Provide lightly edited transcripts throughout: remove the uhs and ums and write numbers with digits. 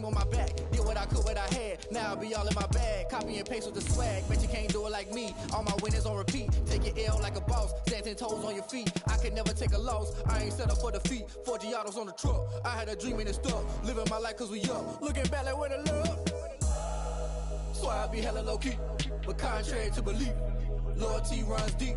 on my back, did what I could, what I had. Now I'll be all in my bag, copy and paste with the swag. Bet you can't do it like me. All my winners on repeat. Take your L like a boss, stand 10 toes on your feet. I can never take a loss. I ain't set up for defeat. 4 Giottos on the truck. I had a dream and it stuck. Living my life cause we up. Looking back like where the love. So I be hella low key, but contrary to belief, loyalty runs deep.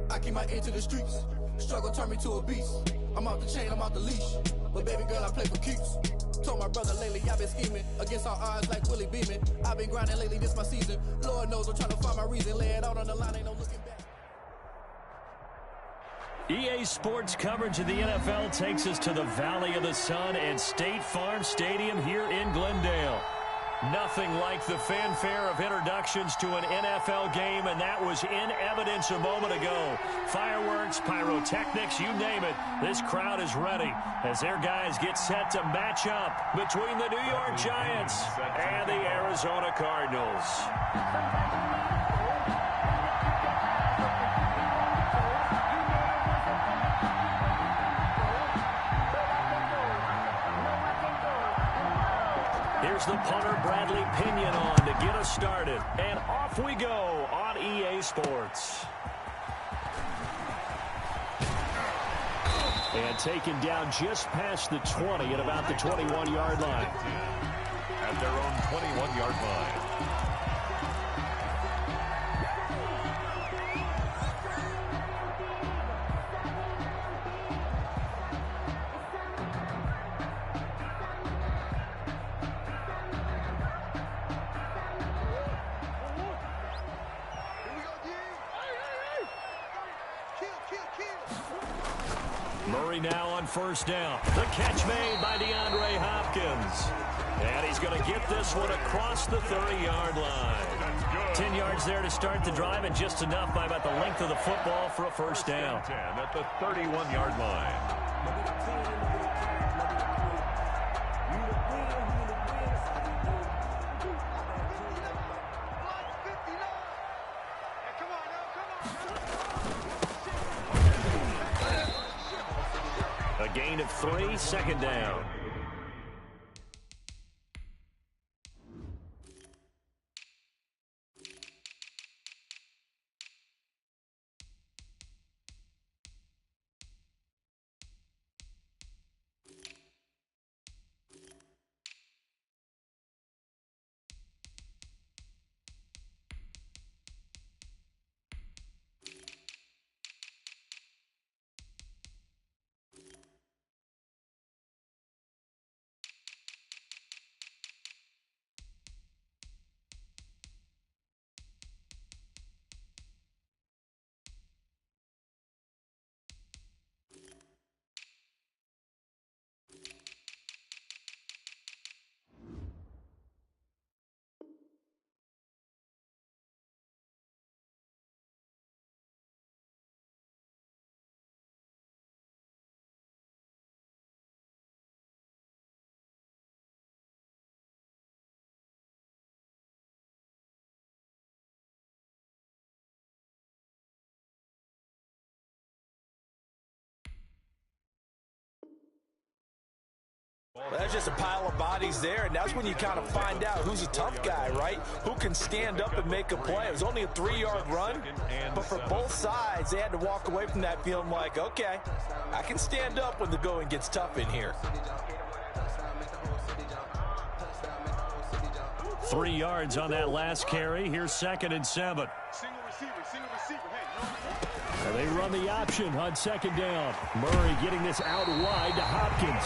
I keep my ear to the streets. Struggle turned me to a beast. I'm off the chain, I'm off the leash. But baby girl, I play for keeps. Told my brother lately, I've been scheming against all odds like Willie Beeman. I've been grinding lately, this my season. Lord knows I'm trying to find my reason. Lay it out on the line, ain't no looking back. EA Sports coverage of the NFL takes us to the Valley of the Sun and State Farm Stadium here in Glendale. Nothing like the fanfare of introductions to an NFL game, and that was in evidence a moment ago. Fireworks, pyrotechnics, you name it. This crowd is ready as their guys get set to match up between the New York Giants and the Arizona Cardinals. Here's the punter, Bradley Pinion, on to get us started. And off we go on EA Sports. And taken down just past the 20 at about the 21-yard line. At their own 21-yard line. Murray now on first down. The catch made by DeAndre Hopkins. And he's going to get this one across the 30-yard line. 10 yards there to start the drive, and just enough by about the length of the football for a first down. 10 at the 31-yard line. A gain of 3, second down. Well, there's just a pile of bodies there, and that's when you kind of find out who's a tough guy, right? Who can stand up and make a play. It was only a 3-yard run, but for both sides, they had to walk away from that feeling like, okay, I can stand up when the going gets tough in here. 3 yards on that last carry. Here's 2nd and 7. And they run the option on 2nd down. Murray getting this out wide to Hopkins.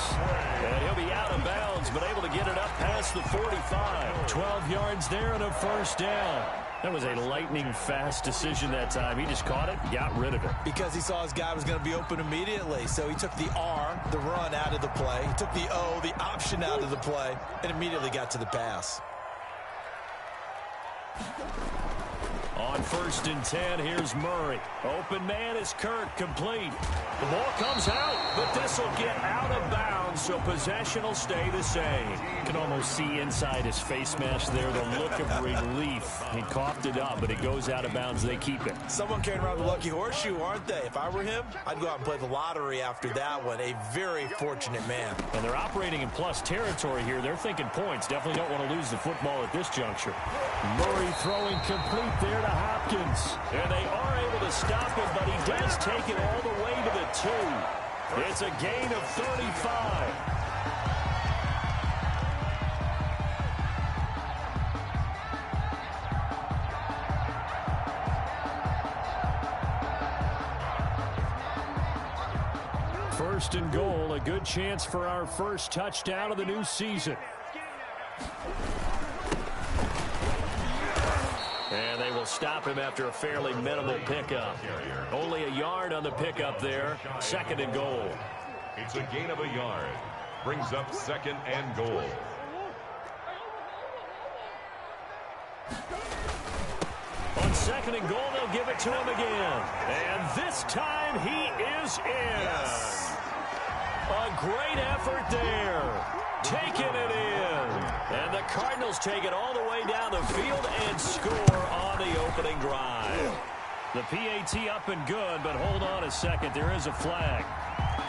And he'll be out of bounds, but able to get it up past the 45. 12 yards there and a first down. That was a lightning-fast decision that time. He just caught it, got rid of it. Because he saw his guy was going to be open immediately. So he took the R, the run, out of the play. He took the O, the option, out of the play, and immediately got to the pass. On 1st and 10, here's Murray. Open man is Kirk, complete. The ball comes out, but this will get out of bounds, so possession will stay the same. You can almost see inside his face mask there the look of relief. He coughed it up, but it goes out of bounds. They keep it. Someone carrying around the lucky horseshoe, aren't they? If I were him, I'd go out and play the lottery after that one. A very fortunate man. And they're operating in plus territory here. They're thinking points. Definitely don't want to lose the football at this juncture. Murray throwing complete there to Hopkins. And they are able to stop him, but he does take it all the way to the 2. It's a gain of 35. First and goal, a good chance for our first touchdown of the new season. And they will stop him after a fairly minimal pickup. Only a yard on the pickup there. 2nd and goal. It's a gain of a yard. Brings up 2nd and goal. On 2nd and goal, they'll give it to him again. And this time he is in. Yes. A great effort there. Taking it in. And the Cardinals take it all the way down the field and score on the opening drive. The PAT up and good, but hold on a second. There is a flag.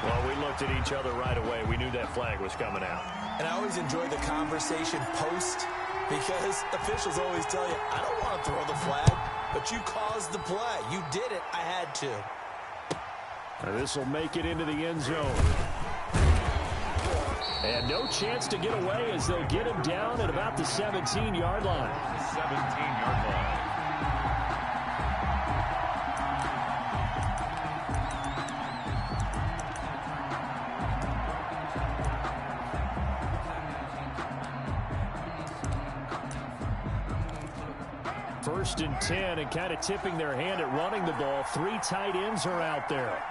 Well, we looked at each other right away. We knew that flag was coming out. And I always enjoy the conversation post because officials always tell you, I don't want to throw the flag, but you caused the play. You did it. I had to. This will make it into the end zone. And no chance to get away as they'll get him down at about the 17-yard line. 17-yard line. First and 10, and kind of tipping their hand at running the ball. 3 tight ends are out there.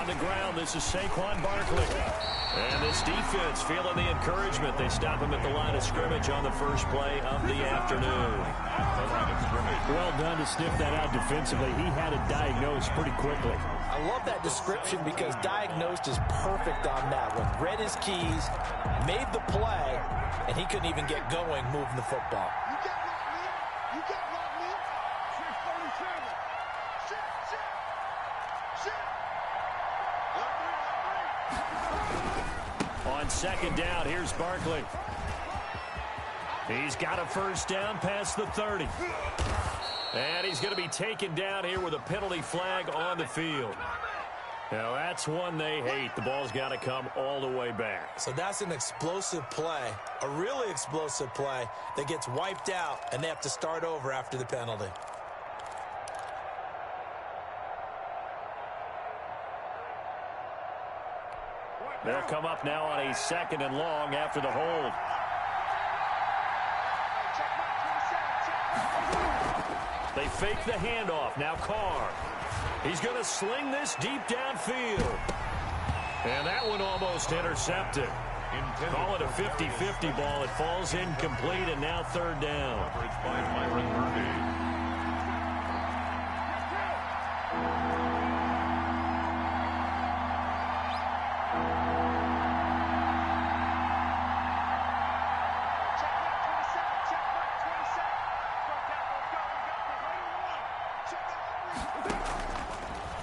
On the ground, this is Saquon Barkley. And this defense feeling the encouragement. They stop him at the line of scrimmage on the first play of the afternoon. Well done to sniff that out defensively. He had it diagnosed pretty quickly. I love that description because diagnosed is perfect on that one. Read his keys, made the play, and he couldn't even get going moving the football. On 2nd down, here's Barkley. He's got a first down past the 30. And he's going to be taken down here with a penalty flag on the field. Now, that's one they hate. The ball's got to come all the way back. So that's an explosive play, a really explosive play that gets wiped out, and they have to start over after the penalty. They'll come up now on a 2nd and long after the hold. They fake the handoff. Now Carr. He's going to sling this deep downfield. And that one almost intercepted. Call it a 50-50 ball. It falls incomplete, and now 3rd down. Coverage by Myron Murphy.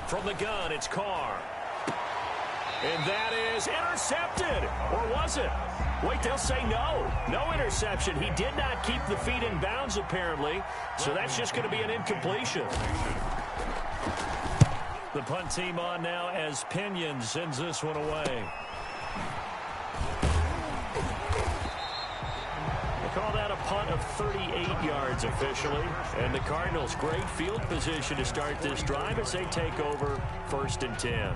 From the gun, it's Carr. And that is intercepted. Or was it? Wait, they'll say no. No interception. He did not keep the feet in bounds, apparently. So that's just going to be an incompletion. The punt team on now as Pinion sends this one away. Call that a punt of 38 yards officially. And the Cardinals, great field position to start this drive as they take over 1st and 10.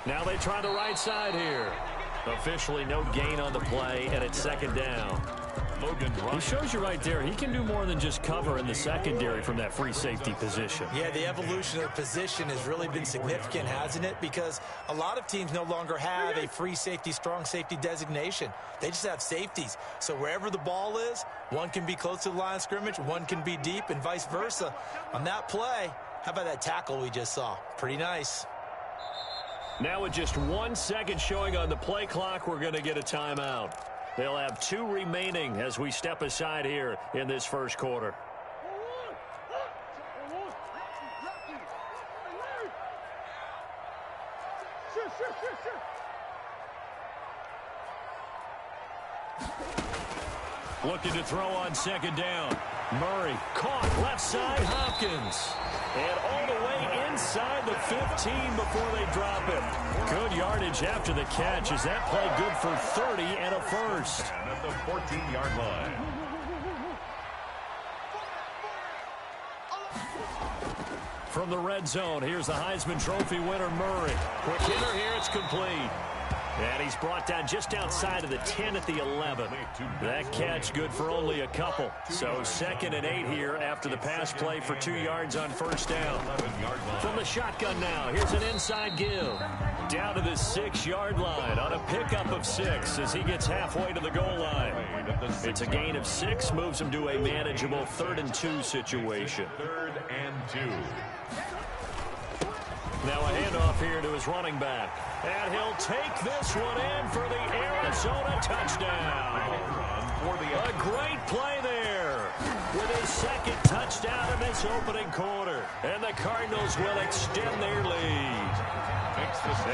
Now they try the right side here. Officially no gain on the play, and it's 2nd down. Logan Ryan. He shows you right there, he can do more than just cover in the secondary from that free safety position. Yeah, the evolution of the position has really been significant, hasn't it? Because a lot of teams no longer have a free safety, strong safety designation. They just have safeties. So wherever the ball is, one can be close to the line of scrimmage, one can be deep, and vice versa. On that play, how about that tackle we just saw? Pretty nice. Now with just 1 second showing on the play clock, we're going to get a timeout. They'll have 2 remaining as we step aside here in this first quarter. Looking to throw on second down. Murray caught left side, Hopkins. And all the way inside the 15 before they drop it. Good yardage after the catch. Is that play good for 30 and a first? And at the 14-yard line. From the red zone, here's the Heisman Trophy winner, Murray. Quick hitter here, it's complete. And he's brought down just outside of the 10 at the 11. That catch good for only a couple. So 2nd and 8 here after the pass play for 2 yards on first down. From the shotgun now, here's an inside give. Down to the 6-yard line on a pickup of 6 as he gets halfway to the goal line. It's a gain of 6, moves him to a manageable 3rd and 2 situation. 3rd and 2. Now a handoff here to his running back. And he'll take this one in for the Arizona touchdown. A great play there with his 2nd touchdown in this opening quarter. And the Cardinals will extend their lead.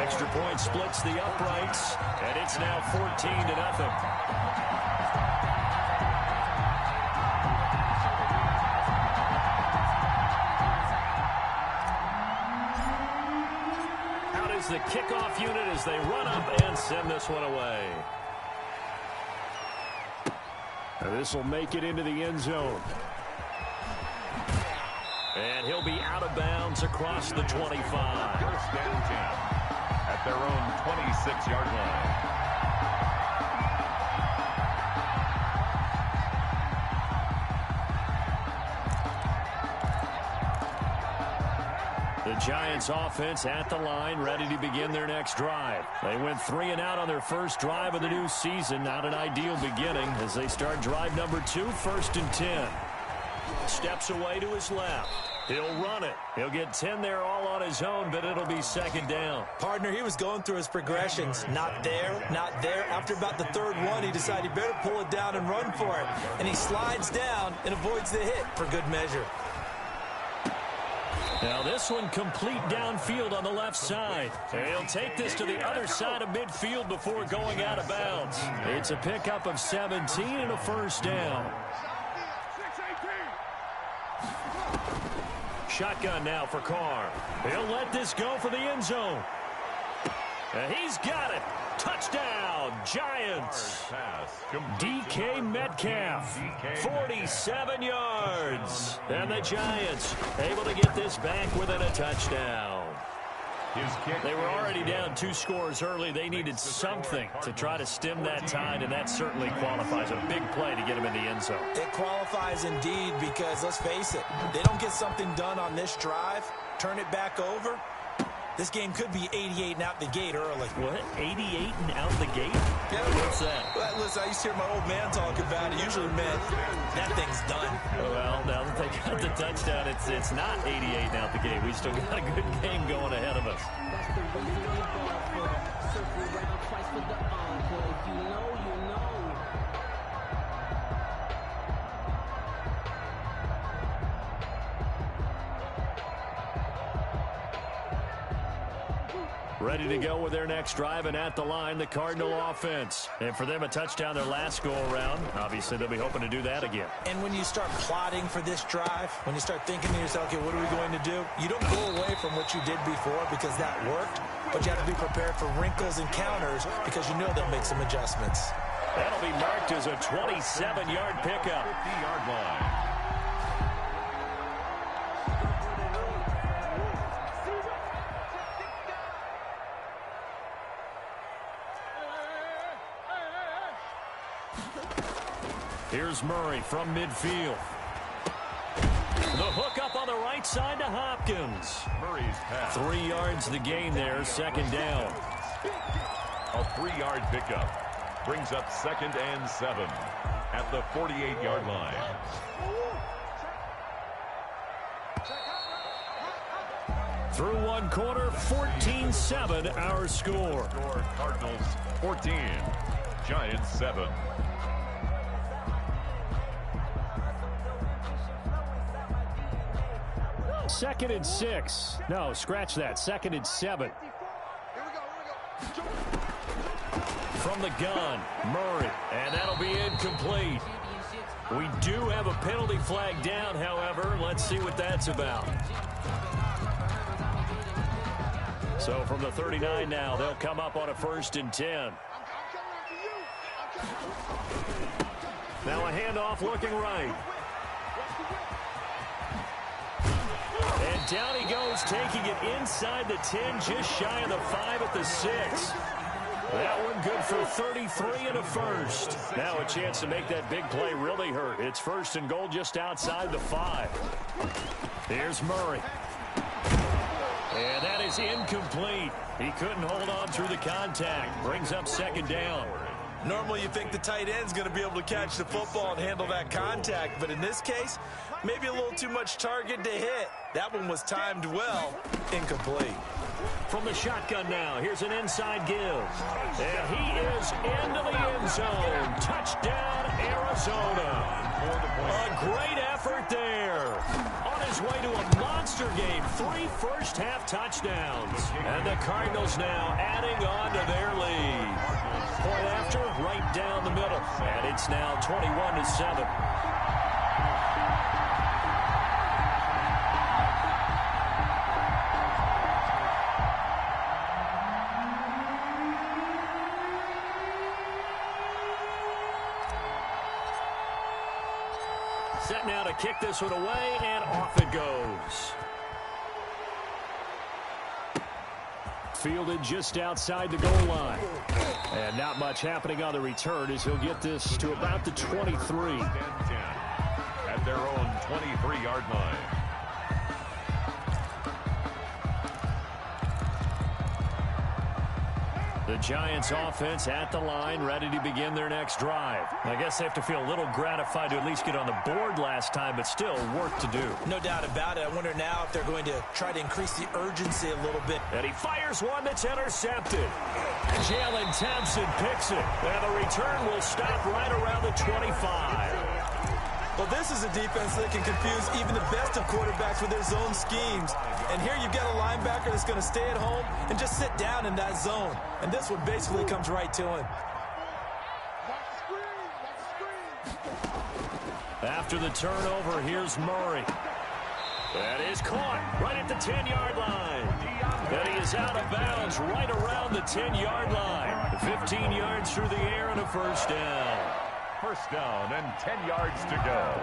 Extra point splits the uprights, and it's now 14-0. The kickoff unit as they run up and send this one away. This will make it into the end zone. And he'll be out of bounds across the 25. First down 10 at their own 26-yard line. The Giants offense at the line, ready to begin their next drive. They went 3 and out on their first drive of the new season. Not an ideal beginning as they start drive number 2, 1st and 10. Steps away to his left. He'll run it. He'll get 10 there all on his own, but it'll be 2nd down. Partner, he was going through his progressions. Not there, not there. After about the 3rd one, he decided he better pull it down and run for it. And he slides down and avoids the hit for good measure. Now this one complete downfield on the left side. He'll take this to the other side of midfield before going out of bounds. It's a pickup of 17 and a first down. Shotgun now for Carr. He'll let this go for the end zone. And he's got it. Touchdown, Giants. DK Metcalf, 47 yards. And the Giants able to get this back within a touchdown. They were already down 2 scores early. They needed something to try to stem that tide, and that certainly qualifies. A big play to get him in the end zone. It qualifies indeed because, let's face it, they don't get something done on this drive, turn it back over, this game could be 88 and out the gate early. What? 88 and out the gate? Yeah. What's that? Well, listen, I used to hear my old man talk about it. Usually meant that thing's done. Well, now that they got the touchdown, it's not 88 and out the gate. We still got a good game going ahead of us. Ready to go with their next drive, and at the line, the Cardinal offense. And for them, a touchdown their last go-around. Obviously, they'll be hoping to do that again. And when you start plotting for this drive, when you start thinking to yourself, okay, what are we going to do? You don't go away from what you did before because that worked, but you have to be prepared for wrinkles and counters because you know they'll make some adjustments. That'll be marked as a 27-yard pickup. 50-yard line. Here's Murray from midfield. The hook up on the right side to Hopkins. Murray's pass. 3 yards the gain there, second down. A 3-yard pickup brings up 2nd and 7 at the 48-yard line. Through 1 quarter, 14-7 our score. Cardinals 14, Giants 7. Second and 6. No, scratch that. 2nd and 7. From the gun, Murray, and that'll be incomplete. We do have a penalty flag down, however. Let's see what that's about. So from the 39 now, they'll come up on a 1st and 10. Now a handoff looking right. And down he goes, taking it inside the 10, just shy of the 5 at the 6. That one good for 33 and a first. Now a chance to make that big play really hurt. It's 1st and goal just outside the 5. Here's Murray. And that is incomplete. He couldn't hold on through the contact. Brings up 2nd down. Normally you think the tight end's going to be able to catch the football and handle that contact, but in this case, maybe a little too much target to hit. That one was timed well. Incomplete. From the shotgun now, here's an inside give. And he is into the end zone. Touchdown, Arizona. A great effort there. On his way to a monster game. 3 first-half touchdowns. And the Cardinals now adding on to their lead. Point after, right down the middle. And it's now 21-7. Set now to kick this one away, and off it goes. Fielded just outside the goal line. And not much happening on the return as he'll get this to about the 23. At their own 23-yard line. The Giants offense at the line, ready to begin their next drive. I guess they have to feel a little gratified to at least get on the board last time, but still work to do. No doubt about it. I wonder now if they're going to try to increase the urgency a little bit. And he fires one that's intercepted. Jalen Thompson picks it. And the return will stop right around the 25. Well, this is a defense that can confuse even the best of quarterbacks with their zone schemes. And here you've got a linebacker that's going to stay at home and just sit down in that zone. And this one basically comes right to him. After the turnover, here's Murray. That is caught right at the 10-yard line. And he is out of bounds right around the 10-yard line. 15 yards through the air and a first down. First down and 10 yards to go.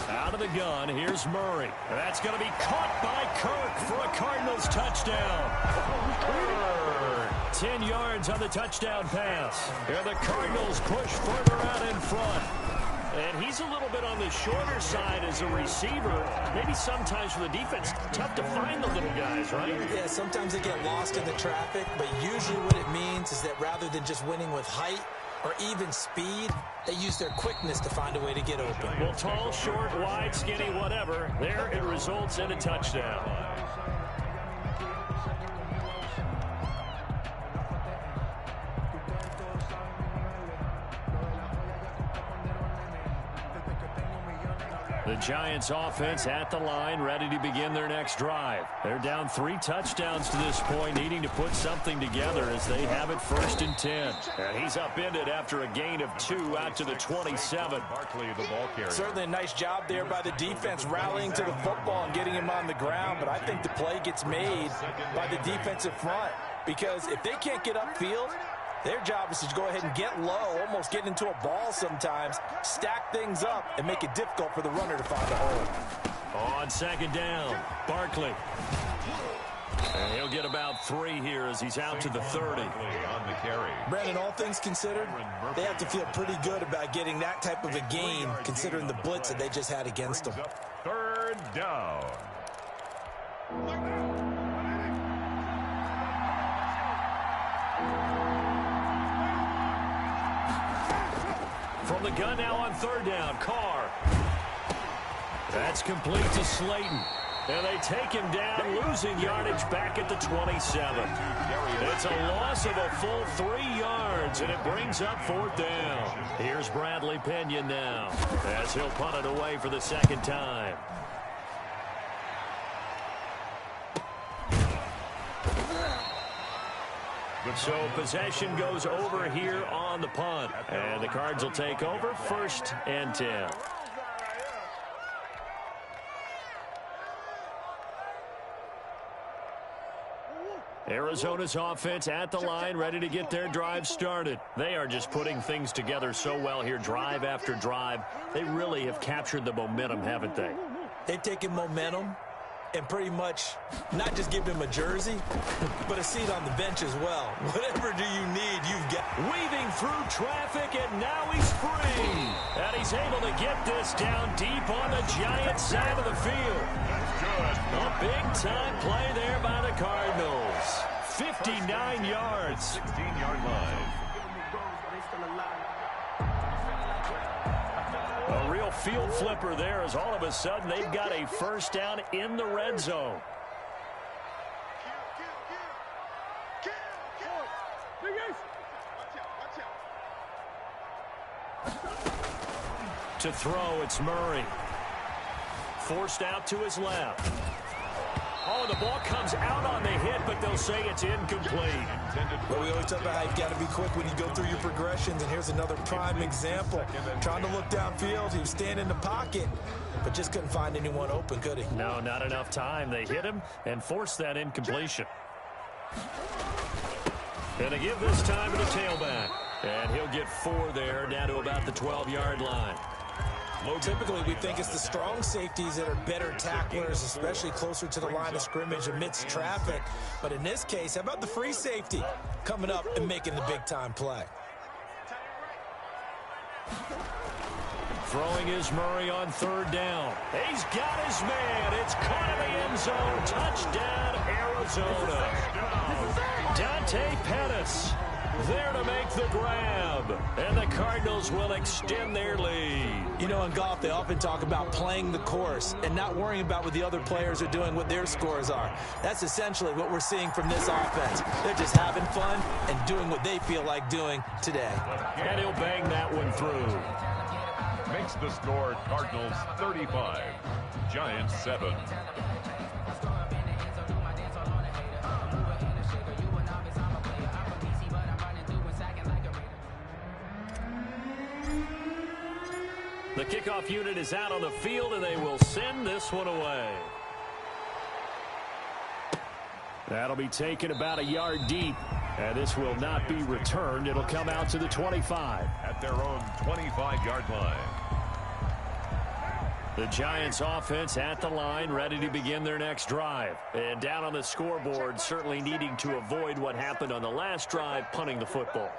Out of the gun, here's Murray. That's going to be caught by Kirk for a Cardinals touchdown. 10 yards on the touchdown pass. And the Cardinals push further out in front. And he's a little bit on the shorter side as a receiver. Maybe sometimes for the defense, tough to find the little guys, right? Yeah, sometimes they get lost in the traffic, but usually what it means is that rather than just winning with height or even speed, they use their quickness to find a way to get open. Well, tall, short, wide, skinny, whatever, there it results in a touchdown. The Giants offense at the line, ready to begin their next drive. They're down 3 touchdowns to this point, needing to put something together as they have it 1st and 10. And he's upended after a gain of 2 out to the 27. Barkley, the ball carrier. Certainly a nice job there by the defense rallying to the football and getting him on the ground, but I think the play gets made by the defensive front because if they can't get upfield, their job is to go ahead and get low, almost get into a ball sometimes, stack things up, and make it difficult for the runner to find a hole. On second down, Barkley. And he'll get about 3 here as he's out to the 30. On the carry. Brandon, all things considered, they have to feel pretty good about getting that type of a gain, considering the blitz that they just had against them. Third down. From the gun now on third down, Carr. That's complete to Slayton. And they take him down, losing yardage back at the 27. It's a loss of a full 3 yards, and it brings up fourth down. Here's Bradley Pinion now, as he'll punt it away for the second time. So possession goes over here on the punt. And the Cards will take over 1st and 10. Arizona's offense at the line, ready to get their drive started. They are just putting things together so well here, drive after drive. They really have captured the momentum, haven't they? They've taken momentum and pretty much not just give him a jersey, but a seat on the bench as well. Whatever do you need, you've got. Weaving through traffic, and now he's free. And he's able to get this down deep on the Giants side of the field. That's good. A big-time play there by the Cardinals. 59 yards. 16-yard line. A real field flipper there as all of a sudden they've got a first down in the red zone. To throw, it's Murray. Forced out to his left. Oh, the ball comes out on the hit, but they'll say it's incomplete. Well, we always talk about how you've got to be quick when you go through your progressions, and here's another prime example. Trying to look downfield, he was standing in the pocket, but just couldn't find anyone open, could he? No, not enough time. They hit him and forced that incompletion. And they give this time to the tailback. And he'll get 4 there, down to about the 12-yard line. Typically, we think it's the strong safeties that are better tacklers, especially closer to the line of scrimmage amidst traffic. But in this case, how about the free safety coming up and making the big-time play? Throwing is Murray on third down. He's got his man. It's caught in the end zone. Touchdown, Arizona. Dante Pettis there to make the grab. And the Cardinals will extend their lead. You know, in golf, they often talk about playing the course and not worrying about what the other players are doing, what their scores are. That's essentially what we're seeing from this offense. They're just having fun and doing what they feel like doing today. And he'll bang that one through. Makes the score Cardinals 35, Giants 7. The kickoff unit is out on the field, and they will send this one away. That'll be taken about a yard deep, and this will not be returned. It'll come out to the 25. At their own 25-yard line. The Giants offense at the line, ready to begin their next drive. And down on the scoreboard, certainly needing to avoid what happened on the last drive, punting the football.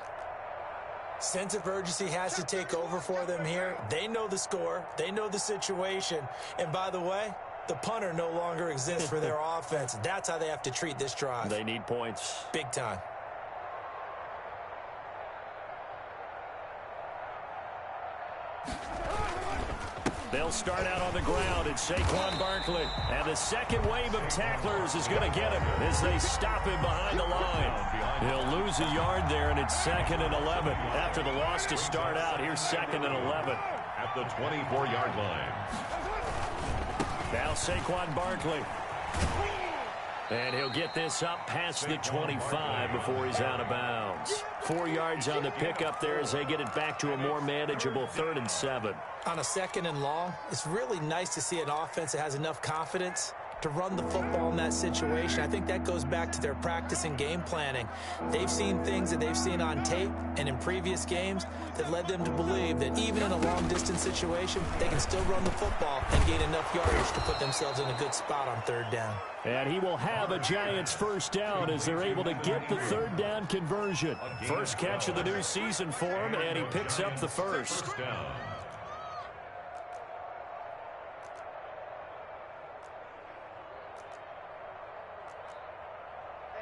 Sense of urgency has to take over for them here. They know the score. They know the situation. And by the way, the punter no longer exists for their offense. That's how they have to treat this drive. They need points. Big time. They'll start out on the ground. It's Saquon Barkley. And the second wave of tacklers is going to get him as they stop him behind the line. He'll lose a yard there, and it's 2nd and 11. After the loss to start out, here's 2nd and 11. At the 24-yard line. Now Saquon Barkley. And he'll get this up past the 25 before he's out of bounds. 4 yards on the pickup there as they get it back to a more manageable 3rd and 7. On a 2nd and long, it's really nice to see an offense that has enough confidence to run the football in that situation. I think that goes back to their practice and game planning. They've seen things that they've seen on tape and in previous games that led them to believe that even in a long-distance situation, they can still run the football and gain enough yardage to put themselves in a good spot on third down. And he will have a Giants first down as they're able to get the third down conversion. First catch of the new season for him, and he picks up the first.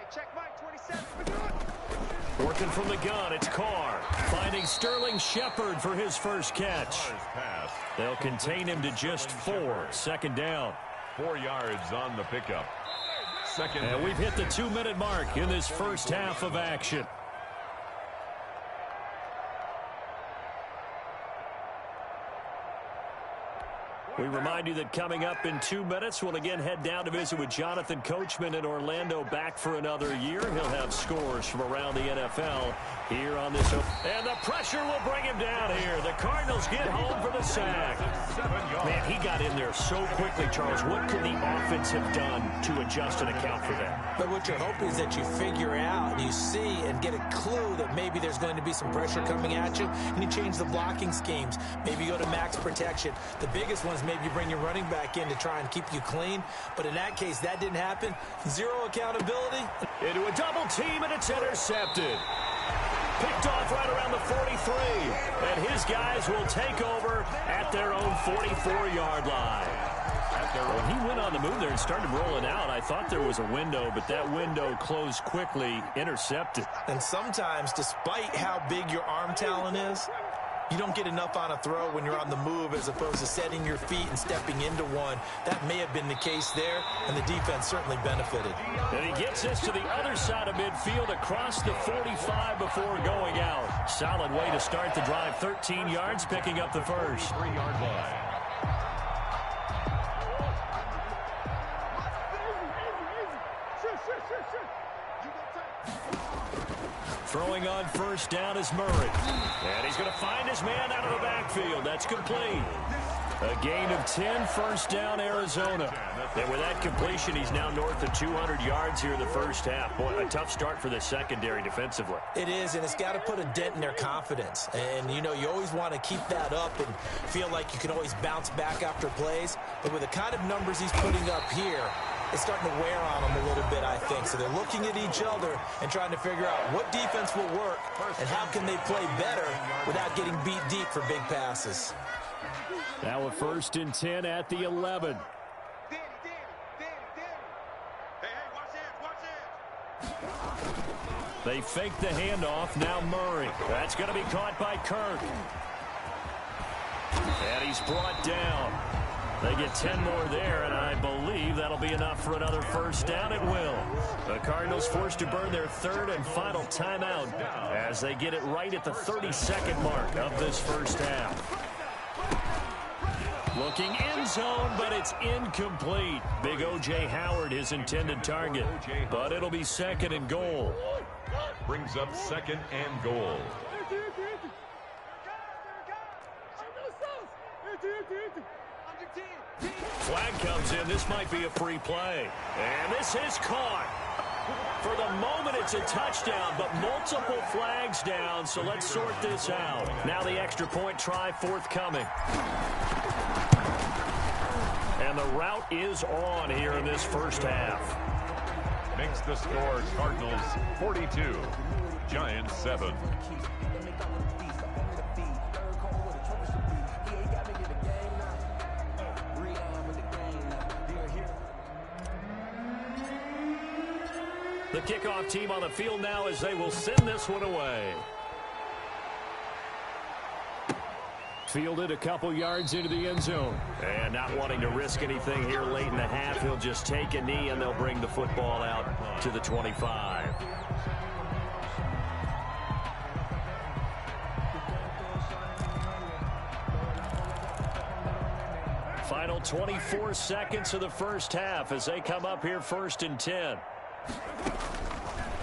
Check Mike 27. Working from the gun, it's Carr. Finding Sterling Shepard for his first catch. They'll contain him to just 4. Second down. 4 yards on the pickup. Second. And we've hit the 2-minute mark in this first half of action. We remind you that coming up in 2 minutes, we'll again head down to visit with Jonathan Coachman in Orlando, back for another year. He'll have scores from around the NFL here on this. And the pressure will bring him down here. The Cardinals get home for the sack. Man, he got in there so quickly, Charles. What could the offense have done to adjust and account for that? But what you're hoping is that you figure out and you see and get a clue that maybe there's going to be some pressure coming at you, and you change the blocking schemes. Maybe you go to max protection. The biggest ones, maybe you bring your running back in to try and keep you clean. But in that case, that didn't happen. Zero accountability. Into a double team, and it's intercepted. Picked off right around the 43. And his guys will take over at their own 44-yard line. When he went on the move there and started rolling out, I thought there was a window, but that window closed quickly, intercepted. And sometimes, despite how big your arm talent is, you don't get enough on a throw when you're on the move as opposed to setting your feet and stepping into one. That may have been the case there, and the defense certainly benefited. And he gets us to the other side of midfield across the 45 before going out. Solid way to start the drive. 13 yards, picking up the first. 3-yard line. Throwing on first down is Murray. And he's going to find his man out of the backfield. That's complete. A gain of 10, first down, Arizona. And with that completion, he's now north of 200 yards here in the first half. Boy, a tough start for the secondary defensively. It is, and it's got to put a dent in their confidence. And, you know, you always want to keep that up and feel like you can always bounce back after plays. But with the kind of numbers he's putting up here, it's starting to wear on them a little bit, I think. So they're looking at each other and trying to figure out what defense will work and how can they play better without getting beat deep for big passes. Now a 1st and 10 at the 11. Danny. Hey, watch it. They fake the handoff. Now Murray. That's going to be caught by Kirk. And he's brought down. They get 10 more there, and I believe that'll be enough for another first down. It will. The Cardinals forced to burn their 3rd and final timeout as they get it right at the 32nd mark of this first half. Looking end zone, but it's incomplete. Big O.J. Howard, his intended target. But it'll be 2nd and goal. Brings up 2nd and goal. Flag comes in. This might be a free play. And this is caught. For the moment, it's a touchdown, but multiple flags down, so let's sort this out. Now the extra point try forthcoming. And the route is on here in this first half. Makes the score Cardinals 42, Giants 7. The kickoff team on the field now as they will send this one away. Fielded a couple yards into the end zone. And not wanting to risk anything here late in the half, he'll just take a knee and they'll bring the football out to the 25. Final 24 seconds of the first half as they come up here 1st and 10.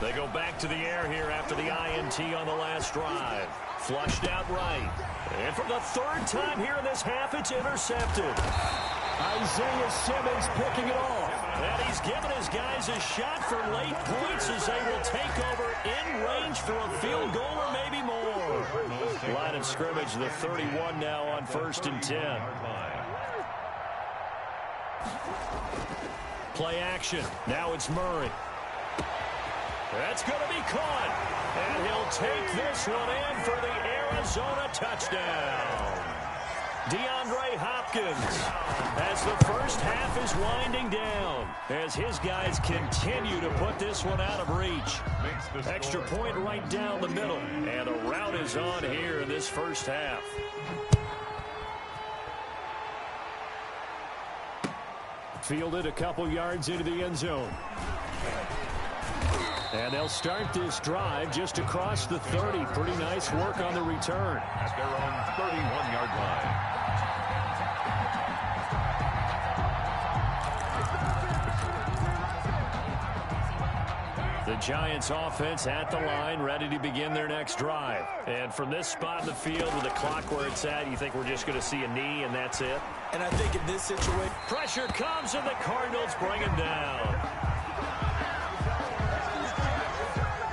They go back to the air here after the INT on the last drive. Flushed out right. And for the 3rd time here in this half, it's intercepted. Isaiah Simmons picking it off. And he's given his guys a shot for late points as they will take over in range for a field goal or maybe more. Line of scrimmage, the 31 now on 1st and 10. Play action. Now it's Murray. That's going to be caught. And he'll take this one in for the Arizona touchdown. DeAndre Hopkins as the first half is winding down as his guys continue to put this one out of reach. Extra point right down the middle. And a rout is on here in this first half. Fielded a couple yards into the end zone. And they'll start this drive just across the 30. Pretty nice work on the return. At their own 31-yard line. The Giants offense at the line, ready to begin their next drive. And from this spot in the field with the clock where it's at, you think we're just going to see a knee and that's it? And I think in this situation, pressure comes and the Cardinals bring him down.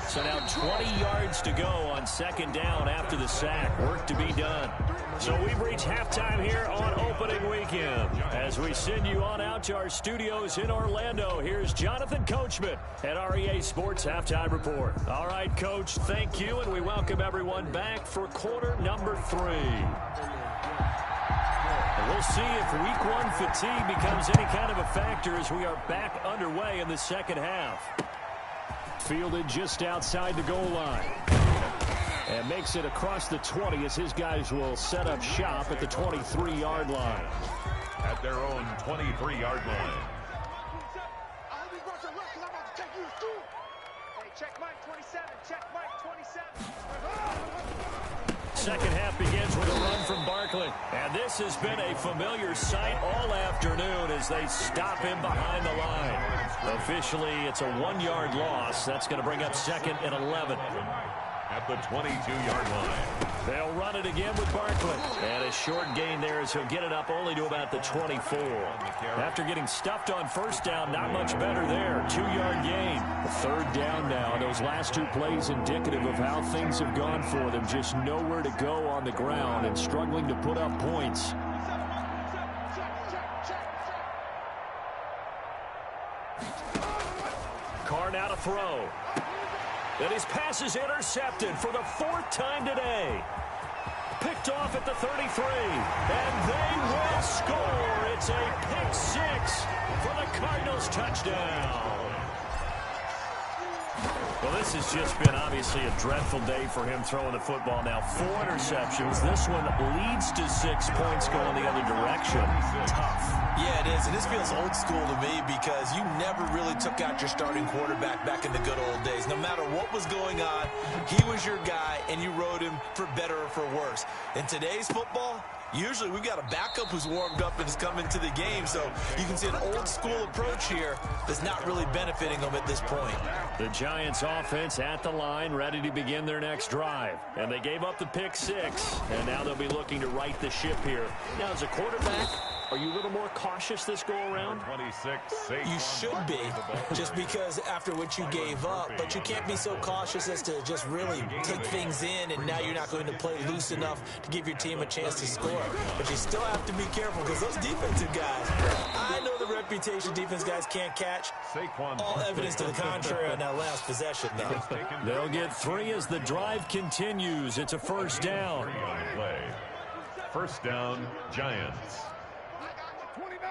So now 20 yards to go on 2nd down after the sack. Work to be done. So we've reached halftime here on opening weekend. As we send you on out to our studios in Orlando, here's Jonathan Coachman at REA Sports Halftime Report. All right, Coach, thank you, and we welcome everyone back for quarter number 3. And we'll see if week 1 fatigue becomes any kind of a factor as we are back underway in the second half. Fielded just outside the goal line. And makes it across the 20 as his guys will set up shop at the 23-yard line. At their own 23-yard line. Check Mike 27. Check Mike 27. Second half begins with a run from Barkley. And this has been a familiar sight all afternoon as they stop him behind the line. Officially, it's a 1-yard loss. That's going to bring up 2nd and 11. At the 22-yard line. They'll run it again with Barkley. And a short gain there as he'll get it up only to about the 24. After getting stuffed on 1st down, not much better there. 2-yard gain. 3rd down now. Those last 2 plays indicative of how things have gone for them. Just nowhere to go on the ground and struggling to put up points. Carr now to throw. And his pass is intercepted for the 4th time today. Picked off at the 33. And they will score. It's a pick 6 for the Cardinals touchdown. Well, this has just been obviously a dreadful day for him throwing the football. Now 4 interceptions. This one leads to 6 points going the other direction. Tough. yeah, it is. And this feels old school to me because you never really took out your starting quarterback back in the good old days. No matter what was going on, he was your guy, and you rode him for better or for worse. In today's football, usually we've got a backup who's warmed up and has come into the game, so you can see an old-school approach here that's not really benefiting them at this point. The Giants offense at the line, ready to begin their next drive. And they gave up the pick 6, and now they'll be looking to right the ship here. Now, as a quarterback, are you a little more cautious this go-around? 26. You should be, just because after what you gave up, but you can't be so cautious as to just really take things in, and now you're not going to play loose enough to give your team a chance to score. But you still have to be careful because those defensive guys, I know the reputation defense guys can't catch. All evidence to the contrary on that last possession, though. They'll get 3 as the drive continues. It's a first down. First down, Giants. 29.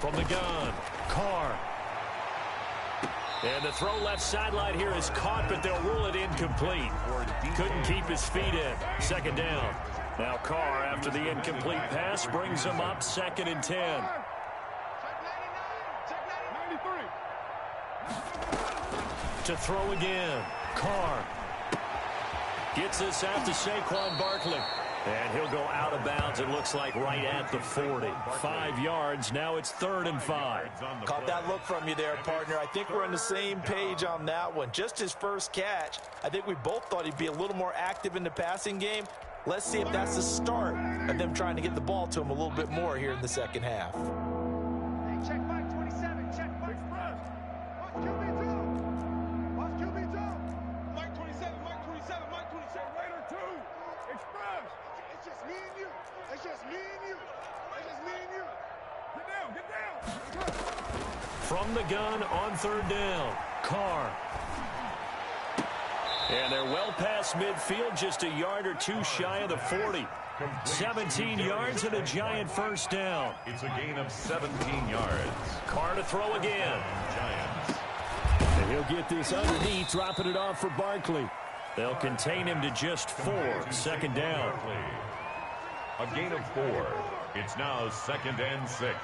From the gun, Carr. And the throw left sideline here is caught, but they'll rule it incomplete. Couldn't keep his feet in. Second down. Now Carr, after the incomplete pass, brings him up 2nd and 10. To throw again. Carr gets this out to Saquon Barkley. And he'll go out of bounds, it looks like, right at the 40. 5 yards. Now it's 3rd and 5. Caught that look from you there, partner. I think we're on the same page on that one. Just his first catch. I think we both thought he'd be a little more active in the passing game. Let's see if that's the start of them trying to get the ball to him a little bit more here in the second half. Hey, check Mike 27. Check Mike. Watch QB2. Watch QB2. Mike 27. Mike 27. Mike 27. Raider 2. Express. It's just me and you. It's just me and you. It's just me and you. Get down. Get down. From the gun on third down, Carr. And they're well past midfield, just a yard or two shy of the 40. 17 yards and a giant first down. It's a gain of 17 yards. Carr to throw again. Giants. And he'll get this underneath, dropping it off for Barkley. They'll contain him to just 4. Second down. A gain of 4. It's now 2nd and 6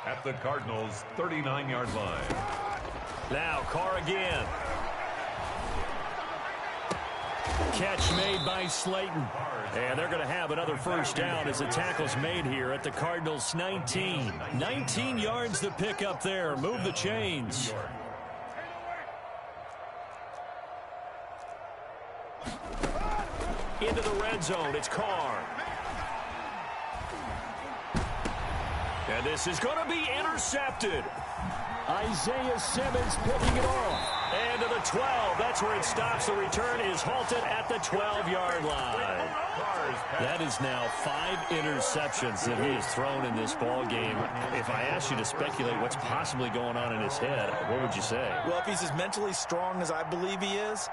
at the Cardinals' 39-yard line. Now Carr again. Catch made by Slayton. And they're going to have another first down as the tackle's made here at the Cardinals' 19. 19 yards to pick up there. Move the chains. Into the red zone. It's Carr. And this is going to be intercepted. Isaiah Simmons picking it off. And to the 12. That's where it stops. The return is halted at the 12-yard line. That is now 5 interceptions that he has thrown in this ball game. If I asked you to speculate what's possibly going on in his head, what would you say? Well, if he's as mentally strong as I believe he is,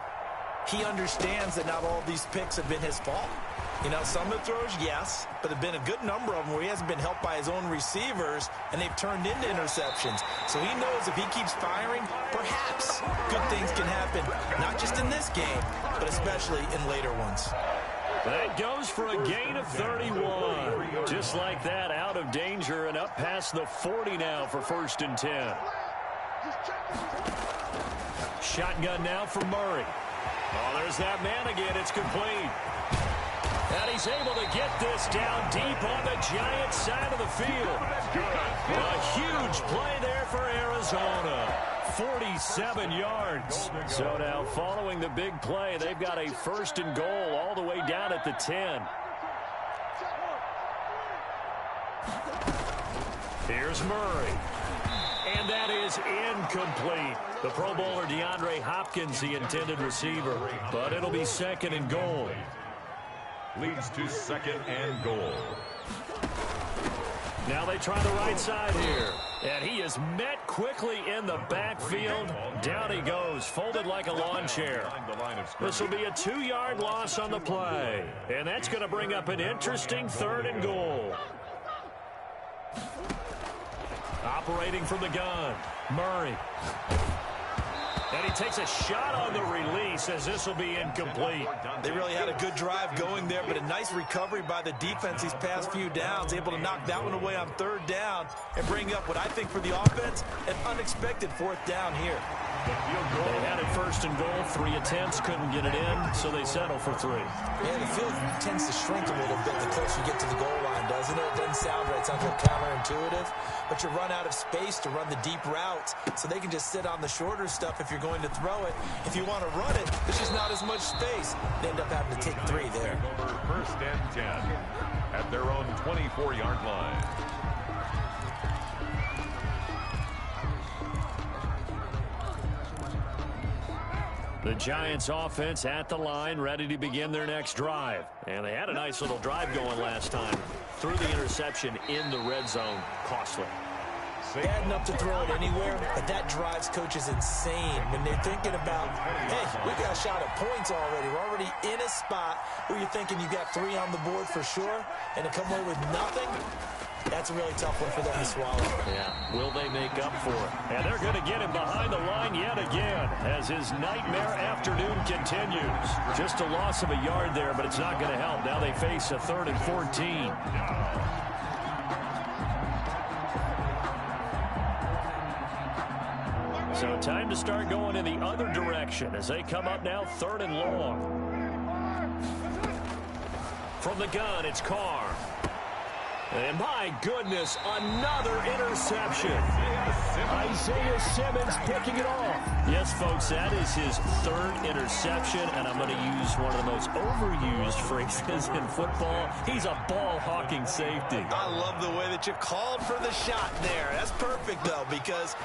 he understands that not all these picks have been his fault. You know, some of the throws, yes, but there have been a good number of them where he hasn't been helped by his own receivers, and they've turned into interceptions. So he knows if he keeps firing, perhaps good things can happen, not just in this game, but especially in later ones. That goes for a gain of 31. Just like that, out of danger and up past the 40 now for 1st and 10. Shotgun now for Murray. Oh, there's that man again. It's complete. And he's able to get this down deep on the Giants side of the field. A huge play there for Arizona. 47 yards. So now following the big play, they've got a 1st and goal all the way down at the 10. Here's Murray. And that is incomplete. The Pro Bowler DeAndre Hopkins, the intended receiver. But it'll be 2nd and goal. Leads to 2nd and goal. Now they try the right side here. And he is met quickly in the backfield. Down he goes, folded like a lawn chair. This will be a 2-yard loss on the play. And that's going to bring up an interesting 3rd and goal. Operating from the gun, Murray. And he takes a shot on the release as this will be incomplete. They really had a good drive going there, but a nice recovery by the defense these past few downs, able to knock that one away on 3rd down and bring up what I think for the offense, an unexpected 4th down here. They had it 1st and goal, 3 attempts, couldn't get it in, so they settle for 3. Yeah, the field tends to shrink a little bit the closer you get to the goal line, doesn't it? It doesn't sound right. It sounds like counterintuitive, but you run out of space to run the deep routes, so they can just sit on the shorter stuff if you're going to throw it. If you want to run it, there's just not as much space. They end up having to take 3 there. 1st and 10 at their own 24-yard line. The Giants offense at the line, ready to begin their next drive. And they had a nice little drive going last time. Threw the interception in the red zone. Costly. Bad enough to throw it anywhere, but that drives coaches insane when they're thinking about, hey, we got a shot at points already. We're already in a spot where you're thinking you got 3 on the board for sure, and to come away with nothing, that's a really tough one for them to swallow. Yeah, will they make up for it? And they're going to get him behind the line yet again as his nightmare afternoon continues. Just a loss of a yard there, but it's not going to help. Now they face a 3rd and 14. So time to start going in the other direction as they come up now 3rd and long. From the gun, it's Carr. And my goodness, another interception. Isaiah Simmons picking it off. Yes, folks, that is his third interception, and I'm going to use one of the most overused phrases in football. He's a ball-hawking safety. I love the way that you called for the shot there. That's perfect, though, because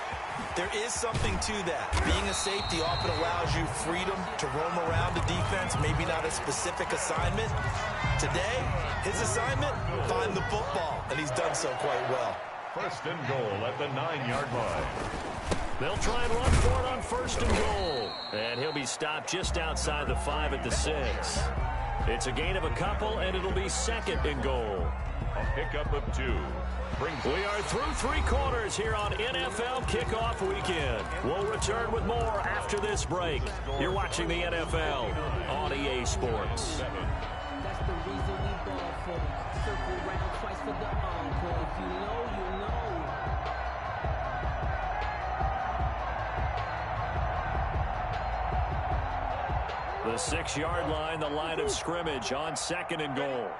there is something to that. Being a safety often allows you freedom to roam around the defense, maybe not a specific assignment. Today, his assignment, find the football, and he's done so quite well. First and goal at the 9-yard line. They'll try and run for it on first and goal. And he'll be stopped just outside the 5 at the 6. It's a gain of a couple, and it'll be second and goal. A pickup of 2. We are through 3 quarters here on NFL Kickoff Weekend. We'll return with more after this break. You're watching the NFL on EA Sports. That's the reason we ball for. Circle round twice for the encore. If you know, you know. The 6-yard line, the line of scrimmage on second and goal.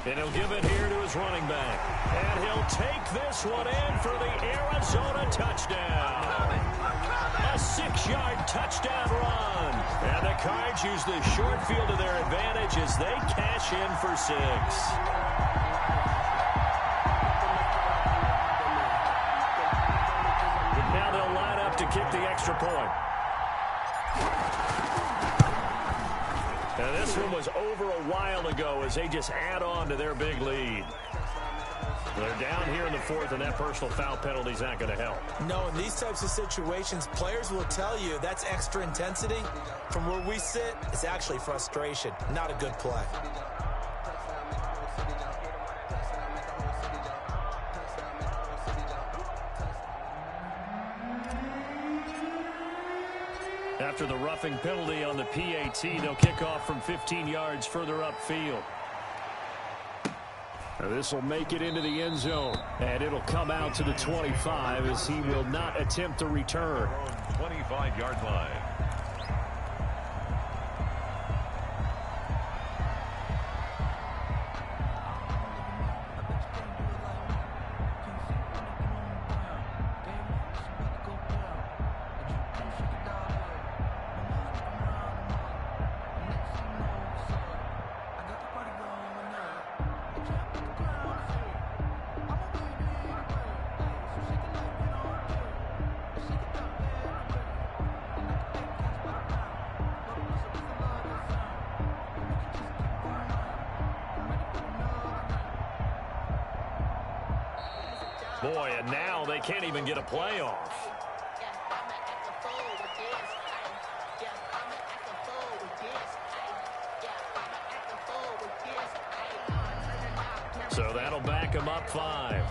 And he'll give it here to his running back. And he'll take this one in for the Arizona touchdown. A 6-yard touchdown run. And the Cards use the short field to their advantage as they cash in for 6. But now they'll line up to kick the extra point. And this one was over a while ago as they just add on to their big lead. They're down here in the 4th, and that personal foul penalty is not going to help. No, in these types of situations, players will tell you that's extra intensity. From where we sit, it's actually frustration, not a good play. After the roughing penalty on the PAT, they'll kick off from 15 yards further upfield. This will make it into the end zone, and it'll come out to the 25 as he will not attempt to return. 25-yard line. Boy, and now they can't even get a play off. So that'll back him up 5.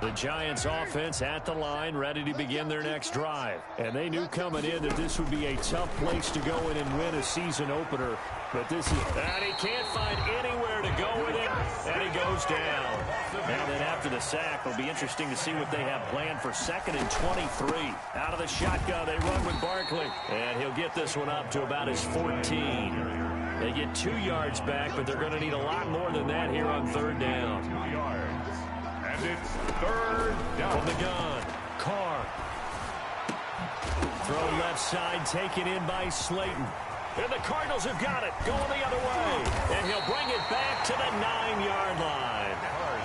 The Giants offense at the line, ready to begin their next drive. And they knew coming in that this would be a tough place to go in and win a season opener. But this is, and he can't find anywhere to go with it, and he goes down. And then after the sack, it'll be interesting to see what they have planned for 2nd and 23. Out of the shotgun, they run with Barkley. And he'll get this one up to about his 14. They get 2 yards back, but they're going to need a lot more than that here on 3rd down. 2 yards. And it's 3rd down. From the gun, Carr. Throw left side, taken in by Slayton. And the Cardinals have got it, going the other way. And he'll bring it back to the 9-yard line.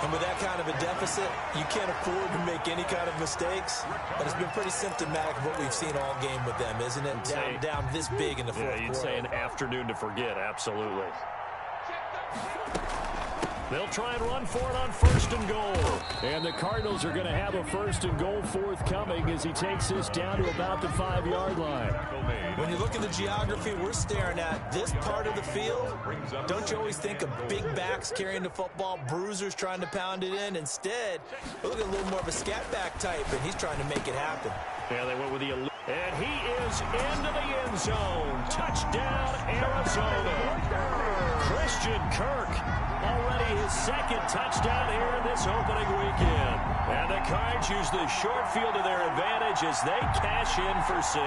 And with that kind of a deficit, you can't afford to make any kind of mistakes. But it's been pretty symptomatic of what we've seen all game with them, isn't it? Down this big in the fourth quarter. You'd say an afternoon to forget, absolutely. They'll try and run for it on 1st and goal. And the Cardinals are going to have a 1st and goal forthcoming as he takes this down to about the 5-yard line. When you look at the geography we're staring at, this part of the field, don't you always think of big backs carrying the football, bruisers trying to pound it in? Instead, look at a little more of a scat back type, and he's trying to make it happen. Yeah, they went with the... And he is into the end zone. Touchdown, Arizona. Christian Kirk. Already his 2nd touchdown here in this opening weekend. And the Cards use the short field to their advantage as they cash in for 6.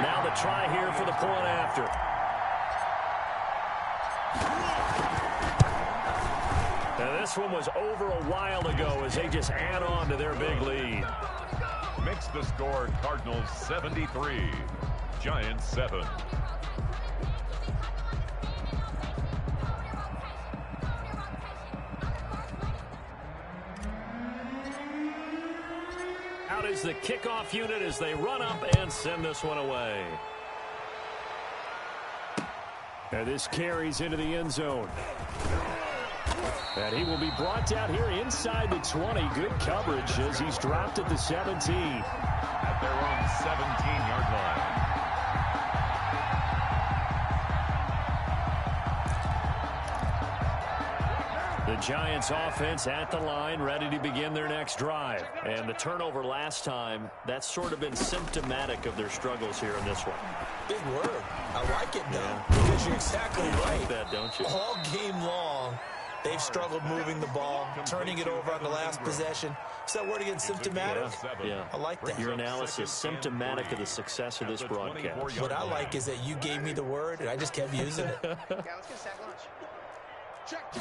Now the try here for the point after. Now this one was over a while ago as they just add on to their big lead. Makes the score Cardinals 73, Giants 7. Out is the kickoff unit as they run up and send this one away. And this carries into the end zone. And he will be brought down here inside the 20. Good coverage as he's dropped at the 17. At their own 17-yard line. The Giants offense at the line, ready to begin their next drive. And the turnover last time, that's sort of been symptomatic of their struggles here in this one. Big word. I like it, though, because you're exactly right. You like that, don't you? All game long, they've struggled moving the ball, turning it over on the last possession. Is that word again, symptomatic? Yeah. I like that. Your analysis, symptomatic of the success of this broadcast. What I like is that you gave me the word, and I just kept using it. Yeah, let's get sack lunch. Check.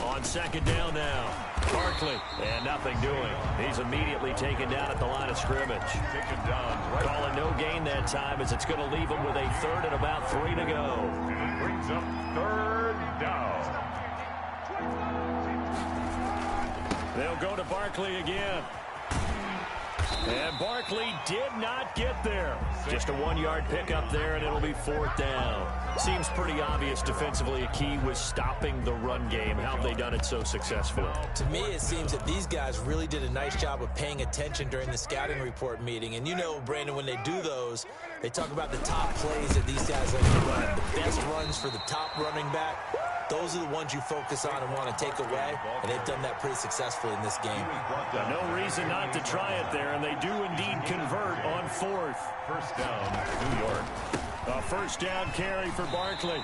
On 2nd down now, Barkley, and nothing doing. He's immediately taken down at the line of scrimmage. Taken down. Right. Calling no gain that time as it's going to leave him with a 3rd and about 3 to go. And it brings up 3rd down. They'll go to Barkley again. And Barkley did not get there. Just a 1-yard pickup there, and it'll be 4th down. Seems pretty obvious defensively a key was stopping the run game. How have they done it so successfully? To me, it seems that these guys really did a nice job of paying attention during the scouting report meeting. And you know, Brandon, when they do those, they talk about the top plays that these guys like to run. The best runs for the top running back. Those are the ones you focus on and want to take away, and they've done that pretty successfully in this game. No reason not to try it there, and they do indeed convert on 4th. 1st down, New York. A 1st down carry for Barkley.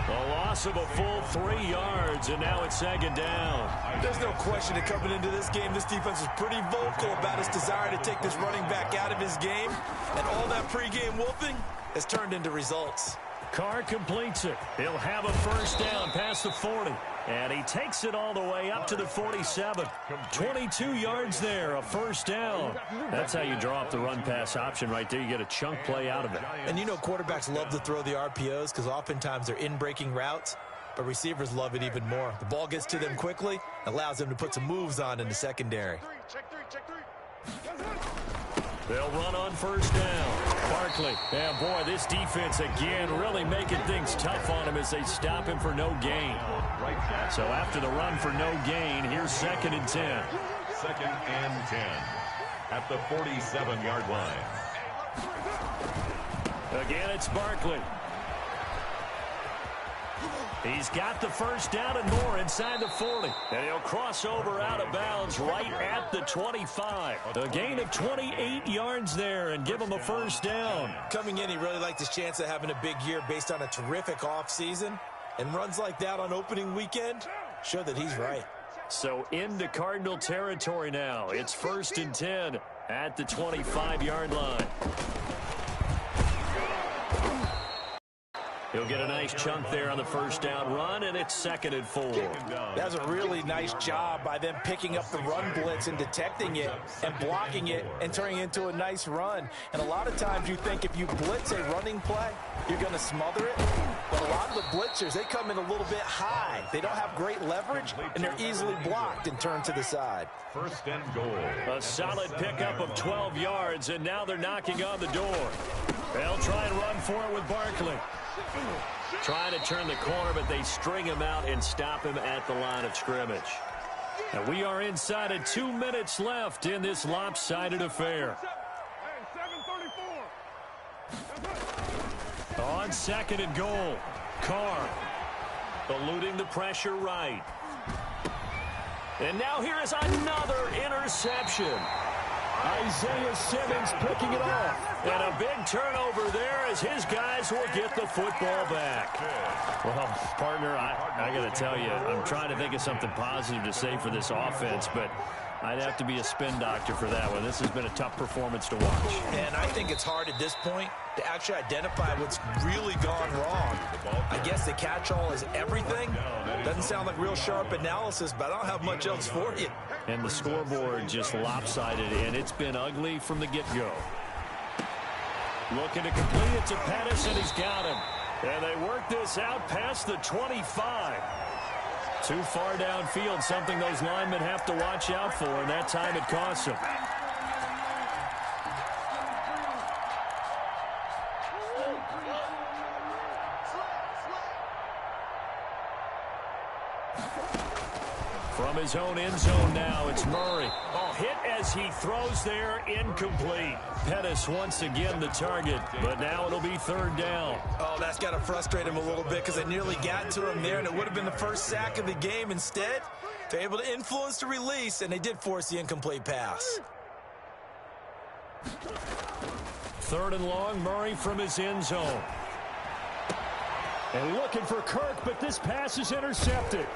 A loss of a full 3 yards, and now it's 2nd down. There's no question that coming into this game, this defense is pretty vocal about its desire to take this running back out of his game, and all that pregame wolfing has turned into results. Carr completes it. He'll have a 1st down past the 40. And he takes it all the way up to the 47. 22 yards there, a 1st down. That's how you draw up the run-pass option right there. You get a chunk play out of it. And you know quarterbacks love to throw the RPOs because oftentimes they're in-breaking routes, but receivers love it even more. The ball gets to them quickly, allows them to put some moves on in the secondary. The They'll run on first down. Barkley. And boy, this defense again really making things tough on him as they stop him for no gain. So after the run for no gain, here's 2nd and 10. 2nd and 10 at the 47-yard line. Again, it's Barkley. He's got the first down and more inside the 40. And he'll cross over out of bounds right at the 25. A gain of 28 yards there and give him a first down. Coming in, he really liked his chance of having a big year based on a terrific offseason. And runs like that on opening weekend show that he's right. So into Cardinal territory now. It's 1st and 10 at the 25-yard line. He'll get a nice chunk there on the first down run, and it's 2nd and 4. That was a really nice job by them picking up the run blitz and detecting it and blocking it and turning it into a nice run. And a lot of times you think if you blitz a running play, you're going to smother it. But a lot of the blitzers, they come in a little bit high. They don't have great leverage, and they're easily blocked and turned to the side. 1st and goal. A solid pickup of 12 yards, and now they're knocking on the door. They'll try and run for it with Barkley. Trying to turn the corner, but they string him out and stop him at the line of scrimmage. And we are inside of 2 minutes left in this lopsided affair. On 2nd and goal, Carr eluding the pressure right. And now here is another interception. Isaiah Simmons picking it off. And a big turnover there as his guys will get the football back. Well, partner, I got to tell you, I'm trying to think of something positive to say for this offense, but I'd have to be a spin doctor for that one. This has been a tough performance to watch. And I think it's hard at this point to actually identify what's really gone wrong. I guess the catch-all is everything. Doesn't sound like real sharp analysis, but I don't have much else for you. And the scoreboard just lopsided, and it's been ugly from the get-go. Looking to complete it to Pettis, and he's got him. And they work this out past the 25. Too far downfield, something those linemen have to watch out for, and that time it costs them. From his own end zone now, it's Murray. Oh, hit as he throws there, incomplete. Pettis once again the target, but now it'll be 3rd down. Oh, that's got to frustrate him a little bit because they nearly got to him there, and it would have been the first sack of the game. Instead, they're able to influence the release, and they did force the incomplete pass. 3rd and long, Murray from his end zone. And looking for Kirk, but this pass is intercepted.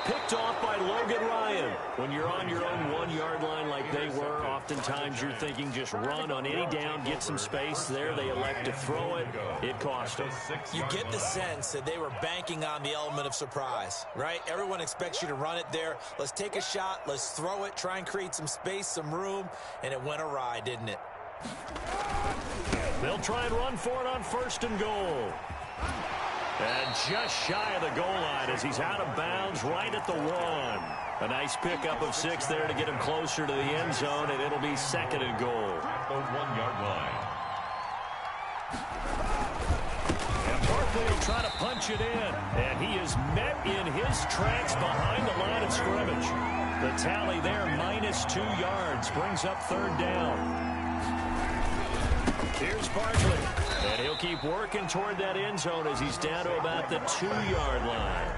Picked off by Logan Ryan. When you're on your own 1-yard line like they were, oftentimes you're thinking just run on any down, get some space. There they elect to throw it. It cost them. You get the sense that they were banking on the element of surprise, right? Everyone expects you to run it there. Let's take a shot. Let's throw it. Try and create some space, some room. And it went awry, didn't it? They'll try and run for it on 1st and goal. And just shy of the goal line as he's out of bounds right at the 1. A nice pickup of 6 there to get him closer to the end zone, and it'll be 2nd and goal. The 1-yard line. And Barkley will try to punch it in, and he is met in his tracks behind the line of scrimmage. The tally there, -2 yards, brings up 3rd down. Here's Barkley, and he'll keep working toward that end zone as he's down to about the 2-yard line.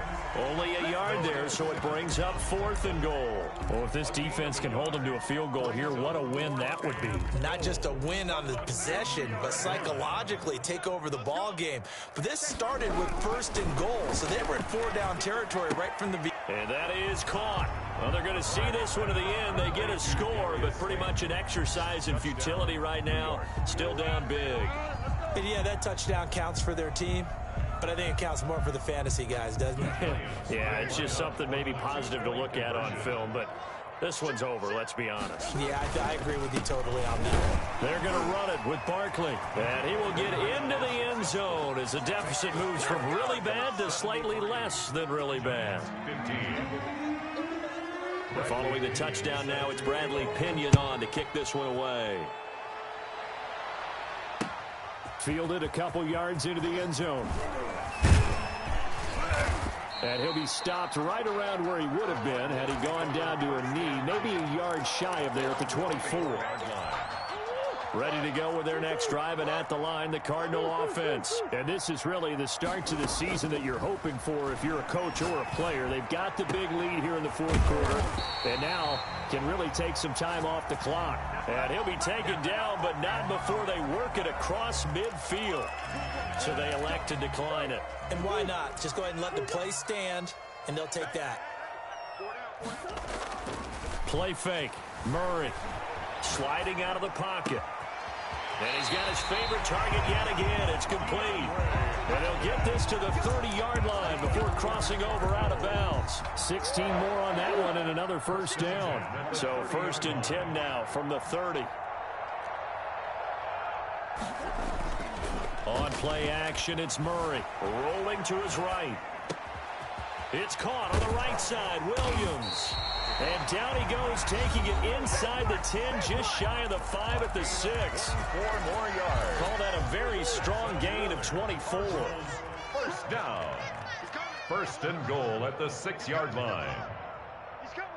Only a yard there, so it brings up 4th and goal. Well, if this defense can hold them to a field goal here, what a win that would be. Not just a win on the possession, but psychologically take over the ball game. But this started with 1st and goal, so they were in 4-down territory right from the beginning. And that is caught. Well, they're going to see this one to the end. They get a score, but pretty much an exercise in futility right now. Still down big. And yeah, that touchdown counts for their team, but I think it counts more for the fantasy guys, doesn't it? Yeah, it's just something maybe positive to look at on film, but this one's over, let's be honest. Yeah, I agree with you totally on that one. They're going to run it with Barkley, and he will get into the end zone as the deficit moves from really bad to slightly less than really bad. 15. Following the touchdown now, it's Bradley Pinion on to kick this one away. Fielded a couple yards into the end zone. And he'll be stopped right around where he would have been had he gone down to a knee, maybe a yard shy of there at the 24. Ready to go with their next drive, and at the line, the Cardinal offense. And this is really the start to the season that you're hoping for if you're a coach or a player. They've got the big lead here in the fourth quarter, and now can really take some time off the clock. And he'll be taken down, but not before they work it across midfield. So they elect to decline it. And why not? Just go ahead and let the play stand, and they'll take that. Play fake. Murray sliding out of the pocket. And he's got his favorite target yet again. It's complete. And he'll get this to the 30-yard line before crossing over out of bounds. 16 more on that one and another first down. So 1st and 10 now from the 30. On play action, it's Murray rolling to his right. It's caught on the right side. Williams. And down he goes, taking it inside the 10, just shy of the 5 at the 6. 4 more yards. Call that a very strong gain of 24. First down. 1st and goal at the 6-yard line. He's coming.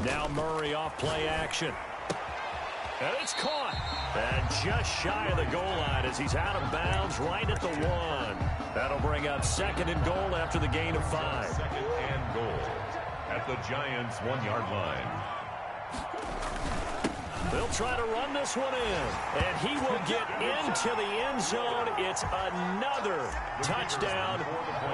Now Murray off play action. And it's caught. And just shy of the goal line as he's out of bounds right at the 1. That'll bring up 2nd and goal after the gain of 5. 2nd and goal at the Giants' 1-yard line. They'll try to run this one in. And he will get into the end zone. It's another touchdown.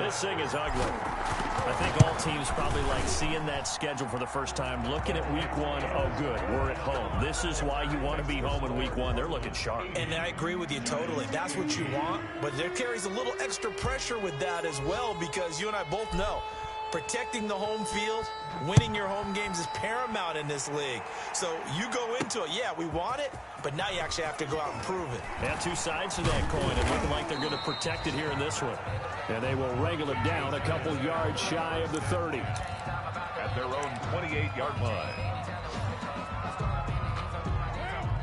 This thing is ugly. I think all teams probably like seeing that schedule for the first time, looking at week 1. Oh, good, we're at home. This is why you want to be home in week 1. They're looking sharp. And I agree with you totally. That's what you want. But there carries a little extra pressure with that as well, because you and I both know protecting the home field, winning your home games is paramount in this league. So you go into it, yeah, we want it, but now you actually have to go out and prove it. Yeah, 2 sides to that coin, and looking like they're going to protect it here in this one. And they will wrangle it down a couple yards shy of the 30. At their own 28-yard line.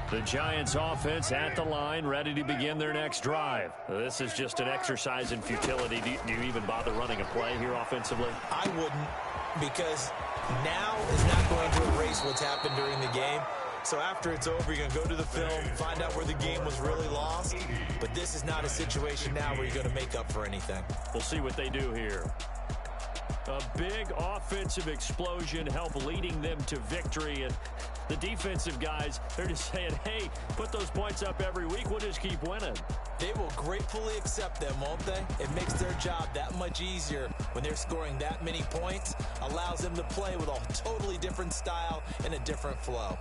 The Giants offense at the line, ready to begin their next drive. This is just an exercise in futility. Do you even bother running a play here offensively? I wouldn't, because now is not going to erase what's happened during the game. So after it's over, you're going to go to the film, find out where the game was really lost. But this is not a situation now where you're going to make up for anything. We'll see what they do here. A big offensive explosion help leading them to victory. And the defensive guys, they're just saying, hey, put those points up every week. We'll just keep winning. They will gratefully accept them, won't they? It makes their job that much easier when they're scoring that many points. Allows them to play with a totally different style and a different flow.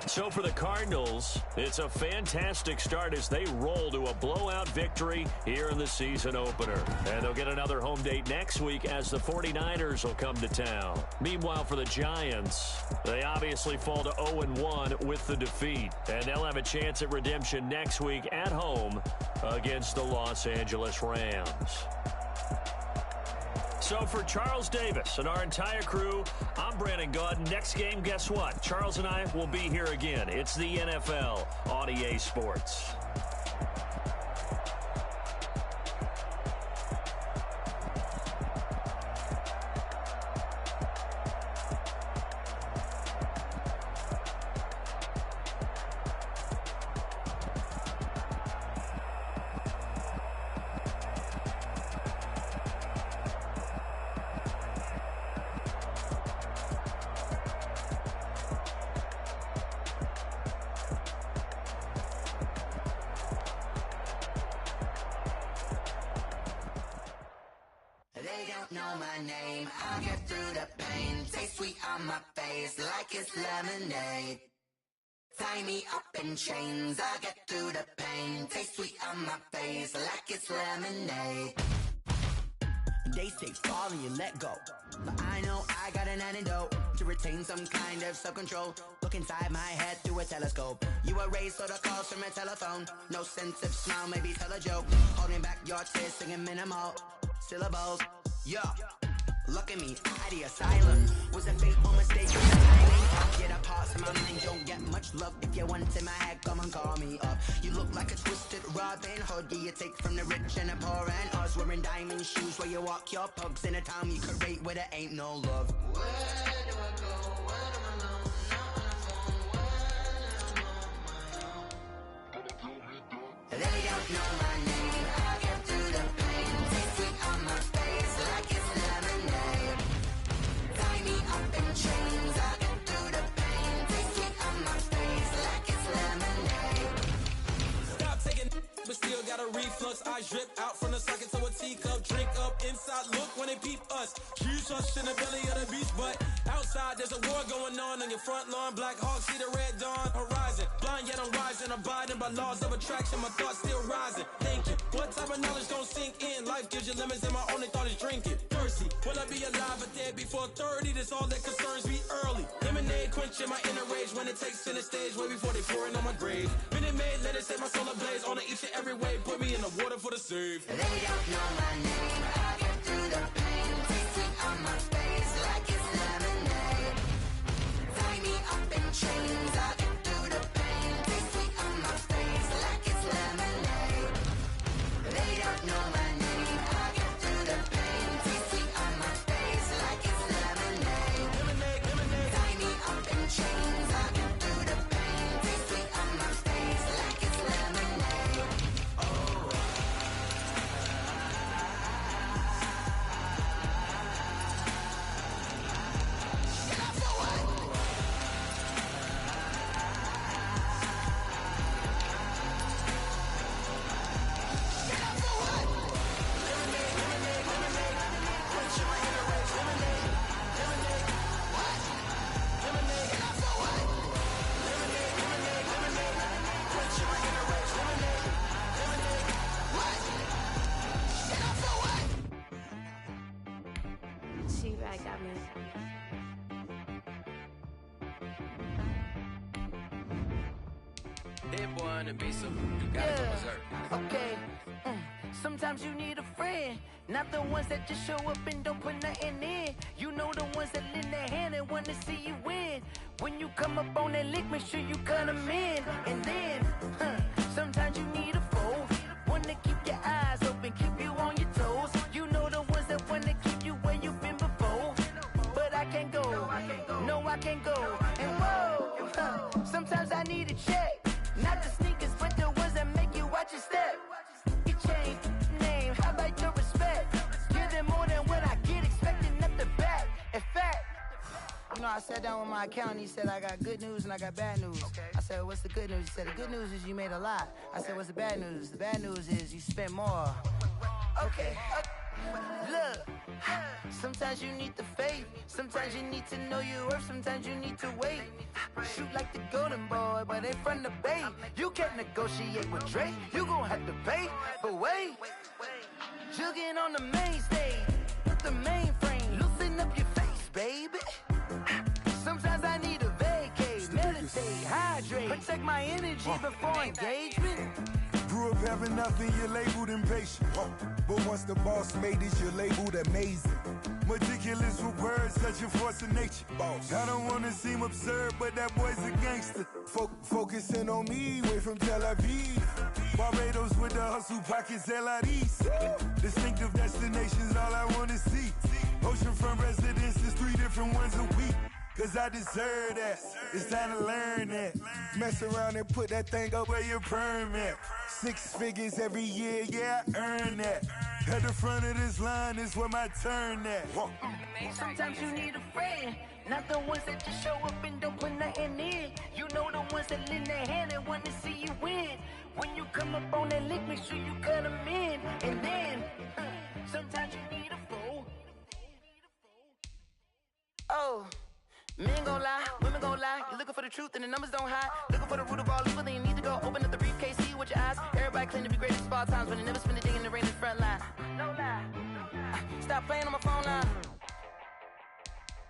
So for the Cardinals, it's a fantastic start as they roll to a blowout victory here in the season opener. And they'll get another home date next week as the 49ers will come to town. Meanwhile, for the Giants, they obviously fall to 0-1 with the defeat. And they'll have a chance at redemption next week at home against the Los Angeles Rams. So for Charles Davis and our entire crew, I'm Brandon Gaudin. Next game, guess what? Charles and I will be here again. It's the NFL on EA Sports. Know my name, I'll get through the pain. Taste sweet on my face like it's lemonade. Tie me up in chains, I'll get through the pain. Taste sweet on my face like it's lemonade. They say fall and you let go, but I know I got an antidote to retain some kind of self-control. Look inside my head through a telescope. You erase all the calls from a telephone. No sense of smile, maybe tell a joke. Holding back your tears, singing minimal syllables. Yeah, Look at me, out of the asylum. Was a fateful mistake with the timing. Get a parts of my mind, don't get much love. If you want in my head, come and call me up. You look like a twisted Robin Hood. Yeah, you take from the rich and the poor and us. Wearing diamond shoes where you walk your pugs in a town you could rate where there ain't no love. Where do I go? Where do I know? Not on the phone. Where do I know? They don't know my name. I get through the pain. Taste sweet on my face like it's lemonade. Tie me up in chains. I get through the pain. Taste sweet on my face like it's lemonade. Stop taking, but still got a reflux. I drip out from the socket to a teacup. Drink up inside. Look when they peep us. Huge us in the belly of the beast, but outside there's a war going on your front lawn. Black Hawk see the red dawn horizon. Blind yet I'm rising, abiding by laws of attraction. My thoughts still rising. Thinking, what type of knowledge gon' sink in? Life gives you lemons, and my only thought is drinking. Thirsty, will I be alive or dead before 30? That's all that concerns me early. Lemonade quenching my inner rage when it takes center stage, way before they pour it on my grave. Minute Maid, let it set my soul ablaze on each and every way. Put me in the water for the save. They don't know my name. I get through the pain. Taste sweet on my face like it's lemonade. Tie me up in chains. I get through the pain. Taste sweet on my face like it's lemonade. They don't know my name. I get through the pain. Taste sweet on my face like it's lemonade. Lemonade, lemonade. Tie me up in chains. I get through the pain. Taste sweet on my face like it's lemonade. She-Rag got me. That boy on the beat, so you gotta go berserk. Okay. Sometimes you need a friend, not the ones that just show up and don't put nothing in. You know the ones that lend their hand and want to see you win. When you come up on that lick, make sure you cut them in. And then, sometimes you need a foe, one to keep your eyes open, keep you on your toes. You know the ones that want to keep you where you've been before. But I can't go, no I can't go. And whoa, sometimes I need a check, not the sneakers, but the ones that make you watch your step. You change name, how about your respect? Give them more than what I get, expecting nothing back. In fact, you know, I sat down with my accountant, he said I got good news and I got bad news. I said, what's the good news? He said, the good news is you made a lot. I said, what's the bad news? The bad news is you spent more. Okay. Look, sometimes you need the faith, sometimes you need to know your worth, sometimes you need to wait. Shoot like the golden boy, but they from the bay. You can't negotiate with Drake, you gon' have to pay. But wait, jugging on the main stage, with the mainframe, loosen up your face, baby. Sometimes I need a vacate, meditate, hydrate, protect my energy before engagement. Grew up having nothing, you're labeled impatient. But once the boss made it, you're labeled amazing. Meticulous with words, such a force of nature. I don't wanna seem absurd, but that boy's a gangster. Focusing on me, way from Tel Aviv. Barbados with the hustle pockets, LIDs. Distinctive destinations, all I wanna see. Oceanfront residences, 3 different ones a week. Cause I deserve that, it's time to learn that. Mess around and put that thing up where your perm at. 6 figures every year, yeah, I earn that. At the front of this line is where my turn at. Sometimes you need a friend, not the ones that just show up and don't put nothing in. You know the ones that lend their hand and want to see you win. When you come up on that lick, make sure you cut them in. And then, sometimes you need a fool. Oh. Men gon' lie, women gon' lie. You're looking for the truth and the numbers don't hide. Looking for the root of all evil, then you need to go open up the briefcase, see with your eyes. Everybody claim to be great at small times, but they never spend a day in the rain in the front line. No lie. Stop playing on my phone line.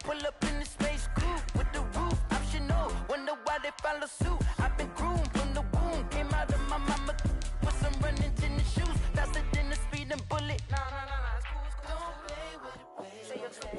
Pull up in the space coupe with the roof optional. Wonder why they follow suit. I've been groomed from the womb. Came out of my mama with some running tennis shoes. Faster than a speeding bullet. Nah, it's cool. Don't play with it, baby.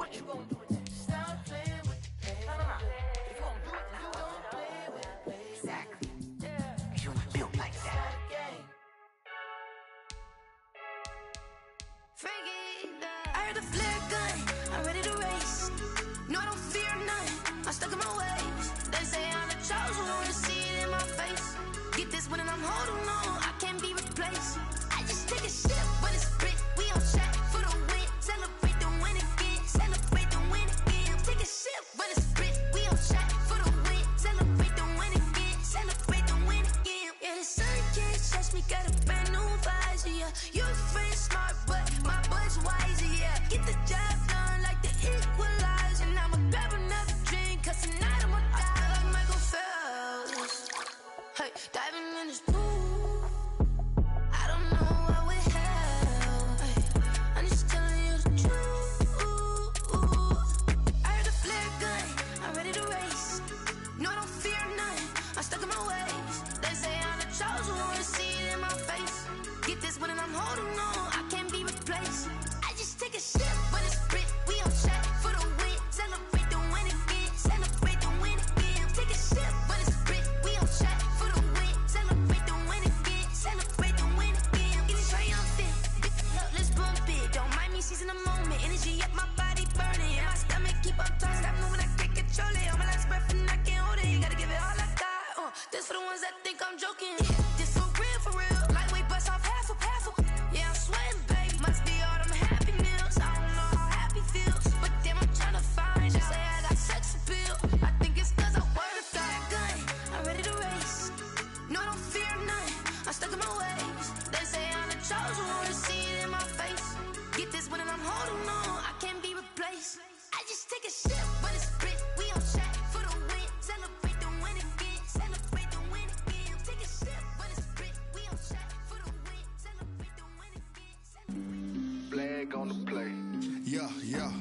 stuck in my ways. They say I'm the chosen one, to see it in my face. Get this one and I'm holding on, I can't be replaced. I just take a sip when it's split, we on track for the win. Celebrate the win again, celebrate the win again. Take a sip when it's split, we on track for the win. Celebrate the win again, celebrate the win again. Yeah, the sun can't touch me, got a brand new visor, yeah. You're a friend smart, but my boy's wiser, yeah. Get the job done like the equalizer. Now I'ma grab another drink, cause tonight I'ma die like Michael Phelps. Hey, diving in this pool, I don't know what would help. Hey, I'm just telling you the truth. I heard a flare gun, I'm ready to race. No, I don't fear none, I'm stuck in my ways. They say I'm the chosen one, to see it in my face. Get this one and I'm holding on, I can't be replaced. I just take a sip when it's split, we on track for the win. Celebrate the win again, celebrate the win again. Take a sip when it's split, we on track for the win. Celebrate the win again, celebrate the win again. Getting triumphant, let's bump it. Don't mind me seizing the moment, energy up my body burning. And my stomach keep up talking, stop moving, I can't control it. On my last breath and I can't hold it, you gotta give it all I got. This for the ones that think I'm joking. This for real, lightweight bust off half a. Yeah, I'm sweating, babe, must be all them happy meals. I don't know how happy feels, but damn, I'm trying to find out. Say I got sex appeal, I think it's cause I word a fire gun. I'm ready to race, no, I don't fear none. I'm stuck in my ways. They say I'm the chosen one, to see it in my face. Get this one and I'm holding on, I can't be replaced. I just take a sip when it's split, we on track for the win. Celebrate the win again, celebrate the win again. Take a sip when it's split, we on track for the win. Celebrate the win again. Flag on the play. Yeah, yeah.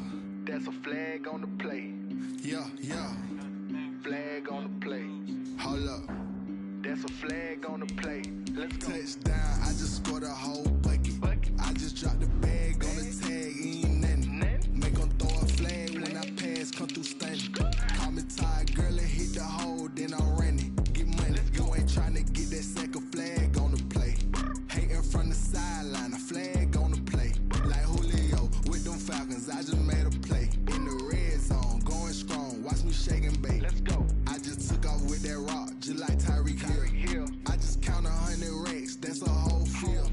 That's a flag on the play. Yeah, yeah. Flag on the play. Hold up. That's a flag on the play. Let's go. Touchdown, I just scored a whole bucket. I just dropped the bag on the tag, ain't nothing. Make 'em throw a flag when I pass, come through stunning. Call me tired, girl, and hit the hole, then I'm running. Get money, you ain't tryna get that second flag on the play. Hating from the sideline, a flag on the play. Like Julio with them Falcons, I just made a play. In the red zone, going strong, watch me shake and bake. Let's go. I just took off with that rock, just like Tyreek Hill. I just count 100 racks, that's a whole field.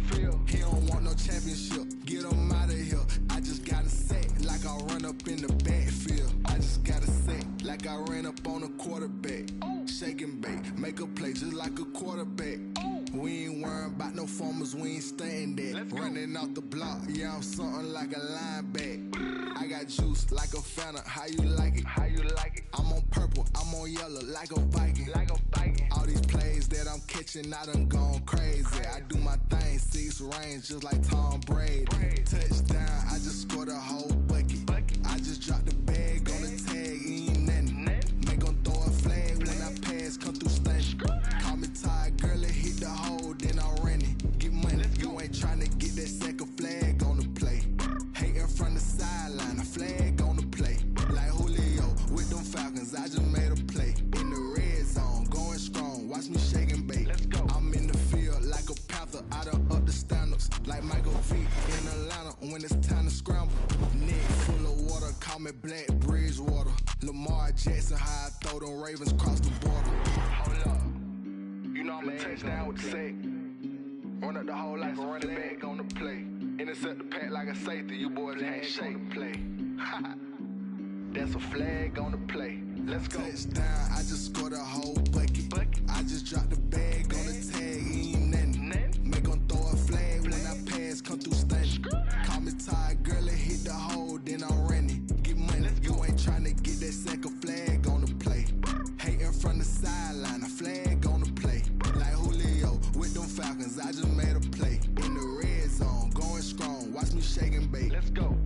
He don't want no championship, get him out of here. I just got a set, like I run up in the backfield. I just got a set, like I ran up on a quarterback. Shake and bake, make a play just like a quarterback. We ain't worrying about no formers, we ain't staying there. Running off the block, yeah, I'm something like a linebacker. I got juice like a Fanta, how you like it? How you like it? I'm on purple, I'm on yellow, like a Viking. Like a Viking. All these plays that I'm catching, I done gone crazy. I do my thing, 6 range, just like Tom Brady. Touchdown, I just scored a whole bucket. I just dropped the bag on the tag, ain't nothing. Make 'em throw a flag when I pass, come through stunning. Call me tired, girl, and hit the hole, then I'm running. Get money, you ain't tryna get that second flag on the play. Hating from the sideline, a flag on the play. Like Julio with them Falcons, I just made a play. In the red zone, going strong, watch me shake and bake. Let's go. I'm in the field like a Panther, I done up the standards. Like Michael Vick in Atlanta when it's time to scramble. Neck full of water, call me Black Bridgewater. Lamar Jackson, how I throw them Ravens cross the border. Hold up. You know I'm a touchdown with the sack. Run up the hole like a running back on the play. Intercept the pack like a safety, you boys ain't shake and play. That's a flag on the play. Let's go. Touchdown, I just scored a whole bucket. I just dropped the bag on the tag, ain't nothing. Make 'em throw a flag when I pass, come through stunning. Call me tired, girl, and hit the hole, then I'm running. Get money, you ain't tryna get that second flag on the play. Hating from the sideline, a flag on the play. Like Julio with them Falcons, I just made a play. In the red zone, going strong, watch me shake and bake. Let's go.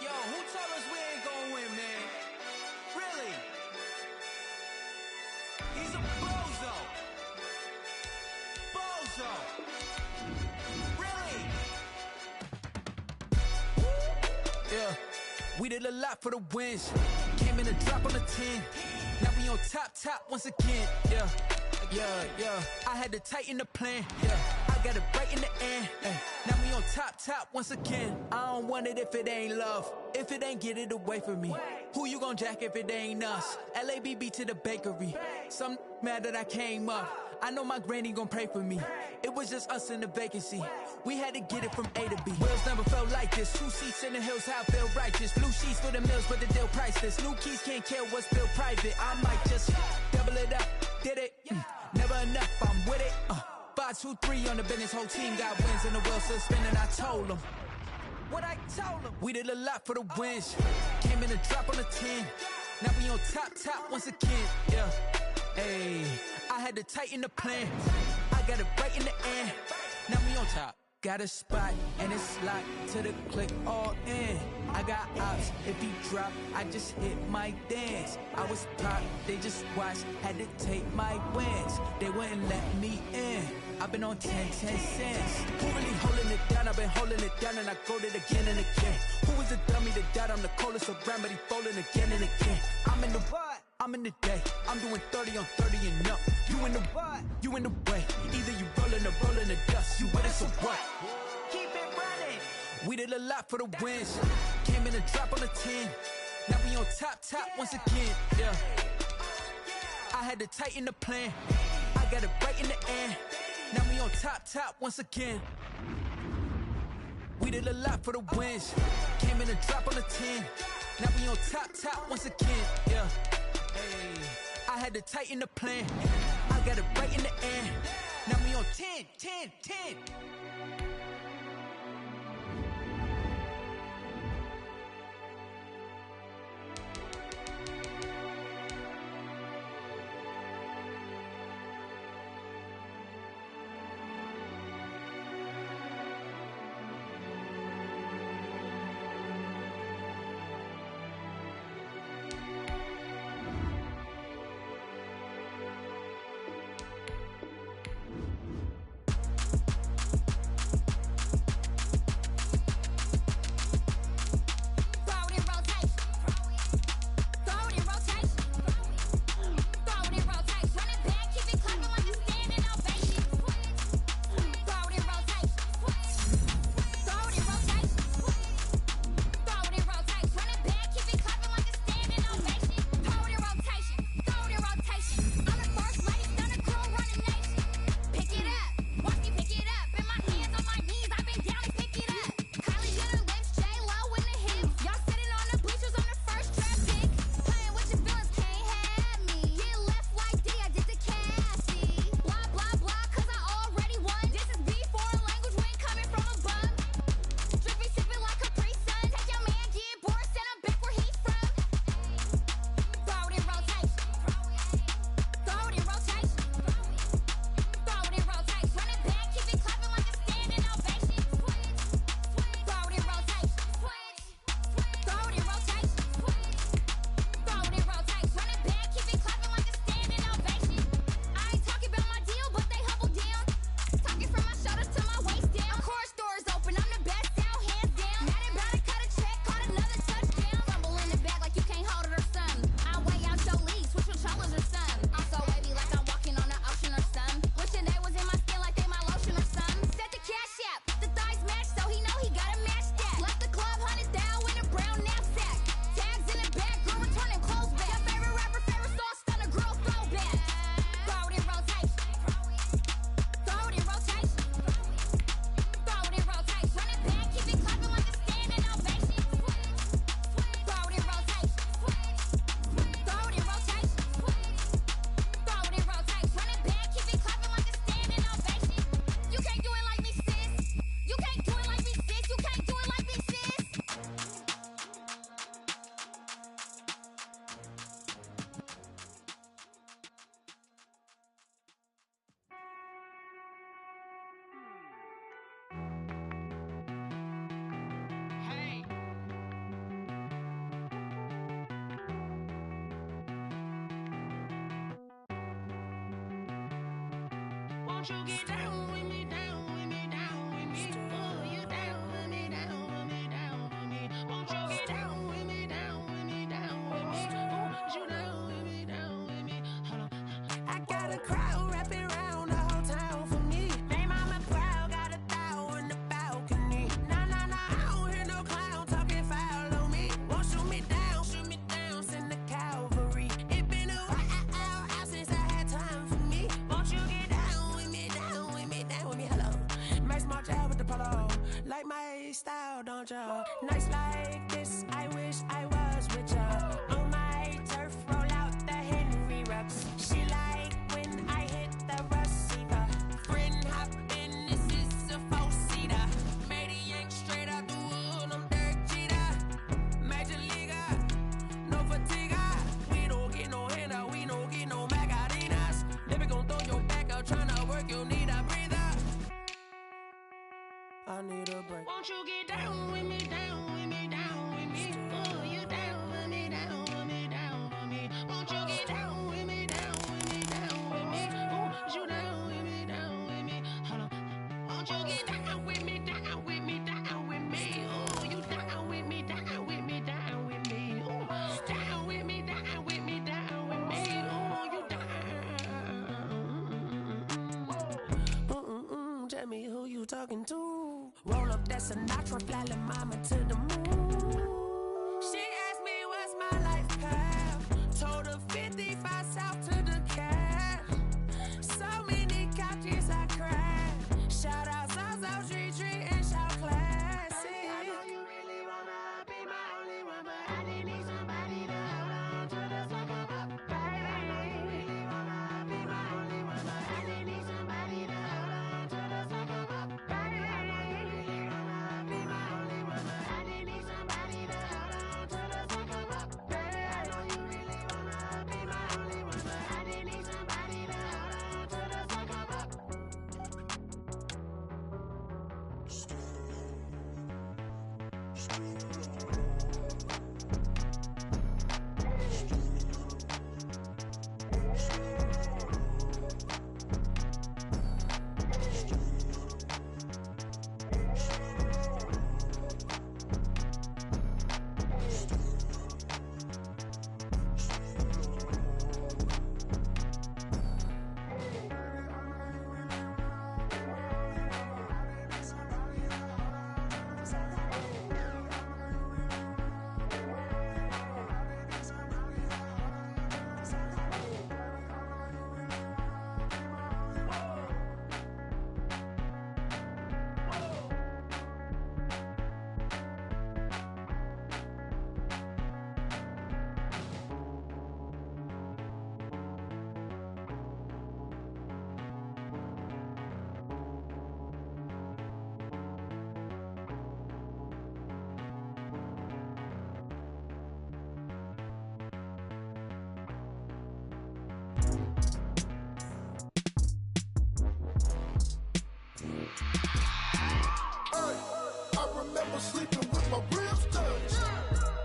Yo, who told us we ain't gonna win, man? Really? He's a bozo. Bozo. Really? Yeah, we did a lot for the wins. Came in a drop on the 10. Now we on top once again. Yeah. I had to tighten the plan. Yeah, I I got it right in the end. Now we on top once again. I don't want it if it ain't love. If it ain't, get it away from me. Who you gon' jack if it ain't us? LABB to the bakery. Some mad that I came up. I know my granny gon' pray for me. It was just us in the vacancy. We had to get it from A to B. Wheels never felt like this. 2 seats in the hills, how I feel righteous. Blue sheets for the mills, but the deal priceless. New keys can't kill what's still private. I might just double it up. Did it? Never enough, I'm with it. 5, 2, 3 on the business. Whole team got wins and the wheels still spinning. I told them what I told them. We did a lot for the wins. Came in a drop on the 10. Now we on top once again. Yeah. Hey, I had to tighten the plan. I got it right in the end. Now we on top. Got a spot and it's locked to the click all in. I got ops, if he drop, I just hit my dance. I was pop, they just watched, had to take my wins. They wouldn't let me in. I've been on 10 cents. Who really holding it down? I've been holding it down and I go it again and again. Who is the dummy that died? I'm the coldest around, but he folding again and again. I'm in the what? I'm in the day. I'm doing 30 on 30 and up. You in the what? You in the way. Either you rolling or rolling the dust. You with us or what? Keep it running. We did a lot for the wins. Came in a drop on the 10. Now we on top once again. Yeah. I had to tighten the plan. I got it right in the end. Now we on top once again. We did a lot for the wins. Came in a drop on the 10. Now we on top once again. Yeah. Hey, I had to tighten the plan. I got it right in the end. Now we on 10. Won't you get down with me, down with me, down with me? Oh, you down with me, down with me, down with me. Won't you get down with me, down with me, down with me? Oh, you down with me, down with me? Hold on. I got a crowd wrapping around the whole town for me. They mama proud. y'all, don't y'all? Nights like this, I wish I was with y'all. On my turf, roll out the Henry Rux. She like when I hit the receiver. Friend hop in, this is a four-seater. Made a yank straight out the wood, I'm Derek Jeter. Major leaguer, no fatigue. We don't get no handout, we don't get no Macarinas. Never gon' throw your back out, tryna work, you need a breather. I need a break. Won't you get down with me, down with me, down with me? Oh, you down with me, down with me, down with me. Won't you get down with me, down with me, down with me? Oh, you down with me, down with me. Hold on. Won't you get down with me, down with me, down with me? Oh, you down with me, down with me, down with me. Oh, down with me, down with me, down with me. Oh, you down. Tell me who you talking to. Roll up that Sinatra, fly la mama to the moon. She asked me what's my life path. Told her 55 south to the cat. So many couches I cried. Shout out South Street Tree and shout classic. I know you really wanna be my only one, but I didn't need somebody to hold on to the sucker up, baby. I know you really wanna be my only one, but I didn't need somebody to hold on to the sucker up, baby. I know you really wanna be my only one, but I didn't need somebody to hold on to the sucker up, baby. I know you really wanna be my only one, but I didn't need somebody to hold on to the sucker up. I remember sleeping with my ribs touched.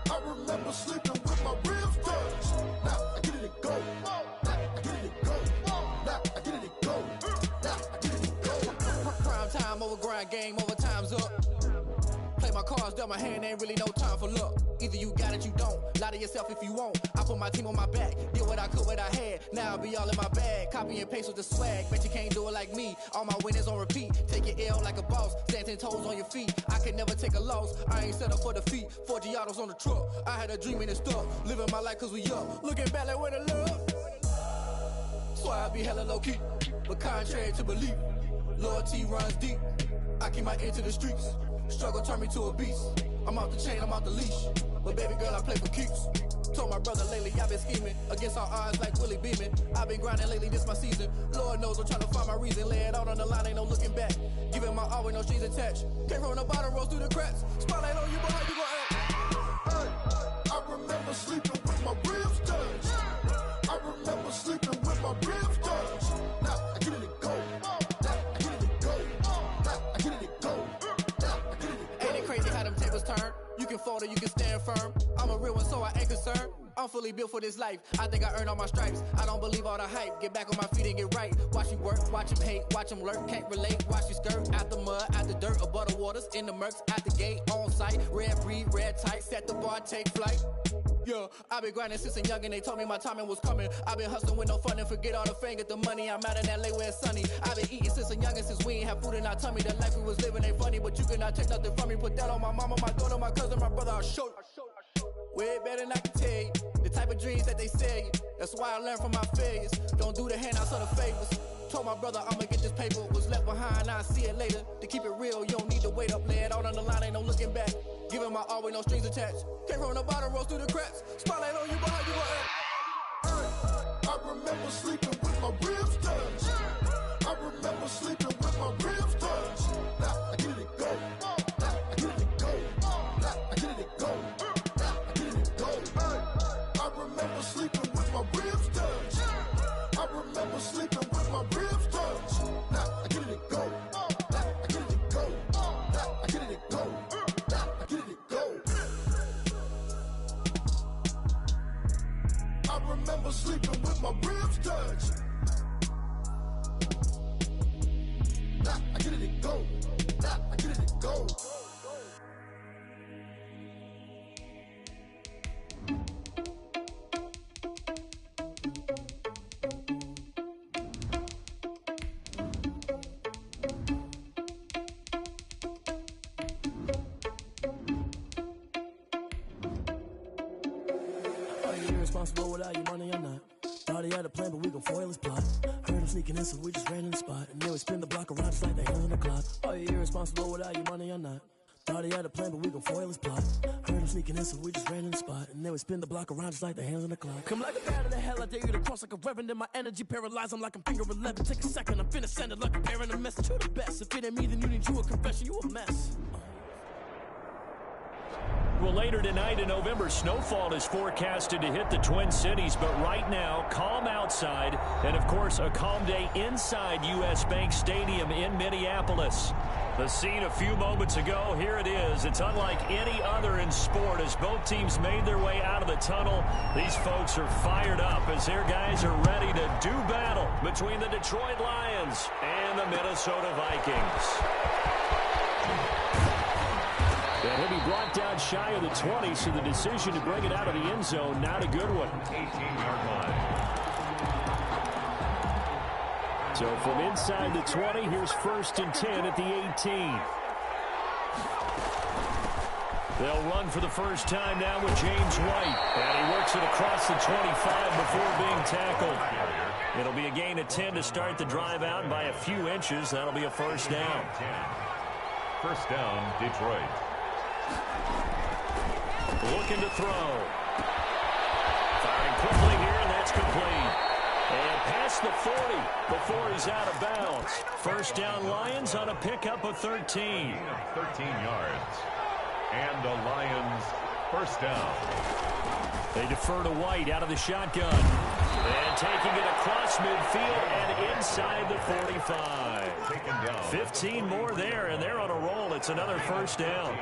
I remember sleeping with my ribs touched. Now I get it go. Now I get it go. Now I get it go. Now I get it go. Prime time over grind game, over time's up. Play my cards, dealt my hand, ain't really no time for luck. Either you got it, you don't. Lie to yourself if you won't. I put my team on my back, did what I could, what I had. Now I'll be all in my bag. Copy and paste with the swag. Bet you can't do it like me. All my winners on repeat. Take your L like a boss. Stand 10 toes on your feet. I can never take a loss. I ain't set up for defeat. 4 Giottos on the truck. I had a dream and it's stuck. Living my life cause we up. Looking back like where the love. Swear I be hella low key. But contrary to belief, loyalty runs deep. I keep my ear to the streets. Struggle turned me to a beast. I'm out the chain, I'm out the leash. But baby girl, I play for keeps. Told my brother lately, I've been scheming. Against all odds like Willie Beeman. I've been grinding lately, this my season. Lord knows I'm trying to find my reason. Lay it out on the line, ain't no looking back. Giving my all with no strings attached. Came from the bottom, rose through the cracks. Spotlight on you, but how you gon' act? Hey, I remember sleeping with my ribs touched. I remember sleeping with my ribs touched. Now I get it go. Now I get it go. Now I get it go. Now I get it go. Ain't it crazy how them tables turn? You can fold or you can stand firm. I'm a real one, so I ain't concerned. I'm fully built for this life. I think I earned all my stripes. I don't believe all the hype. Get back on my feet and get right. Watch you work, watch him hate, watch him lurk. Can't relate, watch you skirt. Out the mud, out the dirt, above the waters, in the murks, out the gate, on site. Red breed, red tight, set the bar, take flight. Yeah, I been grinding since a young and they told me my timing was coming. I been hustling with no fun and forget all the fame, get the money. I'm out in LA where it's sunny. I been eating since a young and since we ain't have food in our tummy. The life we was living ain't funny, but you cannot take nothing from me. Put that on my mama, my daughter, my cousin, my brother, I'll show you. Way better than I can tell you. The type of dreams that they sell you. That's why I learned from my failures. Don't do the handouts or the favors. Told my brother I'ma get this paper. Was left behind, I'll see it later. To keep it real, you don't need to wait up. Lay it out on the line, ain't no looking back. Giving my all with no strings attached. Came from the bottom, rose through the cracks. Spotlight on you, but how you gon' act? I remember sleeping with my ribs touched. I remember sleeping with my ribs touched. Now I get it go. Now I get it go. Now I get it go. Now I get it go. I remember sleeping with my ribs touched. I remember sleeping with my ribs touched. Now I get it go. Now I get it go. Now I get it go. Now I get it go. I remember sleeping with my ribs touched. Now I get it go. Now I get it go. Are you irresponsible without your money or not? Thought he had a plan, but we gon' foil his plot. Heard him sneaking in, so we just ran in the spot. And then we spin the block around just like the hands on the clock. Are you irresponsible without your money or not? Thought he had a plan, but we gon' foil his plot. Heard him sneaking in, so we just ran in the spot. And then we spin the block around just like the hands on the clock. Come like a bat of the hell, I dare you to cross like a reverend. In my energy paralyzed, I'm like I'm finger 11. Take a second, I'm finna send it like a parent a message. You're the best. If it ain't me, then you need you a confession. You a mess. Well, later tonight in November, snowfall is forecasted to hit the Twin Cities, but right now, calm outside, and of course, a calm day inside U.S. Bank Stadium in Minneapolis. The scene a few moments ago, here it is. It's unlike any other in sport as both teams made their way out of the tunnel. These folks are fired up as their guys are ready to do battle between the Detroit Lions and the Minnesota Vikings. And he'll be brought down shy of the 20, so the decision to bring it out of the end zone, not a good one. 18-yard line. So from inside the 20, here's 1st and 10 at the 18. They'll run for the first time now with James White. And he works it across the 25 before being tackled. It'll be a gain of 10 to start the drive out, and by a few inches, that'll be a first down. First down, Detroit. Looking to throw. Firing quickly here, and that's complete. And past the 40 before he's out of bounds. First down Lions on a pickup of 13. 13 yards. And the Lions first down. They defer to White out of the shotgun. And taking it across midfield and inside the 45. Taken down. 15 more there, and they're on a roll. It's another first down.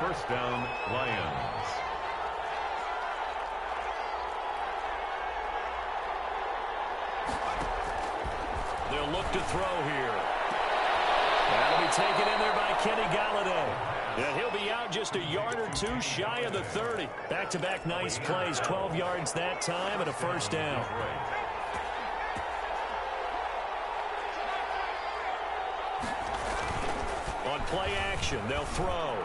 First down, Lions. They'll look to throw here. That'll be taken in there by Kenny Galladay. And he'll be out just a yard or two shy of the 30. Back-to-back nice plays, 12 yards that time and a first down. On play action, they'll throw.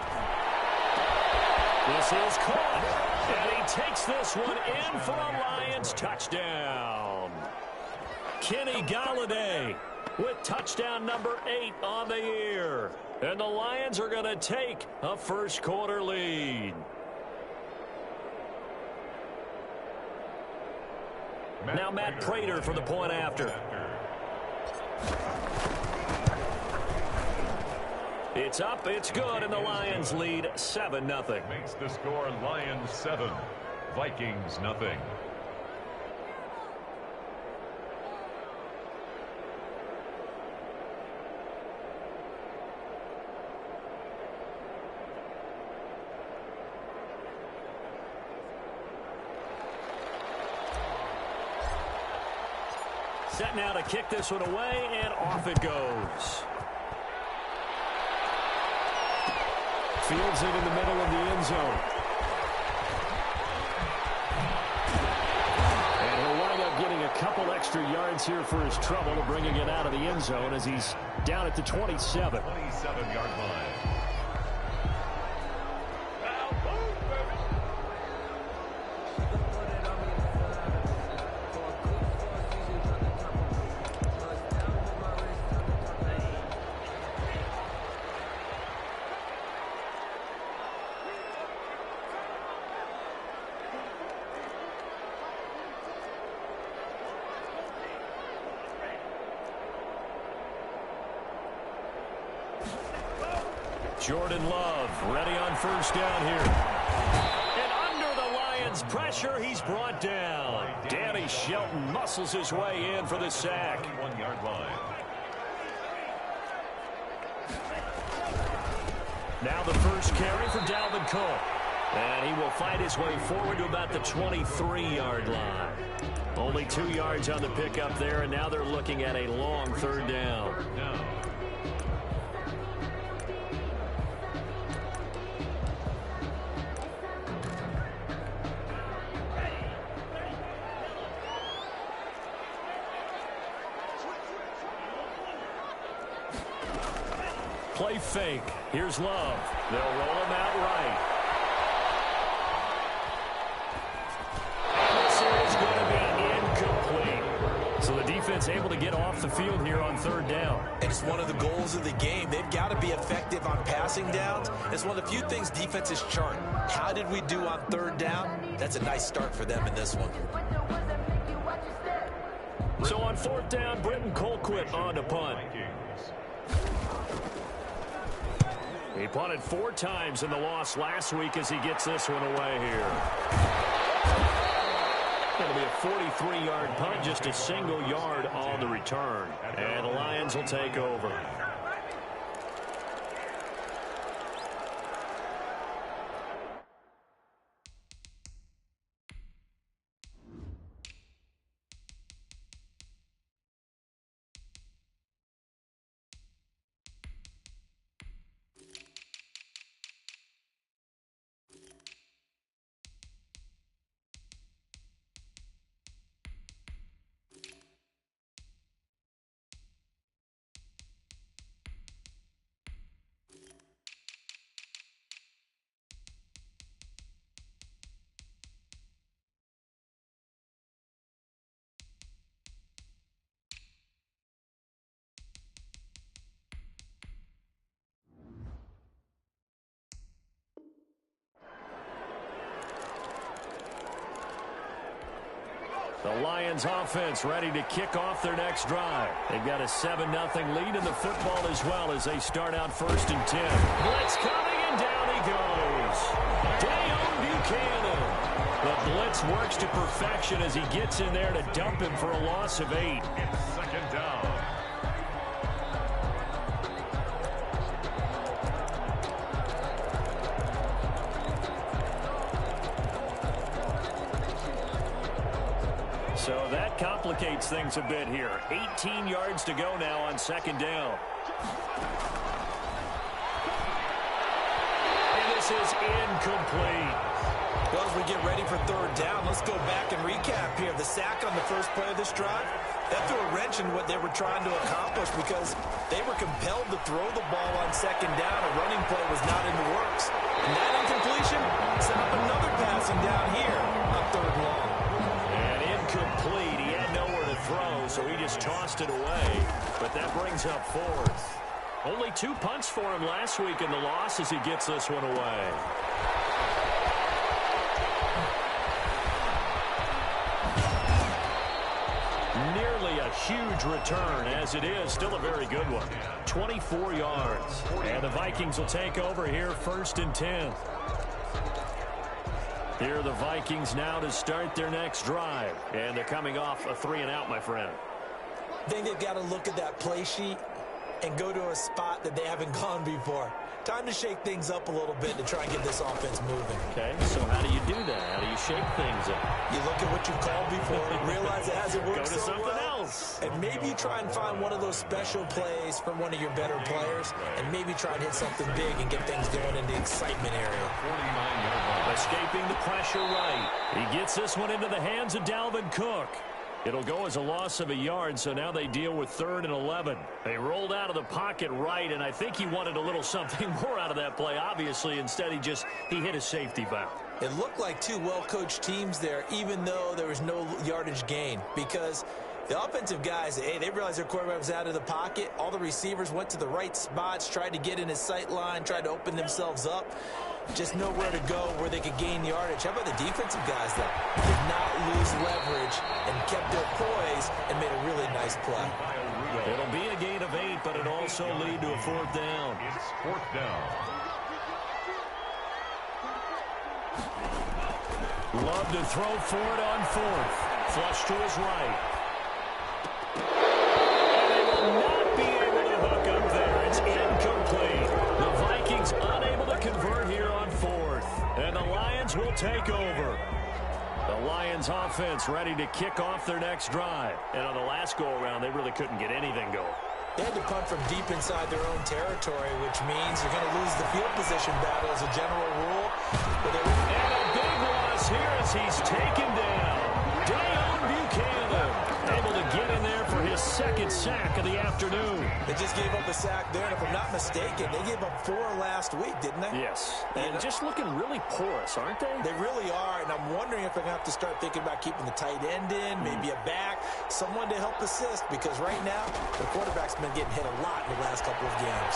This is caught, and he takes this one in for a Lions touchdown. Kenny Galladay with touchdown number 8 on the year. And the Lions are going to take a first quarter lead. Now Matt Prater for the point after. It's up, it's good, and the Lions lead 7-0. Makes the score Lions 7, Vikings nothing. Set now to kick this one away, and off it goes. Fields it in the middle of the end zone. And he'll wind up getting a couple extra yards here for his trouble, bringing it out of the end zone as he's down at the 27. 27-yard line. Jordan Love ready on first down here. And under the Lions' pressure, he's brought down. Danny Shelton muscles his way in for the sack. 1-yard line. Now the first carry for Dalvin Cook. And he will fight his way forward to about the 23-yard line. Only 2 yards on the pickup there, and now they're looking at a long third down. Play fake. Here's Love. They'll roll him out right. This is going to be incomplete. So the defense able to get off the field here on third down. And it's one of the goals of the game. They've got to be effective on passing downs. It's one of the few things defenses chart. How did we do on third down? That's a nice start for them in this one. So on fourth down, Britton Colquitt on to punt. He punted 4 times in the loss last week as he gets this one away here. It'll be a 43-yard punt, just a single yard on the return. And the Lions will take over. The Lions offense ready to kick off their next drive. They've got a 7-0 lead in the football as well as they start out 1st and 10. Blitz coming, and down he goes. Deone Bucannon. The blitz works to perfection as he gets in there to dump him for a loss of 8. It's 2nd down. So that complicates things a bit here. 18 yards to go now on 2nd down. And this is incomplete. Well, as we get ready for 3rd down, let's go back and recap here. The sack on the first play of this drive, that threw a wrench in what they were trying to accomplish because they were compelled to throw the ball on 2nd down. A running play was not in the works. And that incompletion set up another passing down here on 3rd long. Complete. He had nowhere to throw, so he just tossed it away. But that brings up 4th. Only 2 punts for him last week in the loss as he gets this one away. Nearly a huge return, as it is still a very good one. 24 yards. And the Vikings will take over here 1st and 10. Here are the Vikings now to start their next drive. And they're coming off a 3-and-out, my friend. I think they've got to look at that play sheet and go to a spot that they haven't gone before. Time to shake things up a little bit to try and get this offense moving. Okay, so how do you do that? How do you shake things up? You look at what you called before, realize it hasn't worked Go to so something well, else. and maybe you try and find one of those special plays from one of your better players, and maybe try and hit something big and get things going in the excitement area. Escaping the pressure right. He gets this one into the hands of Dalvin Cook. It'll go as a loss of a yard, so now they deal with 3rd and 11. They rolled out of the pocket right, and I think he wanted a little something more out of that play, obviously. Instead, he hit a safety valve. It looked like 2 well-coached teams there, even though there was no yardage gain, because the offensive guys, hey, they realized their quarterback was out of the pocket. All the receivers went to the right spots, tried to get in his sight line, tried to open themselves up. Just nowhere to go where they could gain yardage. How about the defensive guys, though? Did not lose leverage and kept their poise and made a really nice play. It'll be a gain of 8, but it all so lead to a 4th down. It's 4th down. Love to throw for it on 4th. Flush to his right. And they will not be able to hook up there. It's incomplete. The Vikings unable to convert here on 4th. And the Lions will take over. The Lions offense ready to kick off their next drive. And on the last go-around, they really couldn't get anything going. They had to punt from deep inside their own territory, which means you're going to lose the field position battle as a general rule. And a big loss here as he's taken down. Deion Buchanan able to get in there for his 2nd sack of the afternoon. They just gave up a sack there, and if I'm not mistaken, they gave up 4 last week, didn't they? Yes. And just looking really porous, aren't they? They really are, and I'm wondering if they're going to have to start thinking about keeping the tight end in, maybe a back, someone to help assist, because right now, the quarterback's been getting hit a lot in the last couple of games.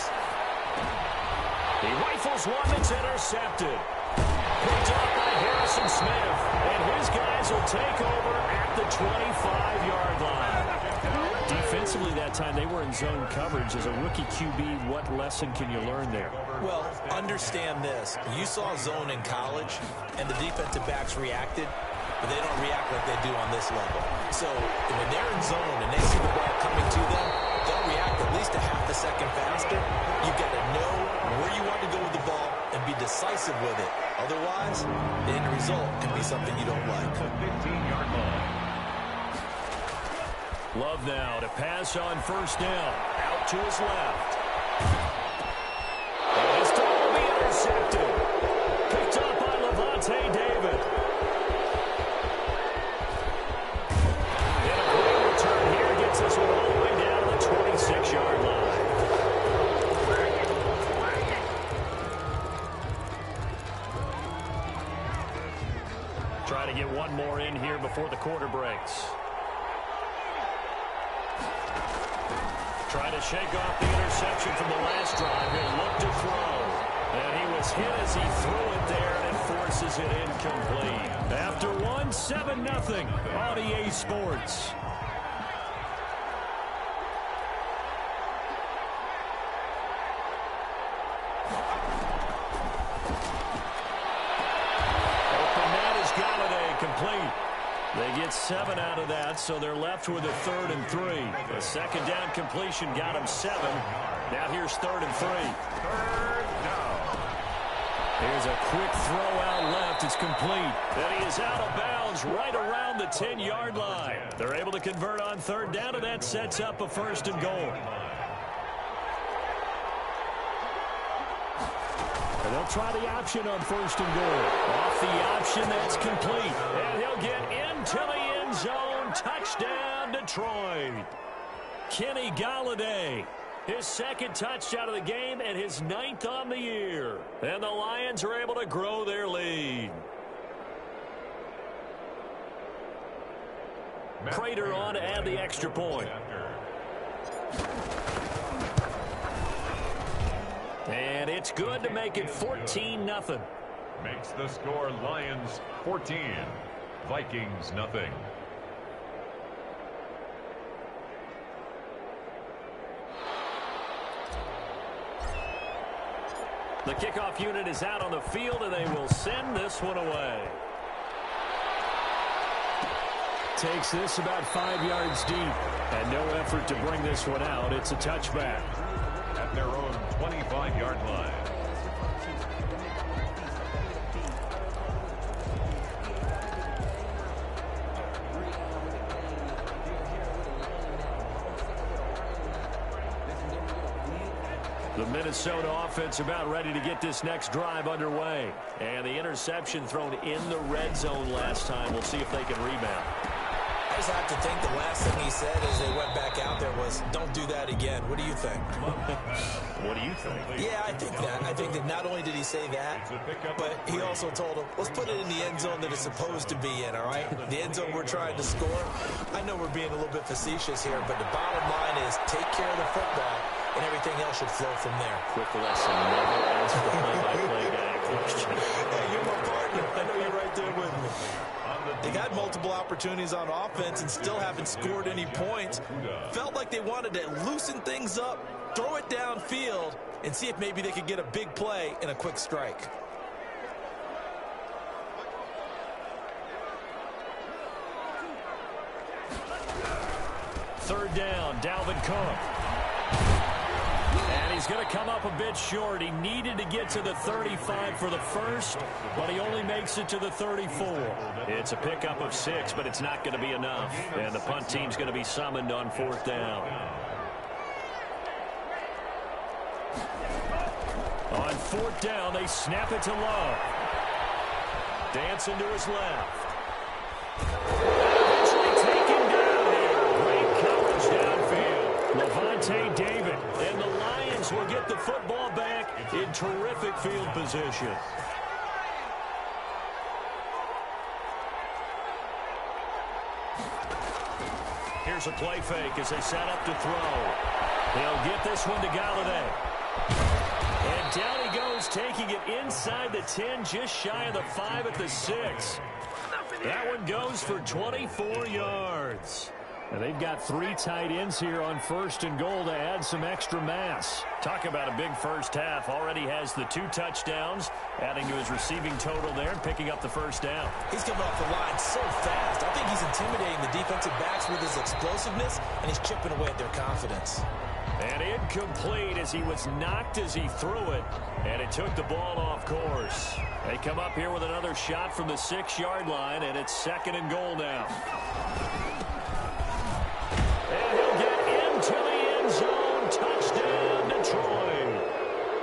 He rifles one that's intercepted. Picked up by Harrison Smith, and his guys will take over at the 25-yard line. Defensively that time, they were in zone coverage. As a rookie QB, what lesson can you learn there? Well, understand this. You saw zone in college, and the defensive backs reacted, but they don't react like they do on this level. So when they're in zone and they see the ball coming to them, they'll react at least a half a second faster. You've got to know where you want to go with the ball and be decisive with it. Otherwise, the end result can be something you don't like. 15-yard line. Love now to pass on 1st down. Out to his left. And this time will be intercepted. Picked up by Levante David. And a great return here gets this one all the way down to the 26-yard line. Try to get one more in here before the quarter breaks. Try to shake off the interception from the last drive. He'll look to throw. And he was hit as he threw it there, and it forces it incomplete. After one, 7-0 on EA Sports. Open net is Galladay, complete. They get 7 out of that, so they're left with a 3rd and 3. A 2nd down completion got him 7. Now here's 3rd and 3. 3rd down. Here's a quick throw out left. It's complete. And he is out of bounds right around the 10-yard line. They're able to convert on 3rd down, and that sets up a 1st and goal. And they'll try the option on 1st and goal. Off the option, that's complete. And he'll get into the end zone. Touchdown, Detroit. Kenny Galladay, his 2nd touchdown of the game and his 9th on the year. And the Lions are able to grow their lead. Prater on to add the extra point. And it's good to make it 14-0. Makes the score Lions 14, Vikings nothing. The kickoff unit is out on the field, and they will send this one away. Takes this about 5 yards deep, and no effort to bring this one out. It's a touchback. At their own 25-yard line. The Minnesota offense about ready to get this next drive underway. And the interception thrown in the red zone last time. We'll see if they can rebound. I just have to think the last thing he said as they went back out there was, don't do that again. What do you think? What do you think? Yeah, I think that. I think that not only did he say that, but he also told him, let's put it in the end zone that it's supposed to be in, all right? The end zone we're trying to score. I know we're being a little bit facetious here, but the bottom line is take care of the football, and everything else should flow from there. Quick lesson, never ask the play-by-play guy a question. Hey, you're my partner. I know you're right there with me. They've had multiple opportunities on offense and still haven't scored any points. Felt like they wanted to loosen things up, throw it downfield and see if maybe they could get a big play and a quick strike. Third down, Dalvin Cook. And he's going to come up a bit short. He needed to get to the 35 for the first, but he only makes it to the 34. It's a pickup of 6, but it's not going to be enough. And the punt team's going to be summoned on 4th down. On 4th down, they snap it to Love. Dancing to his left. Lavonte David, and the Lions will get the football back in terrific field position. Here's a play fake as they set up to throw. They'll get this one to Galladay. And down he goes, taking it inside the 10, just shy of the 5 at the 6. That one goes for 24 yards. And they've got 3 tight ends here on 1st and goal to add some extra mass. Talk about a big first half. Already has the 2 touchdowns, adding to his receiving total there and picking up the first down. He's coming off the line so fast. I think he's intimidating the defensive backs with his explosiveness, and he's chipping away at their confidence. And incomplete as he was knocked as he threw it, and it took the ball off course. They come up here with another shot from the 6-yard line, and it's 2nd and goal now. And he'll get into the end zone. Touchdown, Detroit.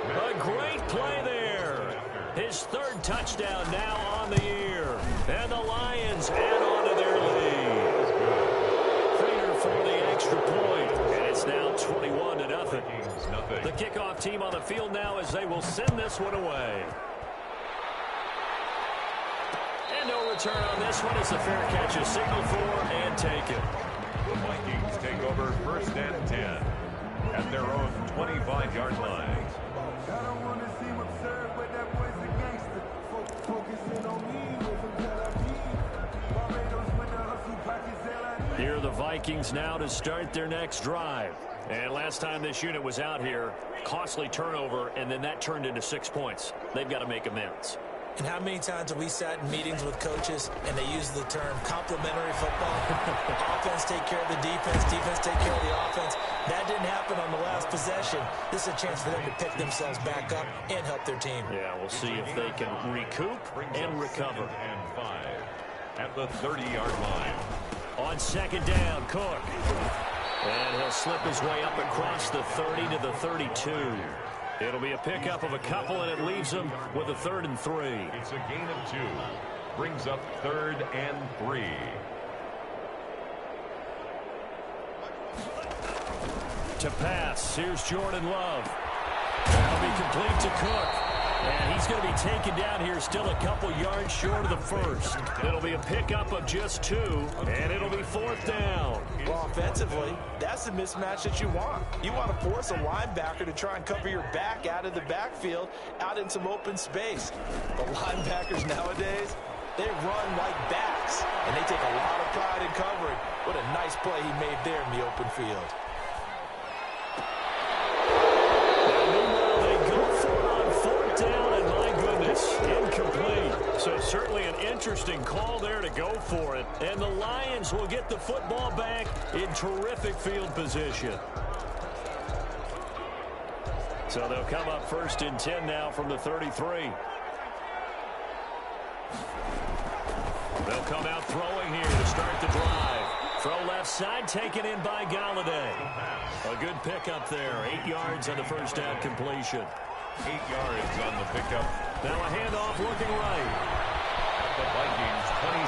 A great play there. His 3rd touchdown now on the year. And the Lions add on to their lead. Prater for the extra point. And it's now 21-0. The kickoff team on the field now as they will send this one away. And no return on this one as the fair catch is signaled for and taken. The Vikings take over 1st and 10 at their own 25-yard line. I don't want to seem absurd, but that boy's a gangster. Focusing on me with him that I need. Barbados with the hustle pockets that I need. Here are the Vikings now to start their next drive. And last time this unit was out here, costly turnover, and then that turned into 6 points. They've got to make amends. And how many times have we sat in meetings with coaches and they use the term complementary football? Offense take care of the defense, defense take care of the offense. That didn't happen on the last possession. This is a chance for them to pick themselves back up and help their team. Yeah, we'll see if they can recoup and recover. And 5 at the 30-yard line. On 2nd down, Cook. And he'll slip his way up across the 30 to the 32. It'll be a pickup of a couple, and it leaves them with a 3rd and 3. It's a gain of 2. Brings up 3rd and 3. To pass, here's Jordan Love. That'll be complete to Cook. And he's going to be taken down here still a couple yards short of the 1st. It'll be a pickup of just 2, and it'll be 4th down. Well, offensively, that's the mismatch that you want. You want to force a linebacker to try and cover your back out of the backfield, out in some open space. The linebackers nowadays, they run like backs, and they take a lot of pride in covering. What a nice play he made there in the open field. Incomplete. So certainly an interesting call there to go for it. And the Lions will get the football back in terrific field position. So they'll come up 1st and 10 now from the 33. They'll come out throwing here to start the drive. Throw left side, taken in by Galladay. A good pickup there. 8 yards on the first down completion. 8 yards on the pickup. Now a handoff looking right. At the Vikings,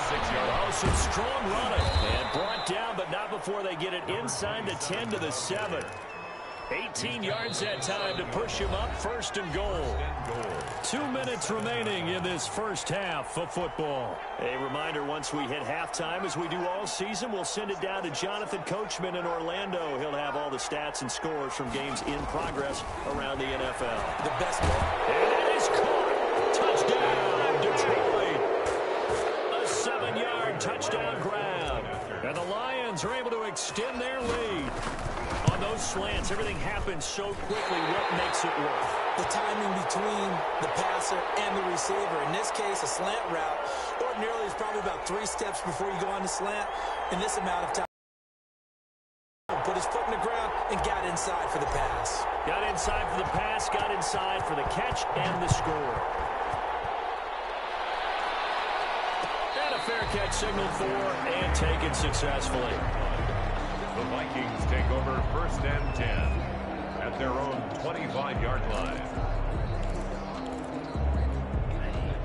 26 yards. Oh, some strong running. And brought down, but not before they get it inside the 10 to the 7. 18 yards that time to push him up 1st and goal. 2 minutes remaining in this first half of football. A reminder, once we hit halftime, as we do all season, we'll send it down to Jonathan Coachman in Orlando. He'll have all the stats and scores from games in progress around the NFL. The best play. And it is caught. Touchdown, Detroit. A 7-yard touchdown grab. And the Lions are able to extend their lead. On those slants, everything happens so quickly. What makes it work? The timing between the passer and the receiver. In this case, a slant route ordinarily is probably about 3 steps before you go on the slant. In this amount of time, put his foot in the ground and got inside for the pass. Got inside for the pass, got inside for the catch and the score. And a fair catch signaled for and taken successfully. The Vikings take over 1st and 10 at their own 25-yard line.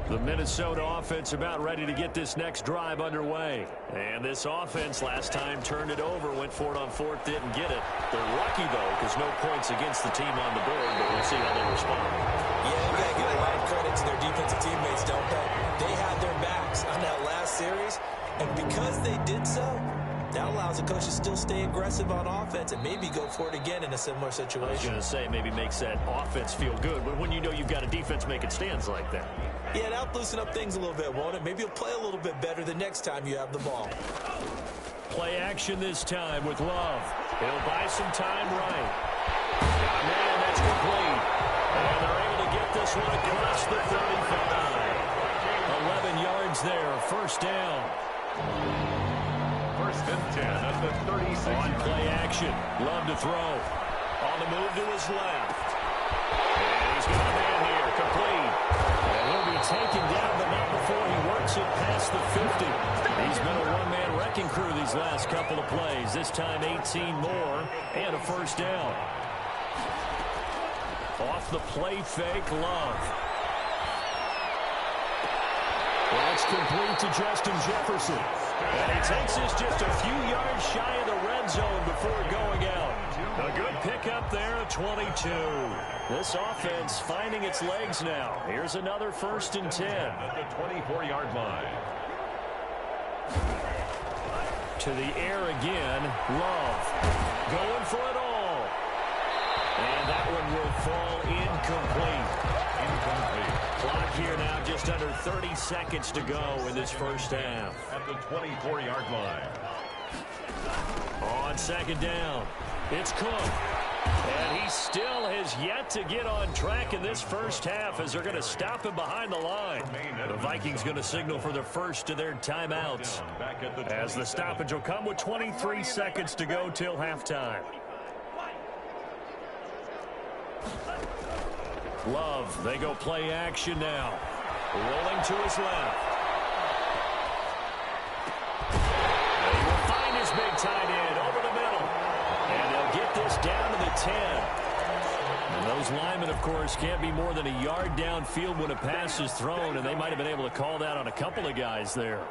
The Minnesota offense about ready to get this next drive underway. And this offense last time turned it over, went for it on 4th, didn't get it. They're lucky, though, because no points against the team on the board, but we'll see how they respond. Yeah, you got to give a lot of credit to their defensive teammates, don't they? They had their backs on that last series, and because they did so, that allows the coach to still stay aggressive on offense and maybe go for it again in a similar situation. I was going to say, maybe makes that offense feel good, but when you know you've got a defense making stands like that. Yeah, that'll loosen up things a little bit, won't it? Maybe you'll play a little bit better the next time you have the ball. Play action this time with Love. He'll buy some time right. Man, that's complete. And they're able to get this one across the 35. 11 yards there, 1st down. 1st and 10 at the 36. On play action. Love to throw. On the move to his left. And he's got a man here, complete. And he'll be taken down, but not before he works it past the 50. He's been a one-man wrecking crew these last couple of plays. This time 18 more and a 1st down. Off the play fake, Love. That's complete to Justin Jefferson. And he takes us just a few yards shy of the red zone before going out. A good pickup there at 22. This offense finding its legs now. Here's another 1st and 10. At the 24-yard line. To the air again, Love. Going for it all. And that one will fall incomplete. Clock here now, just under 30 seconds to go in this 1st half. At the 24-yard line. On 2nd down, it's Cook. And he still has yet to get on track in this 1st half as they're going to stop him behind the line. The Vikings going to signal for the first of their timeouts as the stoppage will come with 23 seconds to go till halftime. Love, they go play action now. Rolling to his left. He will find his big tight end over the middle. And they'll get this down to the 10. And those linemen, of course, can't be more than a yard downfield when a pass is thrown, and they might have been able to call that on a couple of guys there.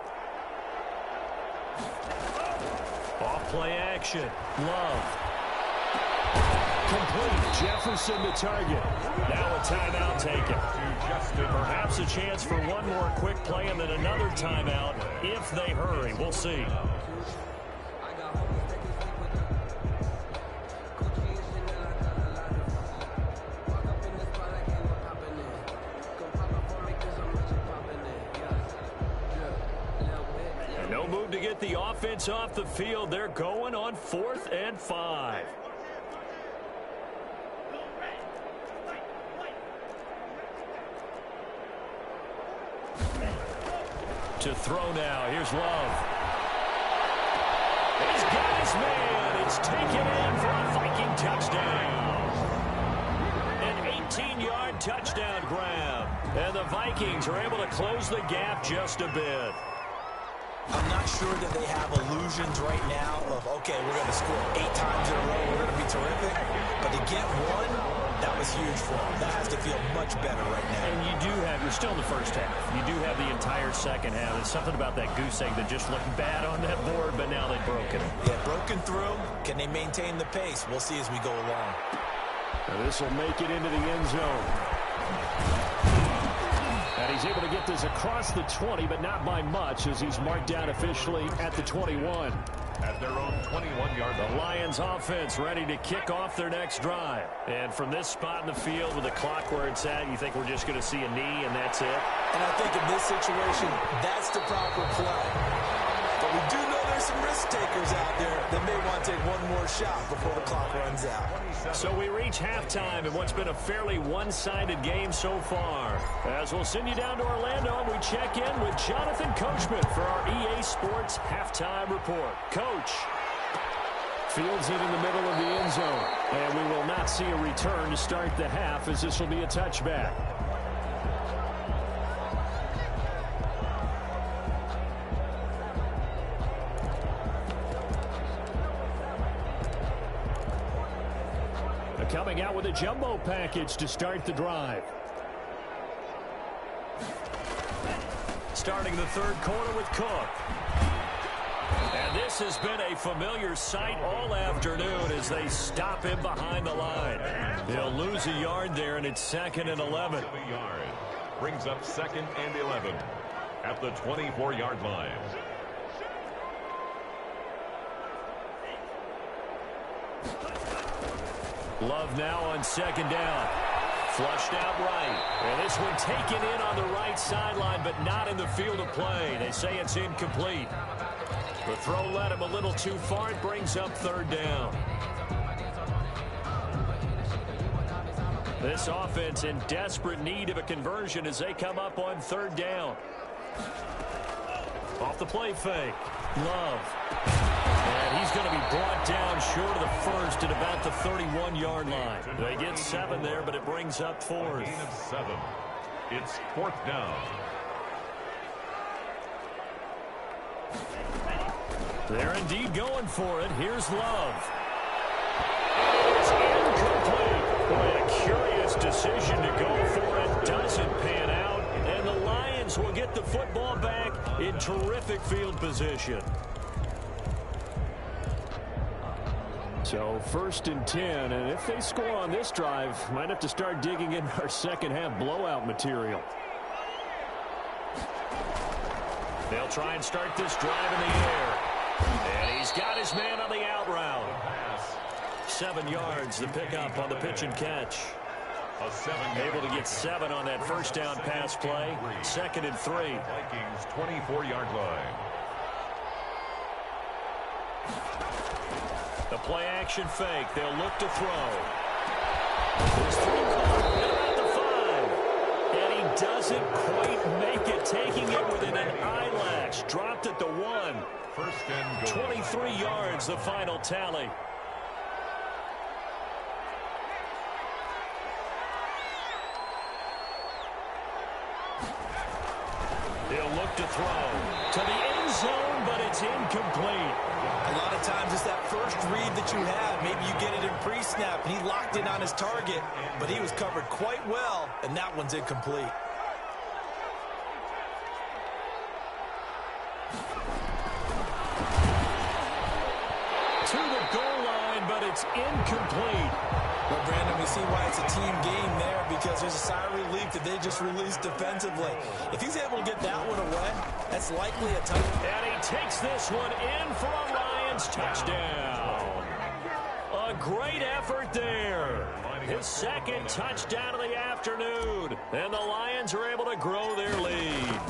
Off play action. Love. Complete. Jefferson the target. Now a timeout taken. Perhaps a chance for one more quick play and then another timeout if they hurry. We'll see. And no move to get the offense off the field. They're going on 4th and 5. To throw now. Here's Love. He's got his man. It's taken in for a Viking touchdown. An 18-yard touchdown grab. And the Vikings are able to close the gap just a bit. I'm not sure that they have illusions right now of, okay, we're going to score 8 times in a row. We're going to be terrific. But to get one, that was huge for them. That has to feel much better right now. And you're still in the 1st half. You do have the entire 2nd half. There's something about that goose egg that just looked bad on that board, but now they've broken it. Yeah, broken through. Can they maintain the pace? We'll see as we go along. Now this will make it into the end zone. And he's able to get this across the 20, but not by much as he's marked down officially at the 21. At their own 21-yard line. The Lions offense ready to kick off their next drive. And from this spot in the field with the clock where it's at, you think we're just going to see a knee and that's it? And I think in this situation, that's the proper play. But we do know there's some risk takers out there that may want to take one more shot before the clock runs out. So we reach halftime in what's been a fairly one-sided game so far. As we'll send you down to Orlando, and we check in with Jonathan Coachman for our EA Sports Halftime Report. Coach. Fields it in the middle of the end zone. And we will not see a return to start the half, as this will be a touchback. Coming out with a jumbo package to start the drive. Starting the third quarter with Cook. And this has been a familiar sight all afternoon as they stop him behind the line. They'll lose a yard there, and it's 2nd and 11. Brings up 2nd and 11 at the 24-yard line. Love now on 2nd down. Flushed out right. And this one taken in on the right sideline, but not in the field of play. They say it's incomplete. The throw led him a little too far. It brings up 3rd down. This offense in desperate need of a conversion as they come up on 3rd down. Off the play fake. Love. And he's going to be brought down short of the first at about the 31-yard line. They get 7 there, but it brings up 4th. A gain of 7. It's 4th down. They're indeed going for it. Here's Love. It is incomplete. Boy, a curious decision to go for it. Doesn't pan out. And the Lions will get the football back in terrific field position. So 1st and 10, and if they score on this drive, might have to start digging in our second half blowout material. They'll try and start this drive in the air. And he's got his man on the out route. 7 yards, the pickup on the pitch and catch. Able to get 7 on that first down pass play. 2nd and 3. Vikings 24-yard line. The play action fake. They'll look to throw. This throw caught at about the 5. And he doesn't quite make it. Taking it within an eyelash. Dropped at the 1. 1st and goal. 23 yards, the final tally. They'll look to throw to the end zone, but it's incomplete. A lot of times it's that first read that you have. Maybe you get it in pre-snap, and he locked in on his target, but he was covered quite well, and that one's incomplete. To the goal line, but it's incomplete. Well, Brandon, we see why it's a team game there, because there's a sigh of relief that they just released defensively. If he's able to get that one away, that's likely a touchdown. And he takes this one in for a Lions touchdown. A great effort there. His 2nd touchdown of the afternoon. And the Lions are able to grow their lead.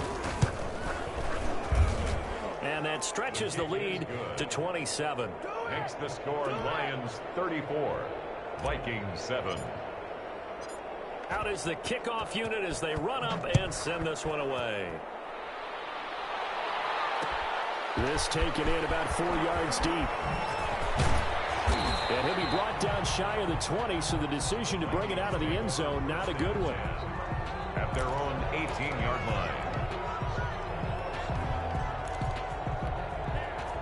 And that stretches the lead to 27. Makes the score Lions 34. Vikings 7. Out is the kickoff unit as they run up and send this one away. This taken in about 4 yards deep. And he'll be brought down shy of the 20, so the decision to bring it out of the end zone, not a good one. At their own 18-yard line.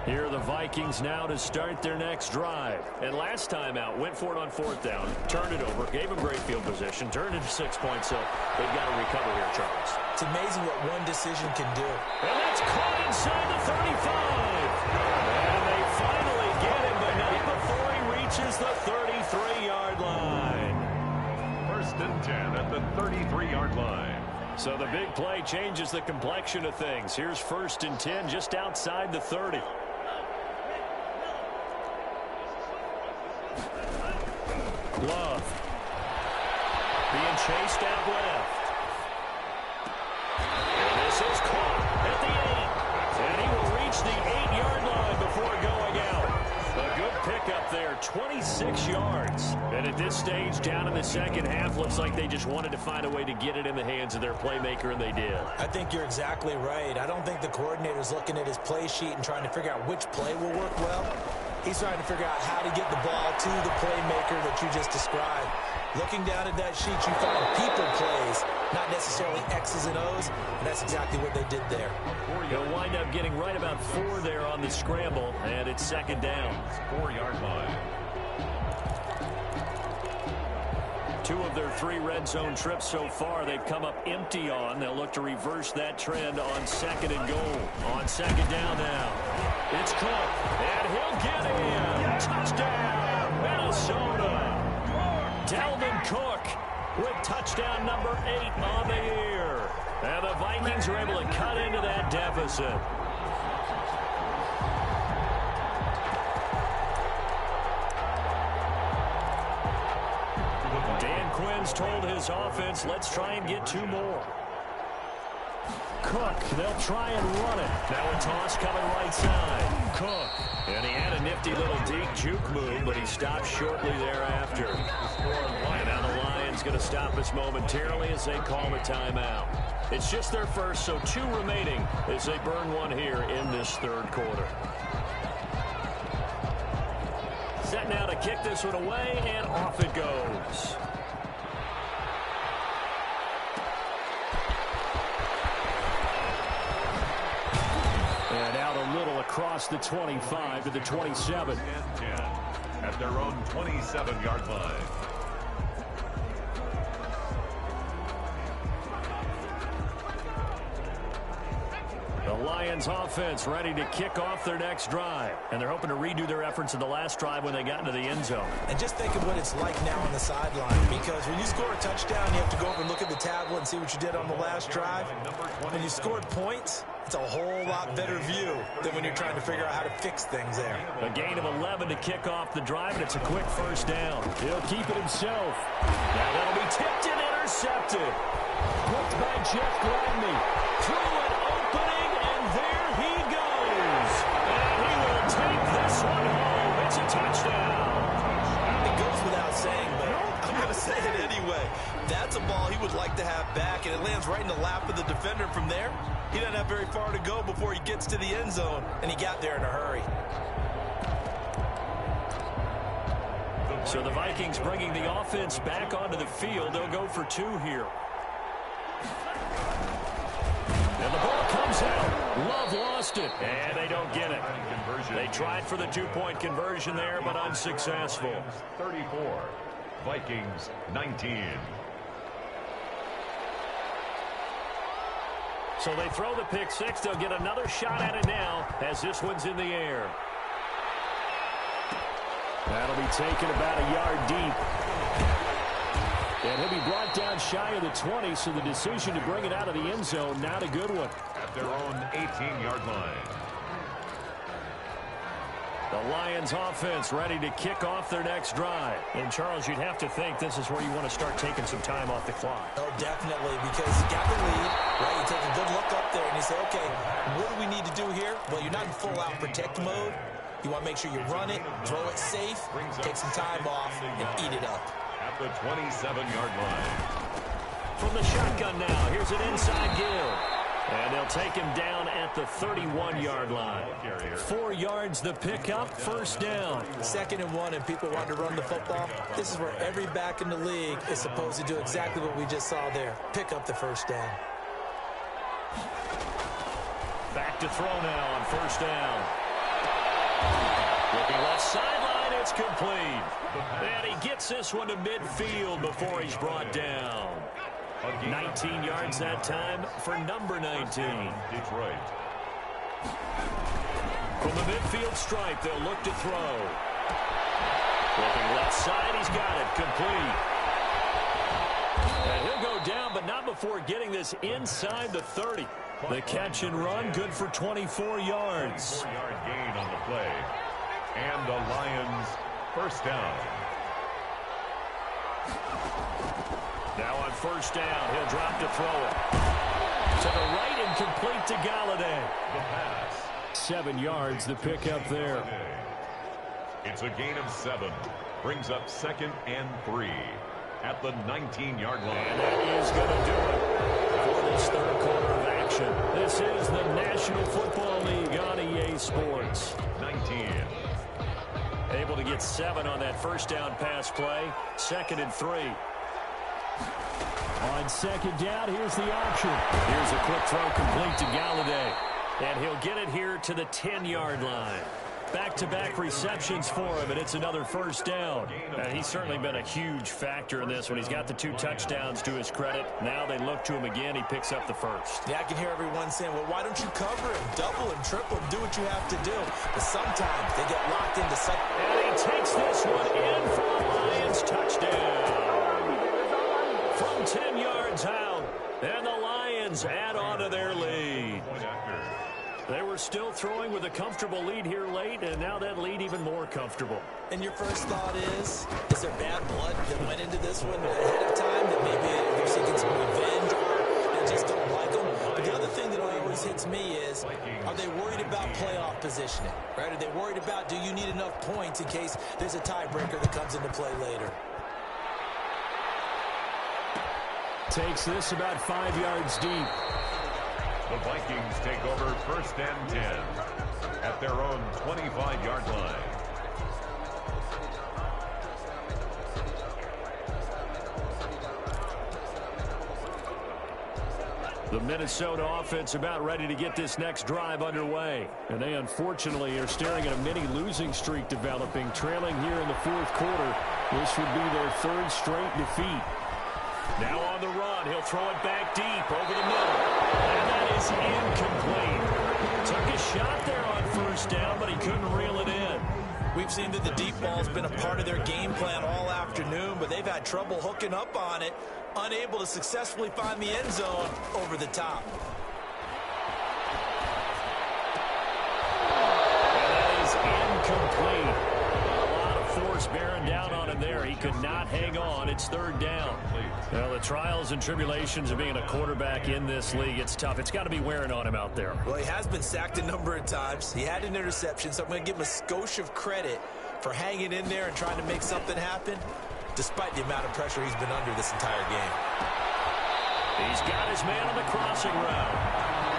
Here are the Vikings now to start their next drive. And last time out, went for it on 4th down, turned it over, gave them great field position, turned it to 6 points, so they've got to recover here, Charles. It's amazing what one decision can do. And that's caught inside the 35. And they finally get him, but not before he reaches the 33-yard line. 1st and 10 at the 33-yard line. So the big play changes the complexion of things. Here's 1st and 10 just outside the 30. Love. Being chased out left. And this is caught at the 8. And he will reach the 8-yard line, pickup there, 26 yards. And at this stage, down in the second half, looks like they just wanted to find a way to get it in the hands of their playmaker, and they did. I think you're exactly right. I don't think the coordinator's looking at his play sheet and trying to figure out which play will work well. He's trying to figure out how to get the ball to the playmaker that you just described. Looking down at that sheet, you find people plays, not necessarily X's and O's, and that's exactly what they did there. He'll wind up getting right about 4 there on the scramble, and it's second down. 4-yard line. 2 of their 3 red zone trips so far they've come up empty on. They'll look to reverse that trend on second and goal. On second down now. It's Cook, and he'll get in. Touchdown, Minnesota. Dalvin Cook with touchdown number 8 on the year. And the Vikings are able to cut into that deficit. Dan Quinn's told his offense, let's try and get 2 more. Cook, they'll try and run it. Now a toss coming right side. Cook, and he had a nifty little deep juke move, but he stopped shortly thereafter. And now the Lions going to stop us momentarily as they call the timeout. It's just their first, so 2 remaining as they burn 1 here in this third quarter. Set now to kick this one away, and off it goes. And out a little across the 25 to the 27. 10 at their own 27-yard line. The Lions offense ready to kick off their next drive. And they're hoping to redo their efforts in the last drive when they got into the end zone. And just think of what it's like now on the sideline, because when you score a touchdown, you have to go over and look at the tablet and see what you did on the last drive. When you scored points, it's a whole lot better view than when you're trying to figure out how to fix things there. A gain of 11 to kick off the drive, and it's a quick first down. He'll keep it himself. Now that'll be tipped and intercepted. Hooked by Jeff Gladney. Through an opening, and there he goes. And he will take this one home. It's a touchdown. It goes without saying, but I'm going to say it anyway. That's a ball he would like to have back, and it lands right in the lap of the defender from there. He doesn't have very far to go before he gets to the end zone, and he got there in a hurry. So the Vikings bringing the offense back onto the field. They'll go for 2 here. And the ball comes out. Love lost it, and they don't get it. They tried for the 2-point conversion there, but unsuccessful. 34, Vikings 19. So they throw the pick 6. They'll get another shot at it now as this one's in the air. That'll be taken about a yard deep. And he'll be brought down shy of the 20, so the decision to bring it out of the end zone, not a good one. At their own 18-yard line. The Lions offense ready to kick off their next drive. And, Charles, you'd have to think this is where you want to start taking some time off the clock. Oh, definitely, because you got the lead, right? You take a good look up there, and you say, okay, what do we need to do here? Well, you're not in full-out protect mode. You want to make sure you run it, throw it safe, take some time off, and eat it up. At the 27-yard line. From the shotgun now, here's an inside give. And they'll take him down at the 31-yard line. 4 yards the pickup, first down. 2nd and 1, and people want to run the football. This is where every back in the league is supposed to do exactly what we just saw there. Pick up the first down. Back to throw now on first down. Looking left sideline, it's complete. And he gets this one to midfield before he's brought down. 19 yards that time for number 19. Detroit. From the midfield stripe, they'll look to throw. Looking left side, he's got it, complete. And he'll go down, but not before getting this inside the 30. The catch and run, good for 24 yards. 4-yard gain on the play. And the Lions first down. Now on first down, he'll drop to throw it. To the right and complete to Galladay. The pass. 7 yards, the pickup there. It's a gain of 7. Brings up 2nd and 3 at the 19-yard line. And that is going to do it for this third quarter of action. This is the National Football League on EA Sports. 19. Able to get 7 on that first down pass play. 2nd and 3. On 2nd down, here's the option. Here's a quick throw complete to Galladay. And he'll get it here to the 10-yard line. Back-to-back receptions for him, and it's another first down. And he's certainly been a huge factor in this when he's got the 2 touchdowns to his credit. Now they look to him again. He picks up the first. Yeah, I can hear everyone saying, well, why don't you cover him, double him, triple him, do what you have to do. But sometimes they get locked into such... And he takes this one in for a Lions touchdown. From 10 yards out, and the Lions add on to their lead. They were still throwing with a comfortable lead here late, and now that lead even more comfortable. And your first thought is there bad blood that went into this one ahead of time, that maybe they're seeking some revenge, or they just don't like them? But the other thing that always hits me is, are they worried about playoff positioning, right? Are they worried about, do you need enough points in case there's a tiebreaker that comes into play later? Takes this about 5 yards deep. The Vikings take over 1st and 10 at their own 25-yard line. The Minnesota offense about ready to get this next drive underway. And they unfortunately are staring at a mini losing streak developing, trailing here in the 4th quarter. This would be their 3rd straight defeat. Now on the run, he'll throw it back deep over the middle. And that is incomplete. Took a shot there on 1st down, but he couldn't reel it in. We've seen that the deep ball's been a part of their game plan all afternoon, but they've had trouble hooking up on it, unable to successfully find the end zone over the top. And that is incomplete. A lot of force bearing down on him there. He could not hang on. It's 3rd down. Well, the trials and tribulations of being a quarterback in this league, it's tough. It's got to be wearing on him out there. Well, he has been sacked a number of times. He had an interception, so I'm going to give him a skosh of credit for hanging in there and trying to make something happen, despite the amount of pressure he's been under this entire game. He's got his man on the crossing route.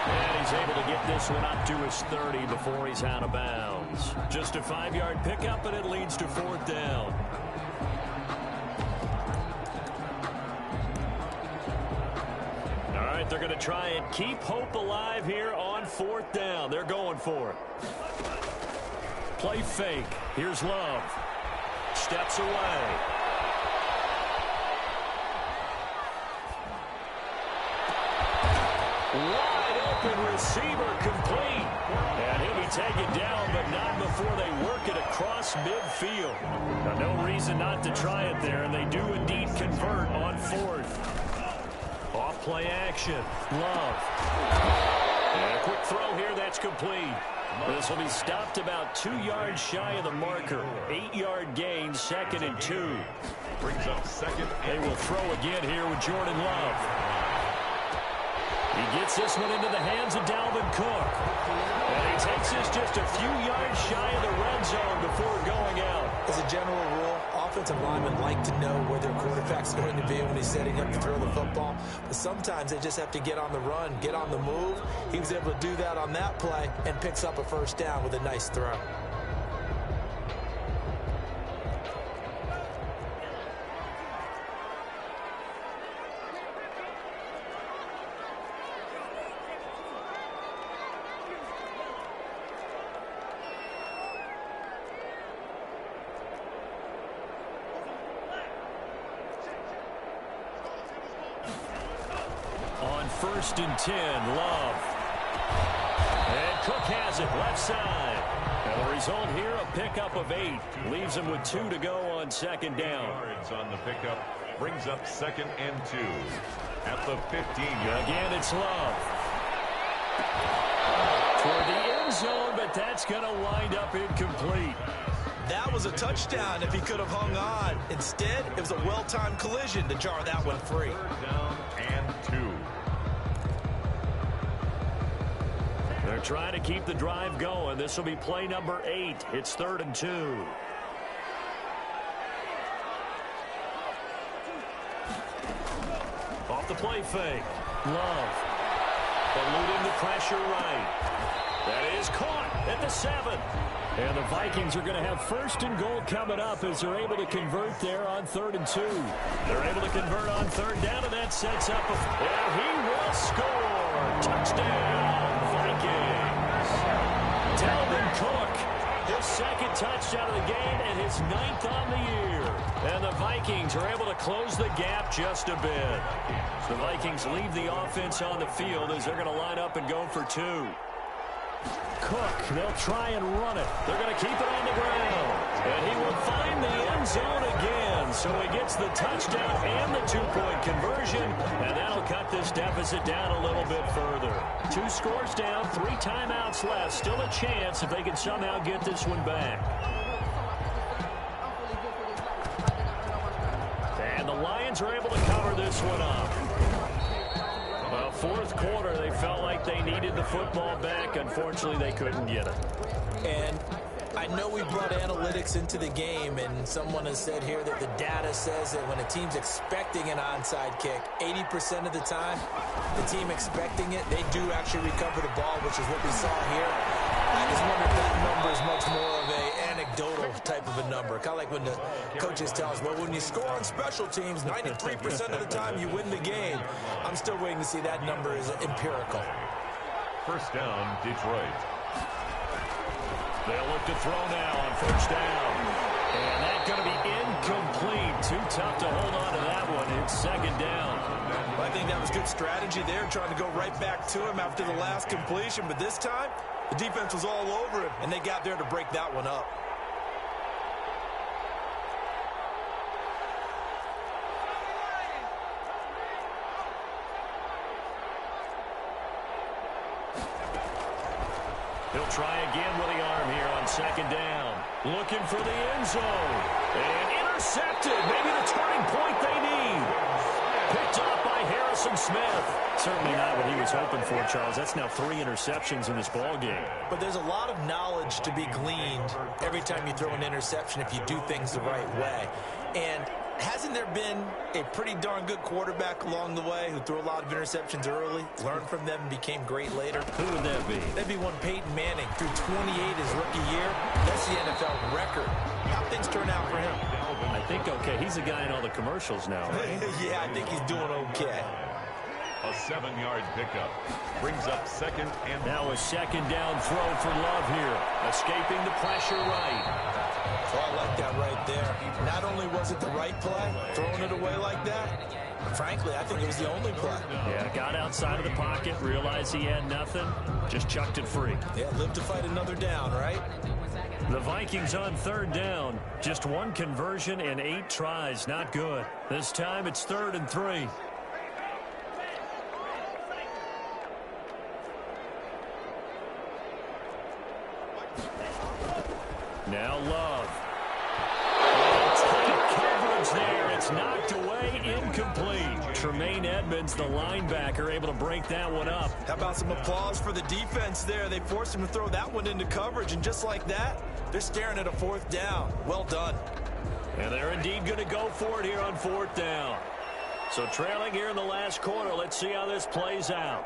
And he's able to get this one up to his 30 before he's out of bounds. Just a 5-yard pickup, and it leads to 4th down. All right, they're going to try and keep hope alive here on 4th down. They're going for it. Play fake. Here's Love. Steps away. Wide open receiver complete. And he'll be taken down, but not before they work it across midfield. Now, no reason not to try it there, and they do indeed convert on 4th. Off play action. Love. And a quick throw here that's complete. This will be stopped about 2 yards shy of the marker. 8-yard gain, 2nd and 2. Brings up 2nd. They will throw again here with Jordan Love. He gets this one into the hands of Dalvin Cook. And he takes this just a few yards shy of the red zone before going out. As a general rule, offensive linemen like to know where their quarterback's going to be when he's setting up to throw the football. But sometimes they just have to get on the run, get on the move. He was able to do that on that play and picks up a 1st down with a nice throw. On 1st and 10, Love. And Cook has it left side. And the result here, a pickup of 8. Leaves him with 2 to go on 2nd down. Yards on the pickup. Brings up 2nd and 2 at the 15. Again, it's Love. Toward the end zone, but that's going to wind up incomplete. That was a touchdown if he could have hung on. Instead, it was a well-timed collision to jar that one free. 3rd down and 2. They're trying to keep the drive going. This will be play number 8. It's 3rd and 2. Off the play fake. Love. Eluding the pressure right. That is caught at the 7. And the Vikings are going to have first and goal coming up as they're able to convert there on 3rd and 2. They're able to convert on 3rd down, and that sets up and he will score. Touchdown, Vikings. Dalvin Cook, his 2nd touchdown of the game and his 9th on the year. And the Vikings are able to close the gap just a bit. The Vikings leave the offense on the field as they're going to line up and go for 2. Cook, they'll try and run it. They're going to keep it on the ground. And he will find the end zone again. So he gets the touchdown and the 2-point conversion. And that'll cut this deficit down a little bit further. 2 scores down, 3 timeouts left. Still a chance if they can somehow get this one back. And the Lions are able to cover this one up. Well, 4th quarter, they felt like they needed the football back. Unfortunately, they couldn't get it. And I know we brought analytics into the game, and someone has said here that the data says that when a team's expecting an onside kick, 80% of the time, the team expecting it, they do actually recover the ball, which is what we saw here. I just wonder if that number is much more of an anecdotal type of a number. Kind of like when the coaches tell us, well, when you score on special teams, 93% of the time you win the game. I'm still waiting to see that number is empirical. First down, Detroit. They'll look to throw now on 1st down. And that's going to be incomplete. Too tough to hold on to that one. It's 2nd down. I think that was good strategy there, trying to go right back to him after the last completion. But this time, the defense was all over him, and they got there to break that one up. He'll try again with the arm here on 2nd down. Looking for the end zone. And intercepted. Maybe the turning point they need. Picked up by Harrison Smith. Certainly not what he was hoping for, Charles. That's now 3 interceptions in this ball game. But there's a lot of knowledge to be gleaned every time you throw an interception if you do things the right way. And hasn't there been a pretty darn good quarterback along the way who threw a lot of interceptions early, learned from them, and became great later? Who would that be? That'd be one Peyton Manning. Threw 28 his rookie year. That's the NFL record. How things turn out for him? I think okay. He's a guy in all the commercials now, right? Yeah, I think he's doing okay. A 7-yard pickup brings up 2nd and now a 2nd down throw for Love here. Escaping the pressure right. So I like that right there. Not only was it the right play, throwing it away like that, but frankly, I think it was the only play. Yeah, got outside of the pocket, realized he had nothing, just chucked it free. Yeah, live to fight another down, right? The Vikings on 3rd down. Just 1 conversion and 8 tries. Not good. This time it's 3rd and 3. Now Love. Tight coverage there. It's knocked away, incomplete. Tremaine Edmonds, the linebacker, able to break that one up. How about some applause for the defense there? They forced him to throw that one into coverage, and just like that, they're staring at a 4th down. Well done. And they're indeed going to go for it here on 4th down. So trailing here in the last quarter, let's see how this plays out.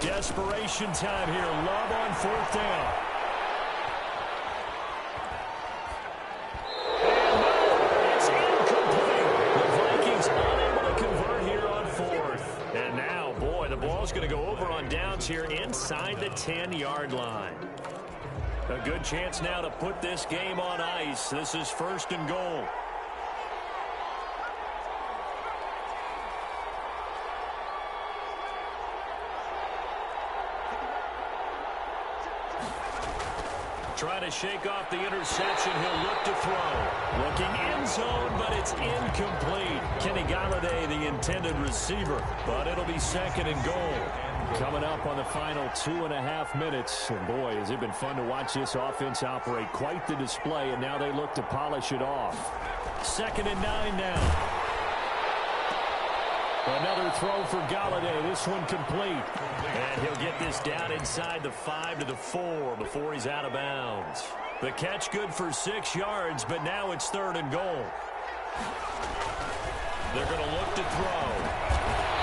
Desperation time here. Love on 4th down. And it's incomplete. The Vikings unable to convert here on 4th. And now, boy, the ball's going to go over on downs here inside the 10-yard line. A good chance now to put this game on ice. This is 1st and goal. Trying to shake off the interception. He'll look to throw. Looking end zone, but it's incomplete. Kenny Galladay, the intended receiver, but it'll be 2nd and goal. Coming up on the final 2.5 minutes. And boy, has it been fun to watch this offense operate. Quite the display, and now they look to polish it off. 2nd and 9 now. Another throw for Galladay. This one complete. And he'll get this down inside the 5 to the 4 before he's out of bounds. The catch good for 6 yards, but now it's 3rd and goal. They're going to look to throw.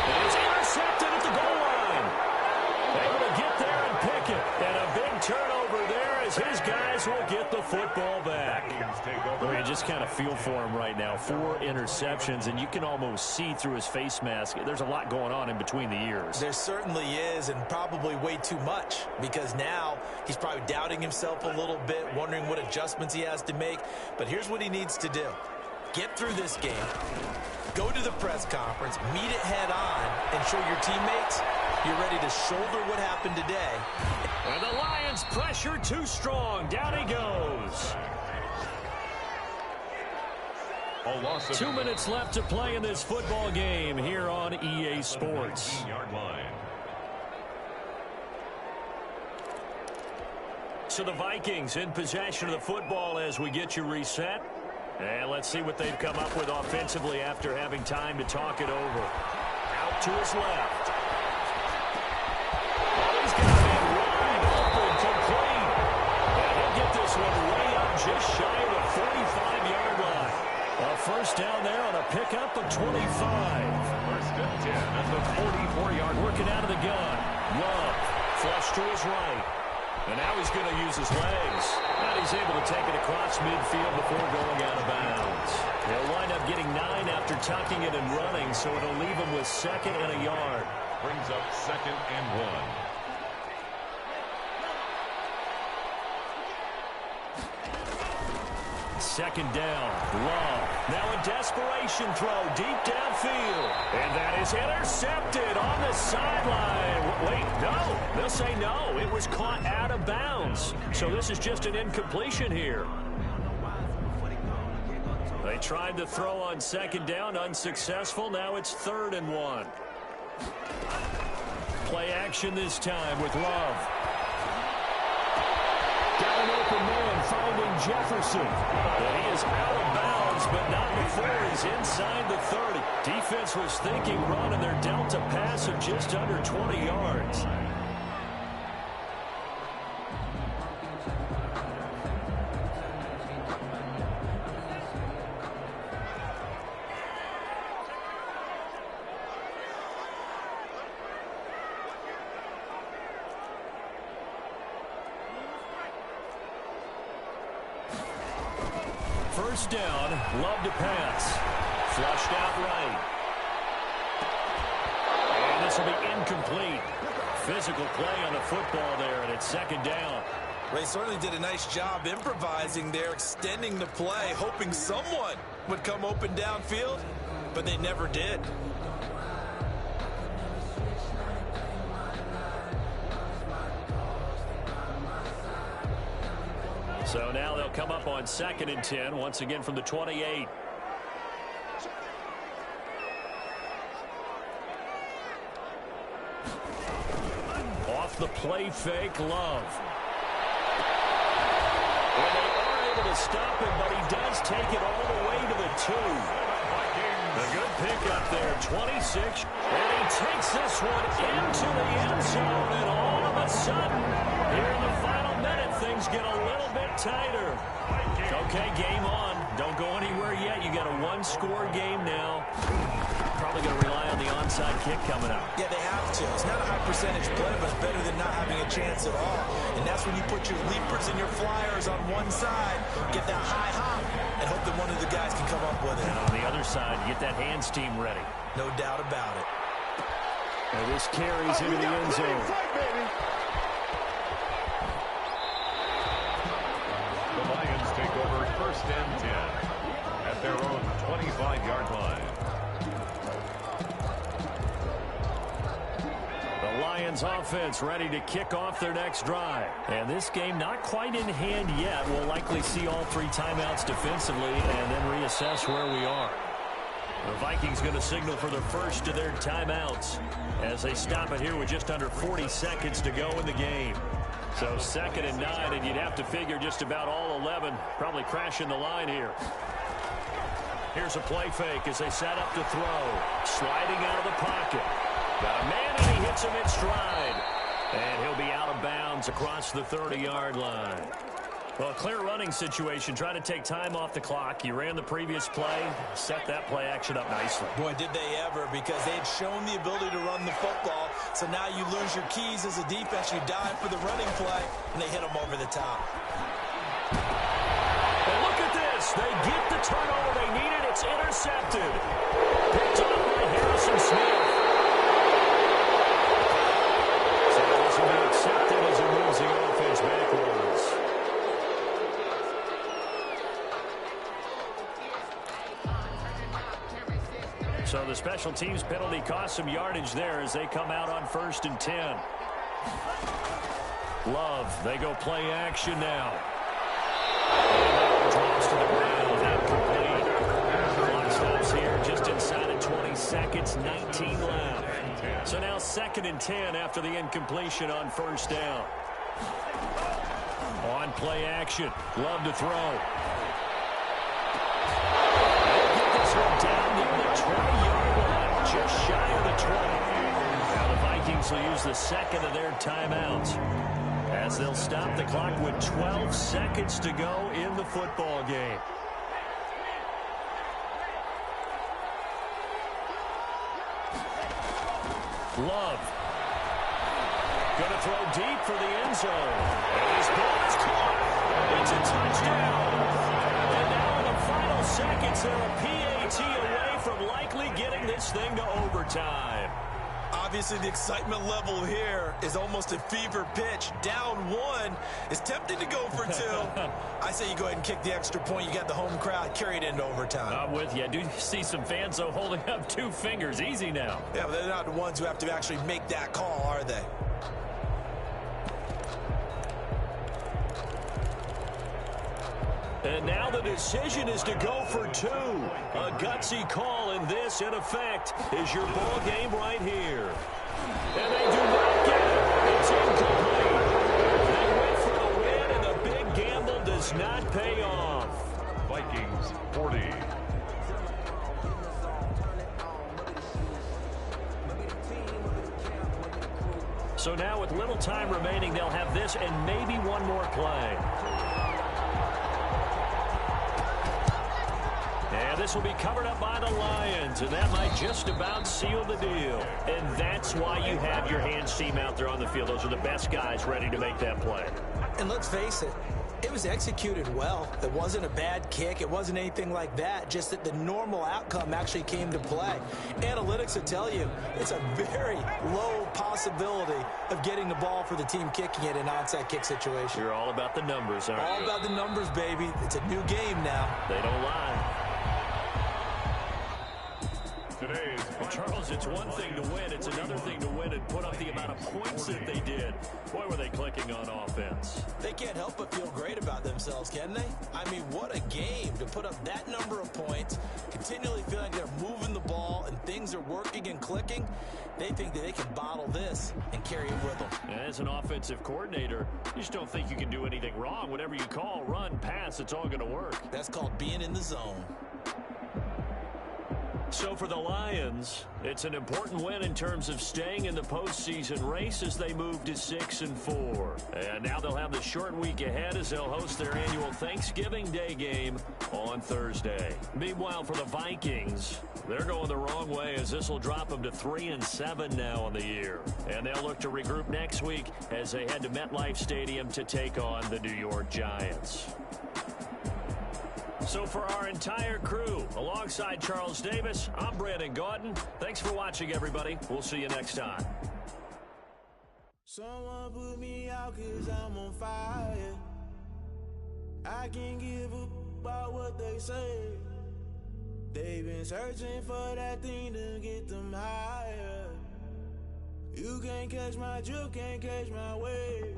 And it's intercepted at the goal line. Able to get there and pick it. And a big turnover there as his guys will get the football back. I mean, just kind of feel for him right now. 4 interceptions, and you can almost see through his face mask. There's a lot going on in between the ears. There certainly is, and probably way too much, because now he's probably doubting himself a little bit, wondering what adjustments he has to make. But here's what he needs to do. Get through this game, go to the press conference, meet it head on, and show your teammates you're ready to shoulder what happened today. And the Lions pressure too strong. Down he goes. 2 minutes left to play in this football game here on EA Sports. So the Vikings in possession of the football as we get you reset. And let's see what they've come up with offensively after having time to talk it over. Out to his left. Oh, he's got him wide open, complete. And he'll get this one way up just shy of the 45-yard line. A first down there on a pickup of 25. First and 10 at the 44-yard. Working out of the gun. Love, flush to his right. And now he's going to use his legs. And he's able to take it across midfield before going out of bounds. He'll wind up getting 9 after tucking it and running, so it'll leave him with 2nd and a yard. Brings up 2nd and 1. Second down, Love. Now a desperation throw deep downfield. And that is intercepted on the sideline. Wait, no. They'll say no. It was caught out of bounds. So this is just an incompletion here. They tried to throw on second down, unsuccessful. Now it's 3rd and 1. Play action this time with Love. Got an open man finding Jefferson. And he is out of bounds, but not before he's inside the 30. Defense was thinking run, and they're dealt a pass of just under 20 yards. First down, Love to pass. Flushed out right. And this will be incomplete. Physical play on the football there, and it's 2nd down. They certainly did a nice job improvising there, extending the play, hoping someone would come open downfield, but they never did. So now they'll come up on 2nd and 10, once again from the 28. Off the play fake, Love. And they are able to stop him, but he does take it all the way to the 2. A good pickup there, 26. And he takes this one into the end zone, and all of a sudden, here in the final minute, things get a little bit tighter. Okay, game on. Don't go anywhere yet. You got a 1-score game now. Probably going to rely on the onside kick coming up. Yeah, they have to. It's not a high percentage play, but it's better than not having a chance at all. And that's when you put your leapers and your flyers on one side, get that high hop, and hope that one of the guys can come up with it. And on the other side, get that hands team ready. No doubt about it. And this carries into the end zone. The Lions take over 1st and 10 at their own 25-yard line. The Lions offense ready to kick off their next drive. And this game not quite in hand yet. We'll likely see all 3 timeouts defensively and then reassess where we are. The Vikings going to signal for the first of their timeouts as they stop it here with just under 40 seconds to go in the game. So 2nd and 9, and you'd have to figure just about all 11 probably crashing the line here. Here's a play fake as they set up to throw. Sliding out of the pocket. Got a man, and he hits him in stride. And he'll be out of bounds across the 30-yard line. Well, a clear running situation. Try to take time off the clock. You ran the previous play, set that play action up nicely. Boy, did they ever, because they had shown the ability to run the football. So now you lose your keys as a defense. You dive for the running play, and they hit them over the top. And look at this. They get the turnover they needed. It's intercepted. Picked up by Harrison Smith. So this will be accepted as it moves the offense backwards. So the special teams penalty cost some yardage there as they come out on 1st and 10. Love, they go play action now. Drops to the ground, incomplete. Clock stops here just inside of 20 seconds, 19 left. So now 2nd and 10 after the incompletion on 1st down. On play action, Love to throw. Down near the 20-yard line, just shy of the 20. Now the Vikings will use the 2nd of their timeouts as they'll stop the clock with 12 seconds to go in the football game. Love. Going to throw deep for the end zone. And his ball is caught. It's a touchdown. And now in the final seconds, they're a PAT away from likely getting this thing to overtime. Obviously, the excitement level here is almost a fever pitch. Down 1 is tempting to go for 2. I say you go ahead and kick the extra point. You got the home crowd, carry it into overtime. I'm with you. I do see some fans, though, holding up 2 fingers. Easy now. Yeah, but they're not the ones who have to actually make that call, are they? And now the decision is to go for 2. A gutsy call, and this, in effect, is your ball game right here. And they do not get it. It's incomplete. They went for the win, and the big gamble does not pay off. Vikings 40. So now with little time remaining, they'll have this and maybe one more play. And this will be covered up by the Lions, and that might just about seal the deal. And that's why you have your hands team out there on the field. Those are the best guys ready to make that play. And let's face it, it was executed well. It wasn't a bad kick. It wasn't anything like that, just that the normal outcome actually came to play. Analytics will tell you it's a very low possibility of getting the ball for the team kicking it in an onside kick situation. You're all about the numbers, aren't you? All about the numbers, baby. It's a new game now. They don't lie. Today's Charles, it's one thing to win. It's another thing to win and put up the amount of points that they did. Boy, were they clicking on offense. They can't help but feel great about themselves, can they? I mean, what a game to put up that number of points, continually feel like they're moving the ball and things are working and clicking. They think that they can bottle this and carry it with them. And as an offensive coordinator, you just don't think you can do anything wrong. Whatever you call, run, pass, it's all going to work. That's called being in the zone. So for the Lions, it's an important win in terms of staying in the postseason race as they move to 6-4. And now they'll have the short week ahead as they'll host their annual Thanksgiving Day game on Thursday. Meanwhile, for the Vikings, they're going the wrong way as this will drop them to 3-7 now on the year. And they'll look to regroup next week as they head to MetLife Stadium to take on the New York Giants. So for our entire crew, alongside Charles Davis, I'm Brandon Gaudin. Thanks for watching, everybody. We'll see you next time. Someone put me out 'cause I'm on fire. I can't give up about what they say. They've been searching for that thing to get them higher. You can't catch my drift, can't catch my wave.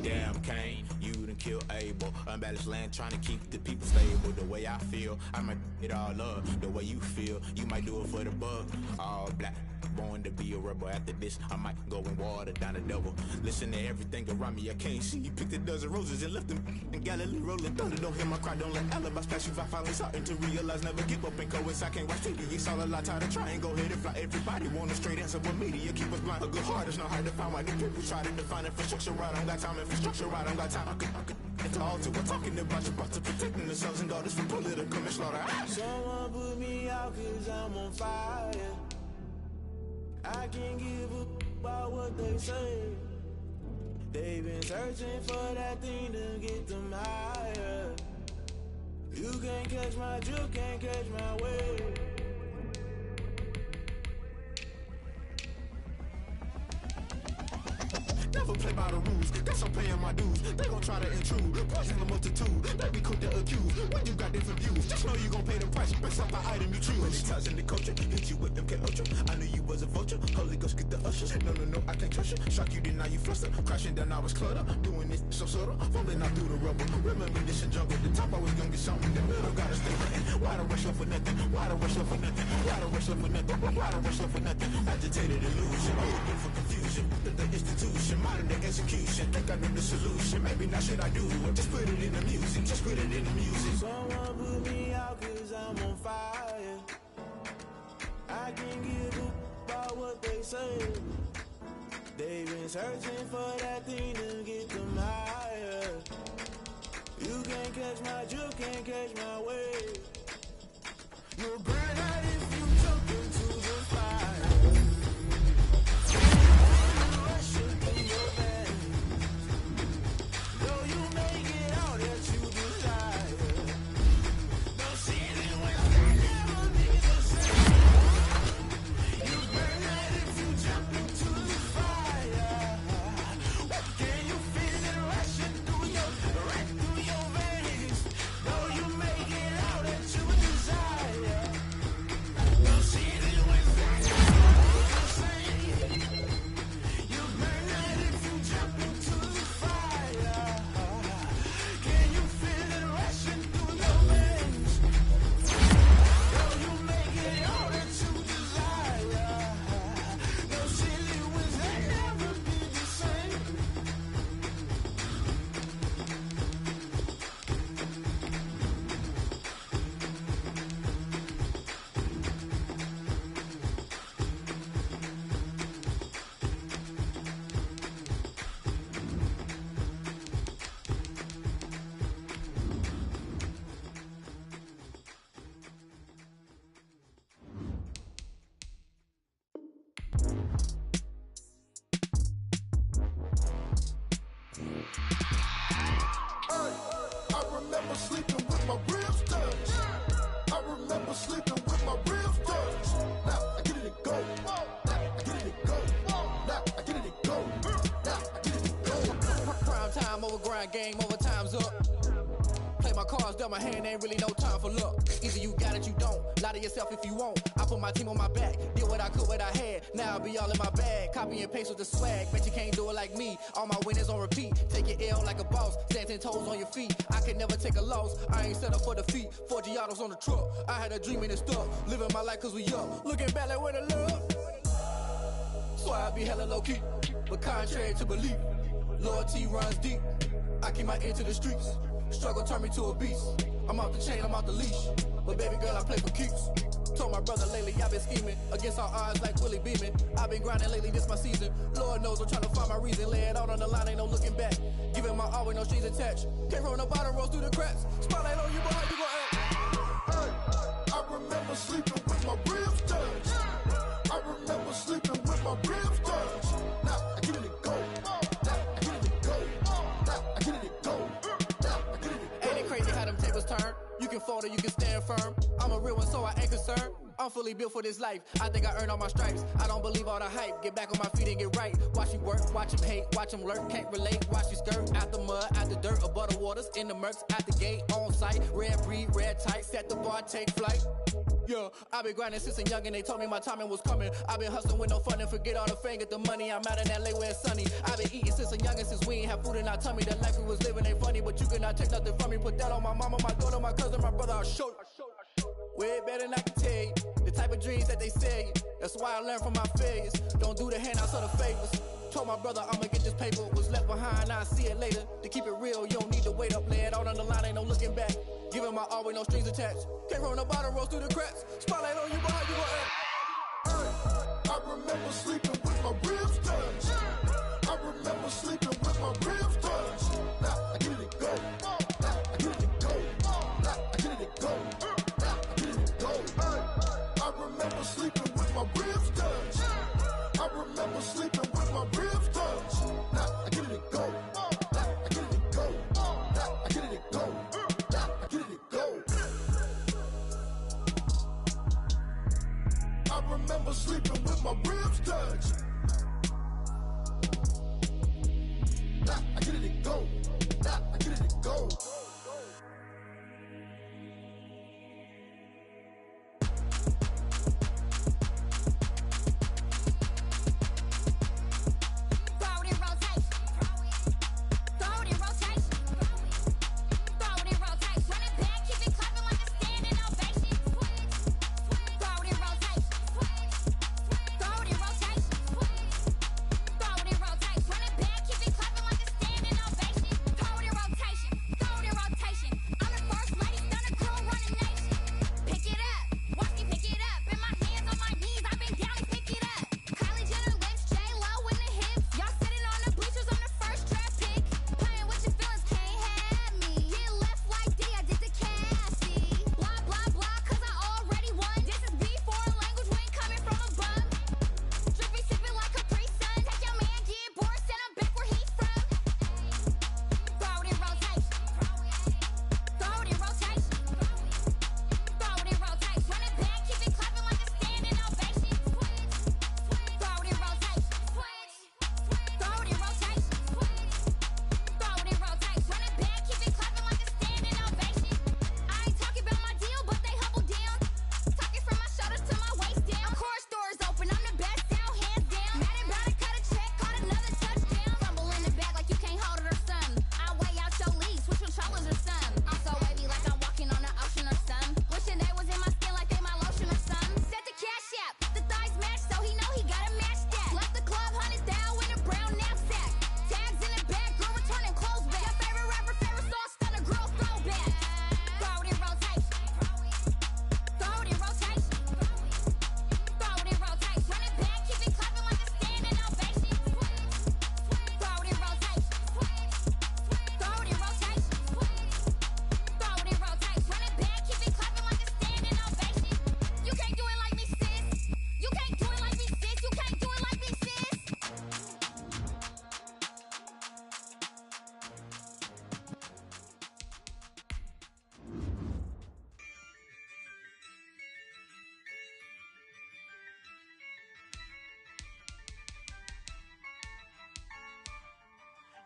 Damn, Kane, you done kill Abel. Unbalanced land, trying to keep the people stable. The way I feel, I might it all up. The way you feel, you might do it for the buck. All black, born to be a rebel. After this, I might go and water down the devil. Listen to everything around me, I can't see. He picked a dozen roses and left them in Galilee rolling thunder. Don't hear my cry, don't let alibis pass you. I finally starting to realize, never give up and coincide. Can't watch TV, it's all a lot. Tired of trying, go ahead and fly. Everybody want a straight answer, but media keep us blind. A good heart is not hard to find. Why the people try to define infrastructure right? I don't got time, infrastructure right, I don't got time. I could at the altar, we're talking about your brother, protecting the sons and daughters from political manslaughter. Someone put me out cause I'm on fire. I can't give a about what they say. They've been searching for that thing to get them higher. You can't catch my drift, can't catch my wave. Never play by the rules, guess I'm paying my dues. They gon' try to intrude, poison the multitude. They be quick to accuse, when you got different views. Just know you gon' pay the price, based off the item you choose. Many times in the culture, hit you with them K-Ultra. I knew you was a vulture, Holy Ghost get the ushers. No, I can't trust you, shock you, then now you fluster. Crashing down, I was cluttered, doing this so subtle. Fumbling out through the rubble, remember this in jungle. The top I was young and something, the middle gotta stay hunting. Why the rush up for nothing, why the rush up for nothing, why the rush up for nothing, why the rush up for nothing. Agitated illusion, looking for confusion. The institution, modern day execution. Think I know the solution, maybe now should I do it? Just put it in the music, just put it in the music. Someone put me out cause I'm on fire. I can't give a about what they say. They've been searching for that thing to get them higher. You can't catch my drift, can't catch my wave. You'll burn out if you jump into the fire. Rush into your bed. Though you make it all that you desire. No ceiling when I never be the same. You burn out if you jump into the fire. Can you feel it rushing through your veins? Though you make it all that you desire. No ceiling when I never be the same. You burn out if you jump into the fire. Can you feel it rushing through your veins? Though you make it all that you desire. No silly winds that never be the same. I remember sleeping with my ribs touched. I remember sleeping with my ribs touched. Now I get it to go. Now I get it to go. Now I get it to go. Now I get it to go. Prime time over grind game, over time's up. Play my cards, dealt my hand, ain't really no time for luck. Either you got it, you don't. Lie to yourself if you won't. I put my team on my back, did what I could, what I had. Now I'll be all in my bag. Copy and paste with the swag. Bet you can't do it like me. All my winners on repeat. Take your L like a boss. Stand 10 toes on your feet. I can never take a loss. I ain't set up for defeat. 4 Giottos on the truck. I had a dream and it stuck. Living my life cause we up. Looking back like where the love. So I be hella low key. But contrary to belief, loyalty runs deep. I keep my ear to the streets. Struggle turned me to a beast. I'm off the chain, I'm off the leash. But baby girl, I play for keeps. Told my brother lately, I've been scheming. Against all odds like Willie Beeman. I've been grinding lately, this my season. Lord knows I'm trying to find my reason. Lay it out on the line, ain't no looking back. Giving my all with no strings attached. Came from the bottom, rose through the cracks. Spotlight on you, boy, how you gon' act? Hey, I remember sleeping with my ribs touched. I remember sleeping with my ribs touched. Now I get it to go. Now I get it to go. Now I get it to go. Now I get it to go. Ain't it crazy how them tables turn? You can fold or you can stand firm. I'm a real one, so I ain't concerned. I'm fully built for this life. I think I earned all my stripes. I don't believe all the hype. Get back on my feet and get right. Watch you work, watch him hate, watch him lurk. Can't relate, watch you skirt. Out the mud, out the dirt, above the waters, in the murks, at the gate, on site. Red breed, red tight, set the bar, take flight. Yeah, I've been grinding since a young and they told me my timing was coming. I've been hustling with no fun and forget all the fame, get the money. I'm out in LA where it's sunny. I've been eating since a young and since we ain't have food in our tummy. The life we was living ain't funny, but you cannot take nothing from me. Put that on my mama, my daughter, my cousin, my brother, I'll show you. Way better than I can tell you. The Type of dreams that they sell you. That's why I learned from my failures. Don't do the handouts or the favors. Told my brother I'ma get this paper. Was left behind, I'll see it later. To keep it real, you don't need to wait up. Lay it out on the line, ain't no looking back. Giving my all with no strings attached. Came from the bottom, rose through the cracks. Spotlight on you, but how you gon' act? I remember sleeping with my ribs touched. I remember sleeping with my ribs touched. Now I get it go. Now I get it go. Now I get it go. Now I get it go. I remember sleeping with my ribs touched. I remember sleeping with my ribs touched. Now I get it go. Now I get it go. Now I get it go. Now I get it go. I remember sleeping with my ribs touched. Now I get it go. Now I get it go.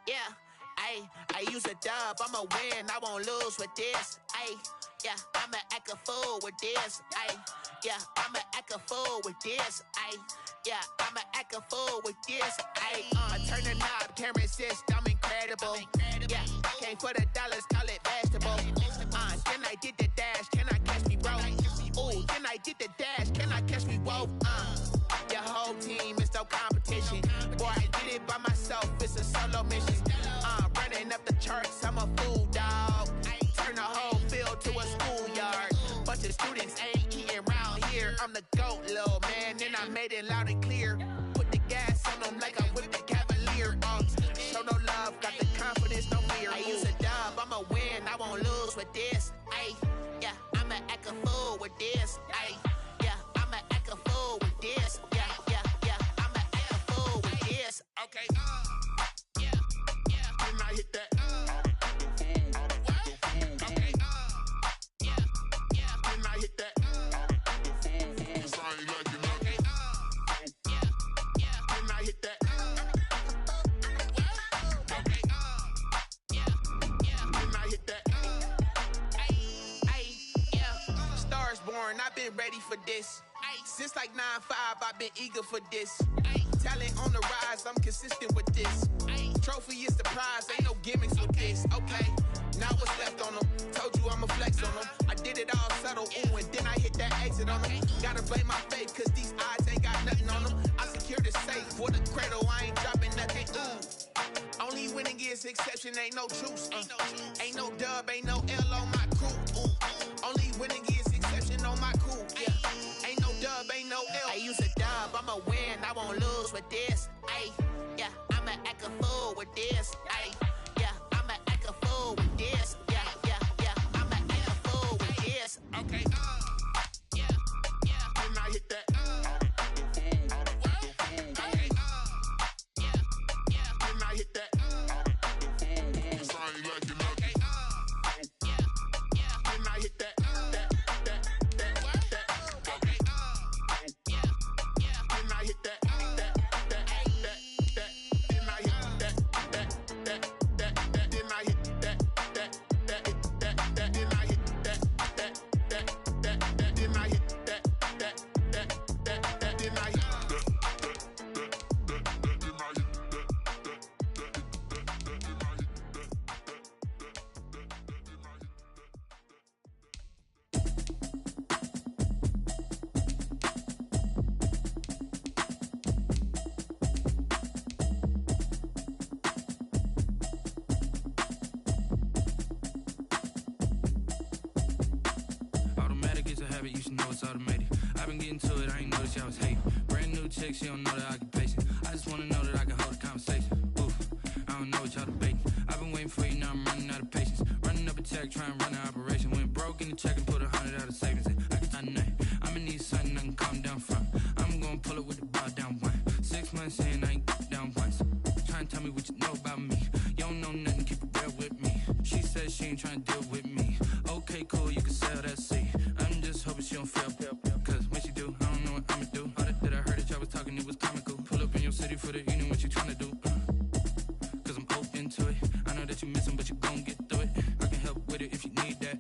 Yeah, I use a dub, I'ma win, I won't lose with this. Yeah, I'ma act a fool with this. Yeah, I'ma act a fool with this. Yeah, I'ma act a fool with this. I turn the knob, camera assist, I'm incredible. Yeah, came for the dollars, call it vegetable. Then I did the dash, can I catch me, bro? Ooh, then I did the dash, can I catch me, whoa? Your whole team is no competition. Boy, I did it by myself, it's a solo mission. Running up the charts, I'm a fool, dog. Turn the whole field to a schoolyard. Bunch of students ain't eating round here. I'm the GOAT, little man, and I made it loud and clear. Put the gas on them like I'm with the Cavalier. Show no love, got the confidence, no fear. I use a dub, I'ma win, I won't lose with this. Yeah, I'ma act a fool with this. Yeah, I'ma act a fool with this. Yeah, I'ma act a fool with this. Okay, Can I hit that? Okay, Can I hit that? Cause I ain't like it nothing. Can I hit that? Can I hit that? Stars born, I've been ready for this. Since like 9-5, I've been eager for this. Talent on the rise, I'm consistent with this. Trophy is the prize, ain't no gimmicks with this. Okay, Now what's left on them? Told you I'ma flex on them. I did it all subtle, ooh, and then I hit that exit on them. Gotta blame my faith, cause these eyes ain't got nothing on them. I secure the safe for the cradle, I ain't dropping nothing, ooh. Only winning is exception, ain't no truce. Ain't no dub, ain't no L on my crew. Only winning is exception on my crew. Yeah. Ain't no dub, ain't no L. I use a dub, I'ma win, I won't lose with this. Ay, yeah, I'ma act a fool with this. Ay, yeah, I'ma act a fool with this. Yeah, yeah, yeah, I'ma act a fool with this. Okay, yeah, yeah. Then I hit that. You should know it's automated. I've been getting to it, I ain't noticed y'all was hating. Brand new chick, she don't know the occupation. I just wanna know that I can hold a conversation. Oof, I don't know what y'all debating. I've been waiting for you, now I'm running out of patience. Running up a check, trying to run an operation. Went broke in the check and put 100 out of savings in. I can find nothing. I'ma need something I can calm down from. I'm gonna pull it with the bar down one. 6 months in, I ain't down once. Trying to tell me what you know about me. You don't know nothing, keep it real with me. She said she ain't trying to deal with me. Okay, cool, you can sell that seat. I'm just hoping she don't feel. Cause when she do, I don't know what I'ma do. All that I heard that y'all was talking, it was comical. Pull up in your city for the evening, what you tryna do? Cause I'm open to it. I know that you missing, but you gon' get through it. I can help with it if you need that.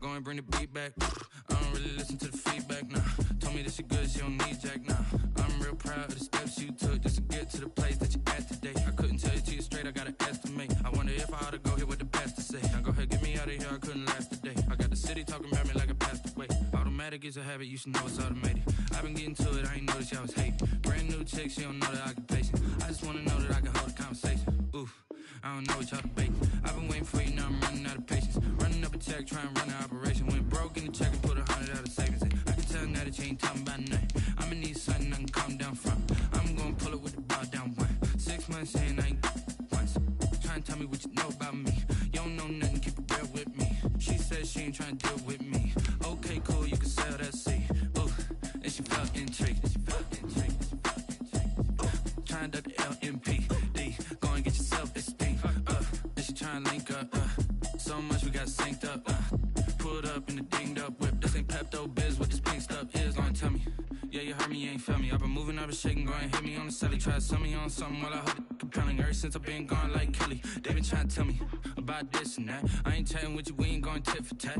Go and bring the beat back. I don't really listen to the feedback, nah. Told me that she good, she don't need jack, nah. I'm real proud of the steps you took just to get to the place that you at today. I couldn't tell you to you straight, I gotta estimate. I wonder if I ought to go here with the pastor say. Now go ahead, get me out of here, I couldn't last a day. I got the city talking about me like I passed away. Automatic is a habit, you should know it's automated. I've been getting to it, I ain't noticed y'all was hating. Brand new chick, she don't know the occupation. I just wanna know that I can hold a conversation. Oof, I don't know what y'all debating. I've been waiting for you, now I'm running out of patience. Running up a check, trying to run an operation. Went broke in the check and put 100 out of savings in. I can tell now that you ain't talking about nothing. I'ma need something I can calm down from. I'm gonna pull it with the bar down one. 6 months in, I ain't once. Trying to tell me what you know about me. You don't know nothing, keep it real with me. She said she ain't trying to deal with me. Okay, cool, you can sell that seat. Ooh, and she felt intrigued. Trying to duck the LMPD. Go and get your self-esteem. And she trying to link up. So much we got synced up. Pulled up in the dinged up whip. This ain't Pepto-Biz, what this pink stuff is. Gonna tell me. Yeah, you heard me, you ain't felt me. I've been moving, I've been shaking, go and hit me on the celly. Try to sell me on something while I hold it compelling. Ever since I've been gone like Kelly, they been trying to tell me about this and that. I ain't chatting with you, we ain't going tit for tat.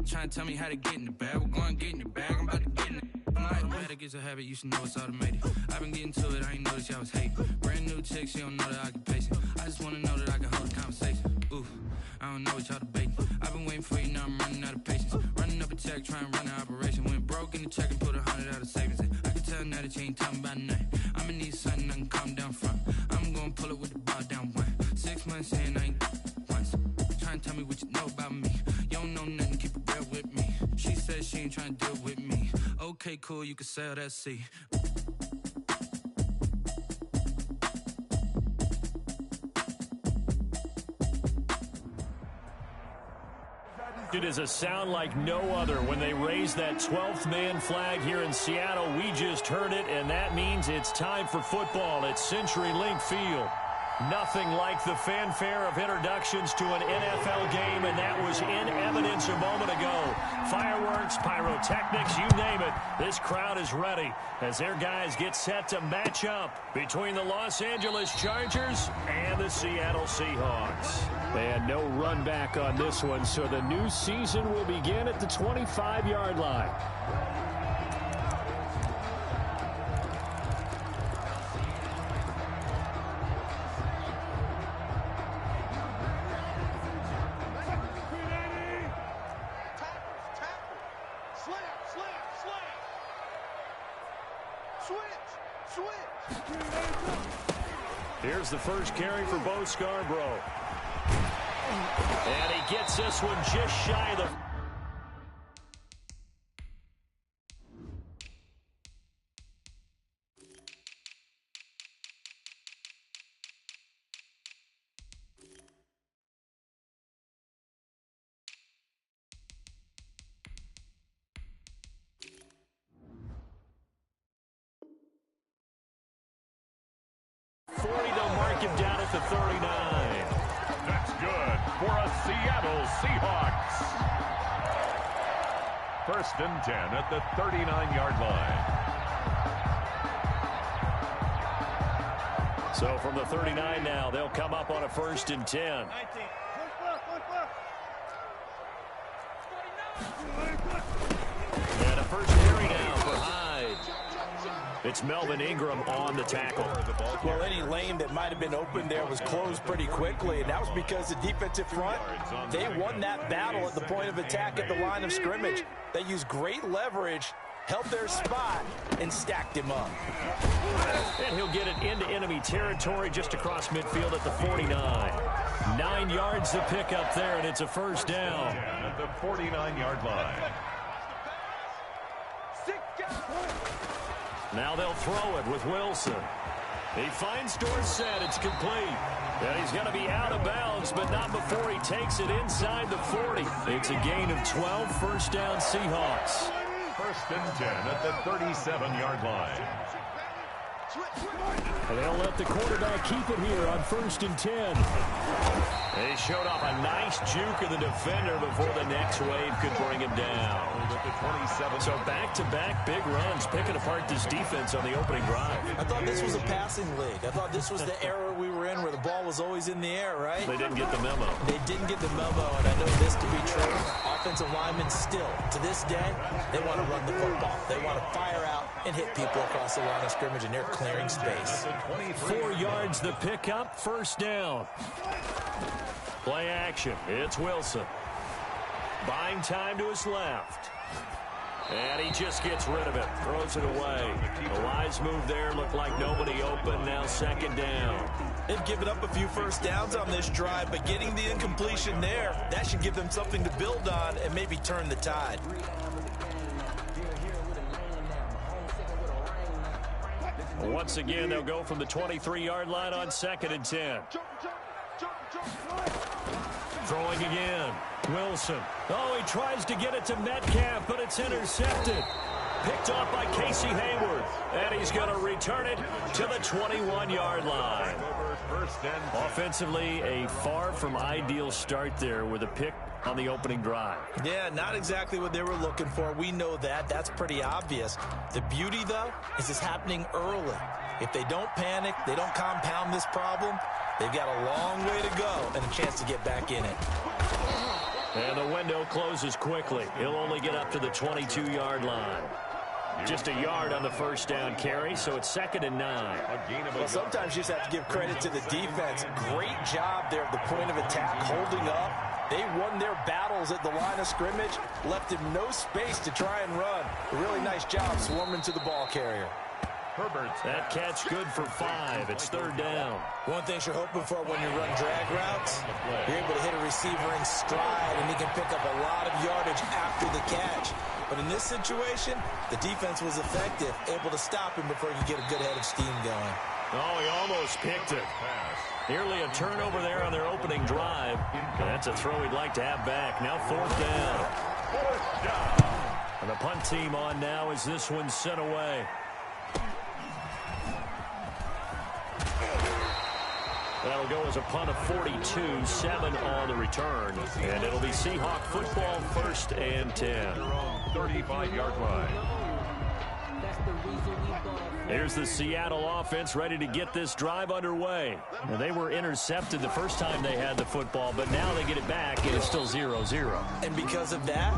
Trying to tell me how to get in the bag, we're going to get in your bag, I'm about to get in it. Automatic is a habit, you should know it's automated. I've been getting to it, I ain't noticed y'all was hating. Brand new chick, she don't know the occupation. I just wanna know that I can hold a conversation. Oof, I don't know what y'all debating. I've been waiting for you, now I'm running out of patience. Running up a check, trying to run an operation. Went broke in the check and put 100 out of savings in. I can tell now that you ain't talking about nothing. I'ma need something I can calm down from. I'm gonna pull it with the bar down one. 6 months in, I ain't once. Trying to tell me what you know about me. You don't know nothing, keep it real with me. She said she ain't trying to deal with me. Okay, cool, you can sell that seat. It is a sound like no other when they raise that 12th man flag here in Seattle. We just heard it, and that means it's time for football at CenturyLink Field. Nothing like the fanfare of introductions to an NFL game, and that was in evidence a moment ago. Fireworks, pyrotechnics, you name it. This crowd is ready as their guys get set to match up between the Los Angeles Chargers and the Seattle Seahawks. And no run back on this one, so the new season will begin at the 25-yard line. Here's the first carry for Bo Scarborough. And he gets this one just shy of the... They'll mark him down at the 39. That's good for a Seattle Seahawks. First and 10 at the 39-yard line. So from the 39 now, they'll come up on a first and 10. And a first carry now for Hyde. It's Melvin Ingram on the tackle. Well, any lane that might have been open there was closed pretty quickly, and that was because the defensive front, they won that battle at the point of attack at the line of scrimmage. They used great leverage, held their spot, and stacked him up. And he'll get it into enemy territory just across midfield at the 49. 9 yards to pick up there, and it's a first down. At the 49-yard line. Now they'll throw it with Wilson. He finds Dorsett. It's complete. And he's going to be out of bounds, but not before he takes it inside the 40. It's a gain of 12, first down Seahawks. First and 10 at the 37-yard line. And they'll let the quarterback keep it here on first and 10. They showed off a nice juke of the defender before the next wave could bring him down. So back-to-back big runs, picking apart this defense on the opening drive. I thought this was a passing league. I thought this was the era we were in where the ball was always in the air, right? They didn't get the memo. They didn't get the memo, and I know this to be true. Offensive linemen still, to this day, they want to run the football. They want to fire out and hit people across the line of scrimmage, and they're clearing space. 4 yards the pickup, first down. Play action. It's Wilson. Buying time to his left. And he just gets rid of it. Throws it away. A wise move there. Looked like nobody open. Now second down. They've given up a few first downs on this drive, but getting the incompletion there, that should give them something to build on and maybe turn the tide. Once again, they'll go from the 23-yard line on second and 10. Throwing again. Wilson. Oh, he tries to get it to Metcalf, but it's intercepted. Picked off by Casey Hayward. And he's going to return it to the 21-yard line. Offensively, a far from ideal start there with a pick on the opening drive. Yeah, not exactly what they were looking for. We know that. That's pretty obvious. The beauty, though, is it's happening early. If they don't panic, they don't compound this problem, they've got a long way to go and a chance to get back in it. And the window closes quickly. He'll only get up to the 22-yard line. Just a yard on the first down carry, so it's second and 9. Well, sometimes you just have to give credit to the defense. Great job there at the point of attack, holding up. They won their battles at the line of scrimmage, left him no space to try and run. A really nice job swarming to the ball carrier. That catch good for 5. It's third down. One thing you're hoping for when you run drag routes, you're able to hit a receiver in stride, and he can pick up a lot of yardage after the catch. But in this situation, the defense was effective, able to stop him before he could get a good head of steam going. Oh, he almost picked it. Nearly a turnover there on their opening drive. And that's a throw he'd like to have back. Now fourth down. And the punt team on now as this one's sent away. That'll go as a punt of 42, 7 on the return. And it'll be Seahawk football, first and 10. 35-yard line. Here's the Seattle offense ready to get this drive underway. Now, they were intercepted the first time they had the football, but now they get it back, and it's still 0-0. And because of that,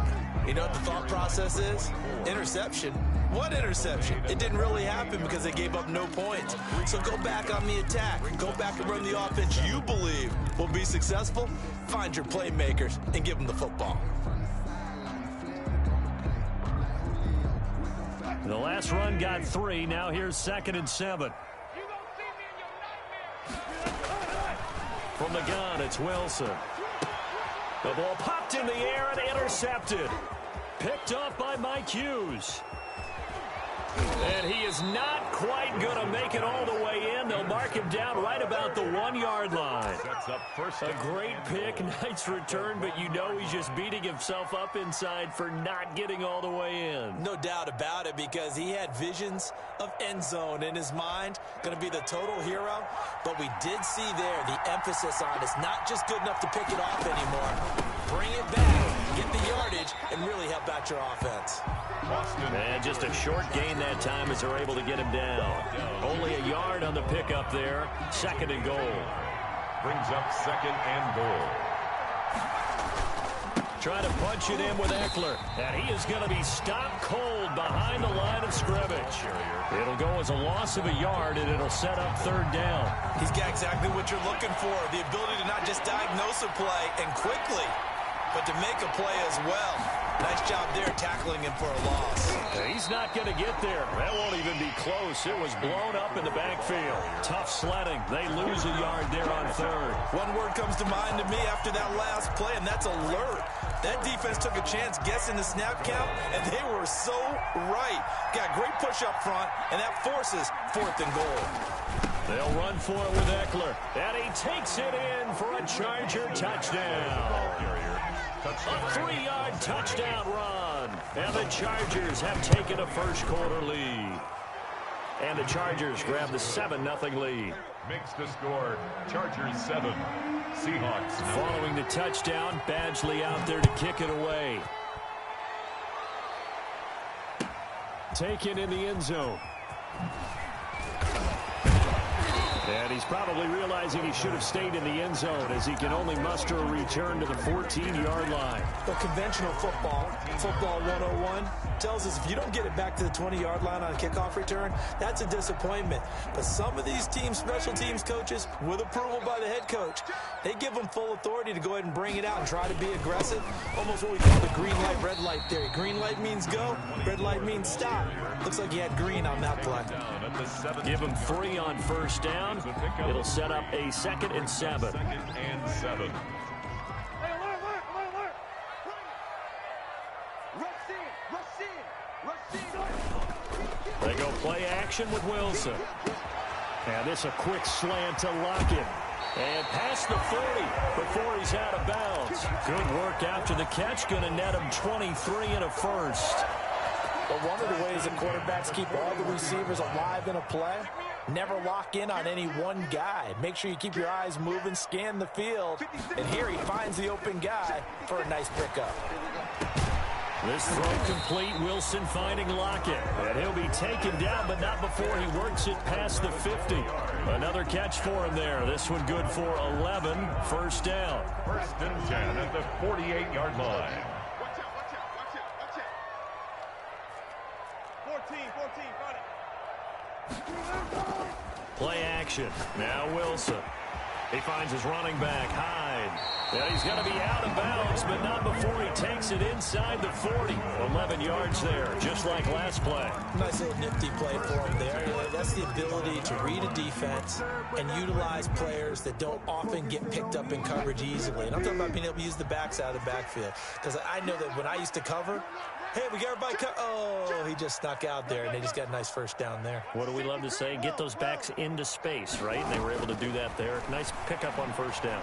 you know what the thought process is? Interception. What interception? It didn't really happen because they gave up no points. So go back on the attack. Go back and run the offense you believe will be successful. Find your playmakers and give them the football. The last run got 3. Now here's 2nd and 7. From the gun, it's Wilson. The ball popped in the air and intercepted. Picked up by Mike Hughes. And he is not quite going to make it all the way in. They'll mark him down right about the 1-yard line. A great pick, nice return, but you know he's just beating himself up inside for not getting all the way in. No doubt about it, because he had visions of end zone in his mind. Going to be the total hero. But we did see there the emphasis on it's not just good enough to pick it off anymore. Bring it back, get the yardage, and really help out your offense. And just a short gain that time as they're able to get him down. Only a yard on the pickup there. 2nd and goal. Brings up 2nd and goal. Trying to punch it in with Eckler. And he is going to be stopped cold behind the line of scrimmage. It'll go as a loss of a yard, and it'll set up 3rd down. He's got exactly what you're looking for. The ability to not just diagnose a play and quickly, but to make a play as well. Nice job there tackling him for a loss. He's not going to get there. That won't even be close. It was blown up in the backfield. Tough sledding. They lose a yard there on 3rd. One word comes to mind to me after that last play, and that's alert. That defense took a chance guessing the snap count, and they were so right. Got great push up front, and that forces 4th and goal. They'll run for it with Eckler. And he takes it in for a Charger touchdown. A 3-yard touchdown run. And the Chargers have taken a first-quarter lead. And the Chargers grab the 7-0 lead. Makes the score Chargers 7, Seahawks. Following the touchdown, Badgley out there to kick it away. Taken in the end zone. And he's probably realizing he should have stayed in the end zone as he can only muster a return to the 14-yard line. But conventional football 101, tells us if you don't get it back to the 20-yard line on a kickoff return, that's a disappointment. But some of these teams, special teams coaches, with approval by the head coach, they give them full authority to go ahead and bring it out and try to be aggressive. Almost what we call the green light, red light theory. Green light means go, red light means stop. Looks like he had green on that play. Give him 3 on first down. It'll set up a 2nd and 7. 2nd and 7. They go play action with Wilson. And this a quick slant to Lockett. And past the 40 before he's out of bounds. Good work after the catch. Going to net him 23 and a first. But one of the ways that quarterbacks keep all the receivers alive in a play, never lock in on any one guy. Make sure you keep your eyes moving, scan the field. And here he finds the open guy for a nice pickup. This throw complete. Wilson finding Lockett. And he'll be taken down, but not before he works it past the 50. Another catch for him there. This one good for 11. First down. 1st and 10 at the 48-yard line. 14, Play action. Now Wilson. He finds his running back, Hyde. And he's going to be out of bounds, but not before he takes it inside the 40. 11 yards there, just like last play. Nice little nifty play for him there. That's the ability to read a defense and utilize players that don't often get picked up in coverage easily. And I'm talking about being able to use the backs out of the backfield. Because I know that when I used to cover, hey, we got everybody oh, he just snuck out there, and they just got a nice first down there. What do we love to say? Get those backs into space, right? And they were able to do that there. Nice pickup on first down.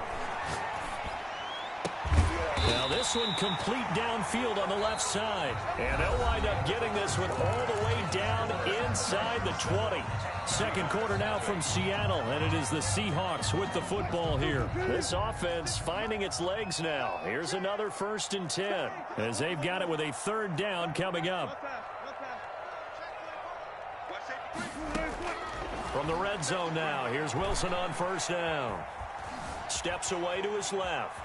Now this one complete downfield on the left side. And they'll wind up getting this one all the way down inside the 20. Second quarter now from Seattle, and it is the Seahawks with the football here. This offense finding its legs now. Here's another 1st and 10 as they've got it with a 3rd down coming up. From the red zone now, here's Wilson on first down. Steps away to his left.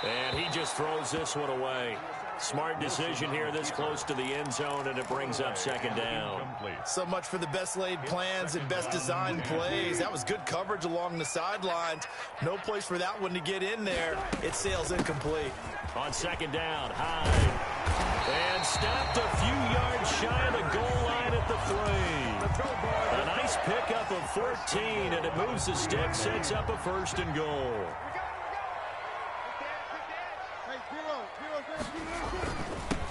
And he just throws this one away. Smart decision here this close to the end zone, and it brings up 2nd down. So much for the best laid plans and best designed plays. That was good coverage along the sidelines. No place for that one to get in there. It sails incomplete. On 2nd down, Hyde. And And snapped a few yards shy of the goal line at the 3. A nice pickup of 14, and it moves the stick, sets up a 1st and goal.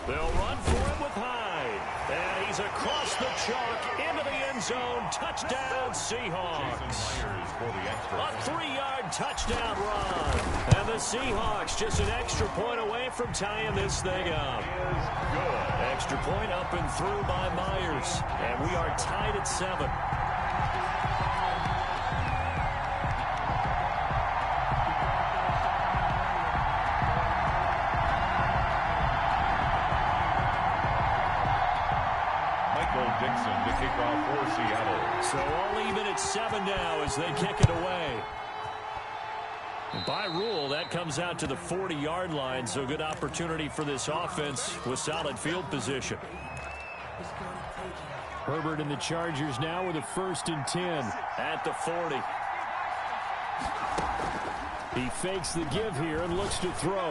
They'll run for it with Hyde. And he's across the chalk into the end zone. Touchdown, Seahawks. A 3-yard touchdown run. And the Seahawks just an extra point away from tying this thing up. Extra point up and through by Myers. And we are tied at 7. Dixon to kick off for Seattle. So all even at 7 now as they kick it away. And by rule, that comes out to the 40-yard line, so good opportunity for this offense with solid field position. Herbert and the Chargers now with a 1st and 10 at the 40. He fakes the give here and looks to throw.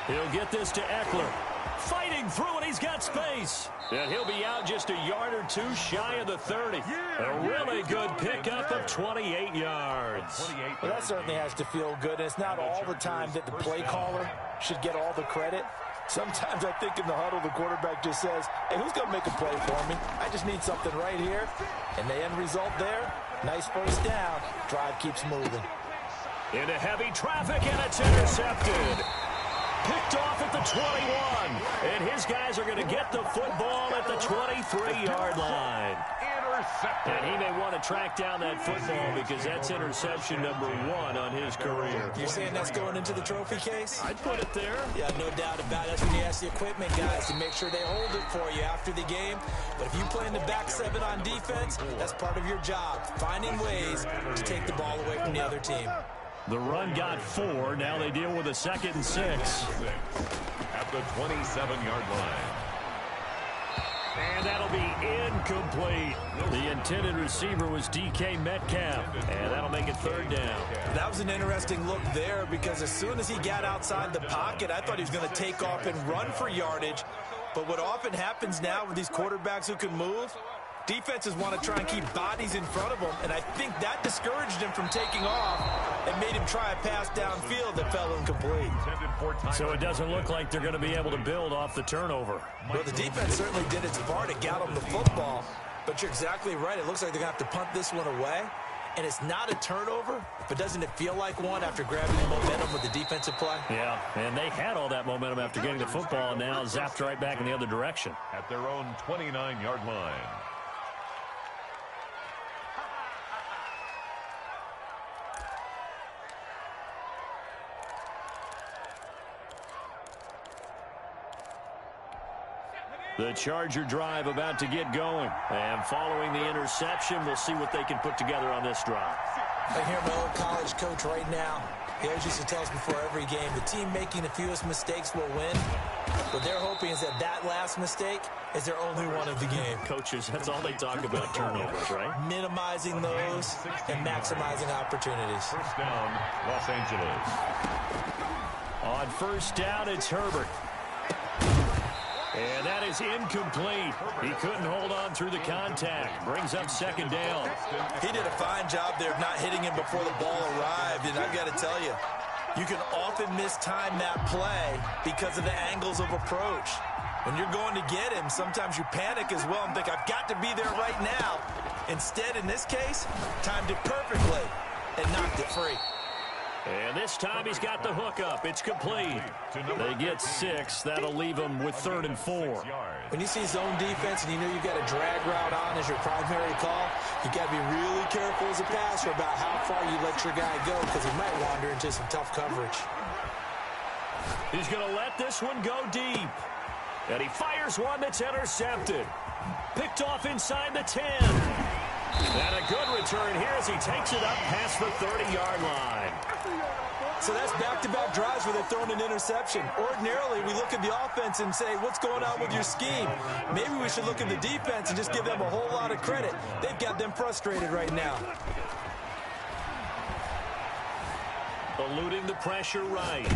He'll get this to Eckler. Fighting through it, he's got space. And he'll be out just a yard or 2 shy of the 30. A really good pickup of 28 yards. Well, that certainly has to feel good. And it's not all the time that the play caller should get all the credit. Sometimes I think in the huddle, the quarterback just says, hey, who's going to make a play for me? I just need something right here. And the end result there, nice 1st down. Drive keeps moving. Into heavy traffic, and it's intercepted. Picked off at the 21. And his guys are going to get the football at the 23-yard line. And he may want to track down that football because that's interception number 1 on his career. You're saying that's going into the trophy case? I'd put it there. Yeah, no doubt about it. That's when you ask the equipment guys to make sure they hold it for you after the game. But if you play in the back 7 on defense, that's part of your job, finding ways to take the ball away from the other team. The run got 4. Now they deal with a 2nd and 6. At the 27-yard line. And that'll be incomplete. The intended receiver was DK Metcalf. And that'll make it 3rd down. That was an interesting look there because as soon as he got outside the pocket, I thought he was going to take off and run for yardage. But what often happens now with these quarterbacks who can move, defenses want to try and keep bodies in front of them, and I think that discouraged him from taking off and made him try a pass downfield that fell incomplete. So it doesn't look like they're going to be able to build off the turnover. Well, the defense certainly did its part. It got them the football, but you're exactly right. It looks like they're going to have to punt this one away, and it's not a turnover, but doesn't it feel like one after grabbing the momentum with the defensive play? Yeah, and they had all that momentum after getting the football, and now zapped right back in the other direction. At their own 29-yard line. The Charger drive about to get going. And following the interception, we'll see what they can put together on this drive. I hear my old college coach right now. He always used to tell us before every game, the team making the fewest mistakes will win. What they're hoping is that that last mistake is their only one of the game. Coaches, that's all they talk about, turnovers, right? Minimizing those and maximizing opportunities. 1st down, Los Angeles. On 1st down, it's Herbert. And that is incomplete. He couldn't hold on through the contact. Brings up 2nd down. He did a fine job there of not hitting him before the ball arrived. And I've got to tell you, you can often mistime that play because of the angles of approach. When you're going to get him, sometimes you panic as well and think, I've got to be there right now. Instead, in this case, timed it perfectly and knocked it free. And this time he's got the hook up. It's complete. They get 6. That'll leave them with 3rd and 4. When you see zone defense and you know you've got a drag route on as your primary call, you got to be really careful as a passer about how far you let your guy go because he might wander into some tough coverage. He's going to let this one go deep. And he fires one that's intercepted. Picked off inside the 10. And a good return here as he takes it up past the 30-yard line. So that's back-to-back drives where they're throwing an interception. Ordinarily, we look at the offense and say, what's going on with your scheme? Maybe we should look at the defense and just give them a whole lot of credit. They've got them frustrated right now. Eluding the pressure right.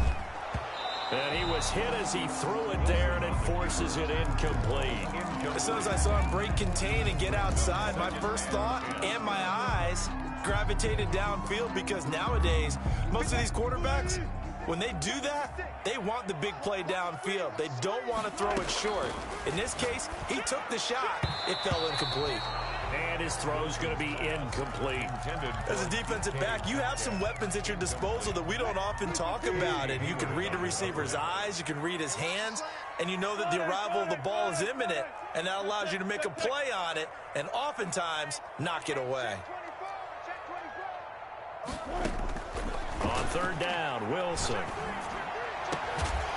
And he was hit as he threw it there, and it forces it incomplete. As soon as I saw him break contain and get outside, my first thought and my eyes gravitated downfield, because nowadays, most of these quarterbacks, when they do that, they want the big play downfield. They don't want to throw it short. In this case, he took the shot. It fell incomplete. And his throw's going to be incomplete. As a defensive back, you have some weapons at your disposal that we don't often talk about. And you can read the receiver's eyes, you can read his hands, and you know that the arrival of the ball is imminent, and that allows you to make a play on it and oftentimes knock it away. On third down, Wilson.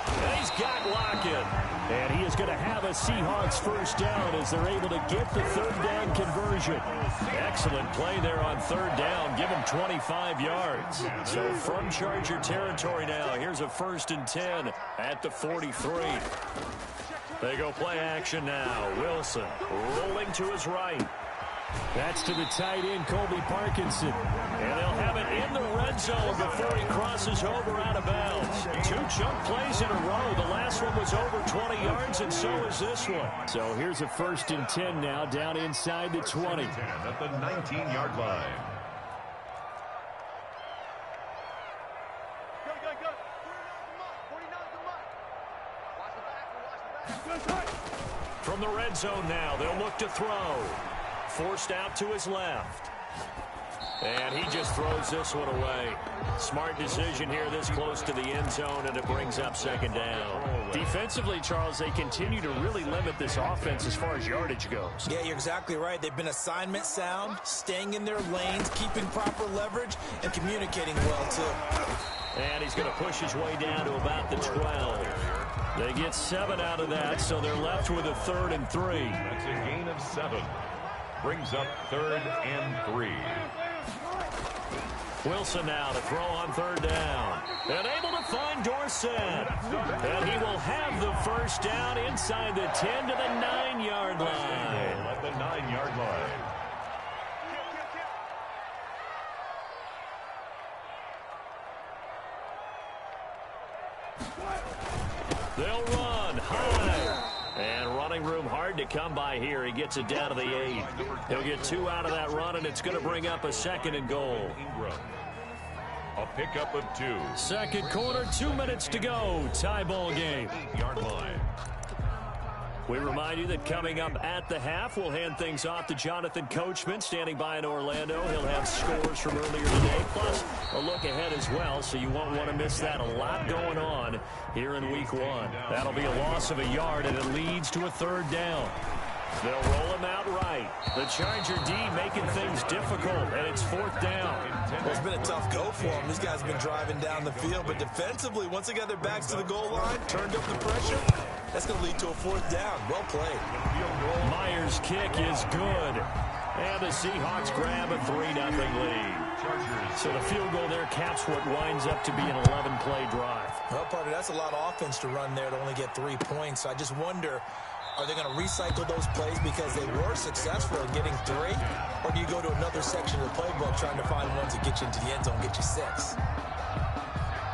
And he's got Lockett. And he is going to have a Seahawks first down as they're able to get the third down conversion. Excellent play there on third down. Give him 25 yards. So from Charger territory now, here's a 1st and 10 at the 43. They go play action now. Wilson rolling to his right. That's to the tight end, Colby Parkinson. And they'll have it in the red zone before he crosses over out of bounds. 2 chunk plays in a row. The last one was over 20 yards, and so is this one. So here's a 1st and 10 now, down inside the 20. At the 19-yard line. From the red zone now, they'll look to throw. Forced out to his left. And he just throws this one away. Smart decision here this close to the end zone, and it brings up 2nd down. Defensively, Charles, they continue to really limit this offense as far as yardage goes. Yeah, you're exactly right. They've been assignment sound, staying in their lanes, keeping proper leverage, and communicating well, too. And he's going to push his way down to about the 12. They get 7 out of that, so they're left with a 3rd and 3. That's a gain of 7. Brings up 3rd and 3. Wilson now to throw on 3rd down. And able to find Dorsett. And he will have the first down inside the 10 to the 9-yard line. At the 9-yard line. They'll run high. And running room hard to come by here. He gets it down to the 8. He'll get 2 out of that run, and it's going to bring up a 2nd and goal. A pickup of 2. Second quarter, 2 minutes to go. Tie ball game. 8-yard line. We remind you that coming up at the half, we'll hand things off to Jonathan Coachman, standing by in Orlando. He'll have scores from earlier today, plus a look ahead as well, so you won't want to miss that. A lot going on here in Week 1. That'll be a loss of a yard, and it leads to a 3rd down. They'll roll him out right. The Charger D making things difficult, and it's 4th down. Well, it's been a tough go for them. These guys have been driving down the field, but defensively, once they got their backs to the goal line, turned up the pressure, that's going to lead to a 4th down. Well played. Myers' kick is good. And the Seahawks grab a 3-0 lead. So the field goal there caps what winds up to be an 11-play drive. Well, partner, that's a lot of offense to run there to only get 3 points. So I just wonder, are they going to recycle those plays because they were successful in getting 3? Or do you go to another section of the playbook trying to find ones that get you into the end zone, get you 6?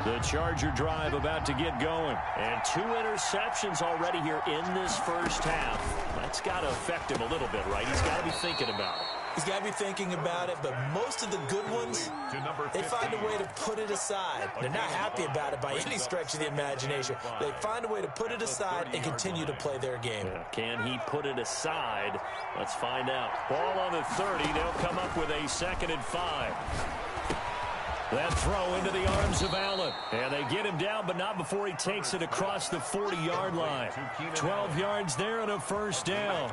The Charger drive about to get going. And 2 interceptions already here in this first half. That's got to affect him a little bit, right? He's got to be thinking about it. He's got to be thinking about it, but most of the good ones, they find a way to put it aside. They're not happy about it by any stretch of the imagination. They find a way to put it aside and continue to play their game. Yeah. Can he put it aside? Let's find out. Ball on the 30. They'll come up with a 2nd and 5. That throw into the arms of Allen. And they get him down, but not before he takes it across the 40-yard line. 12 yards there and a 1st down.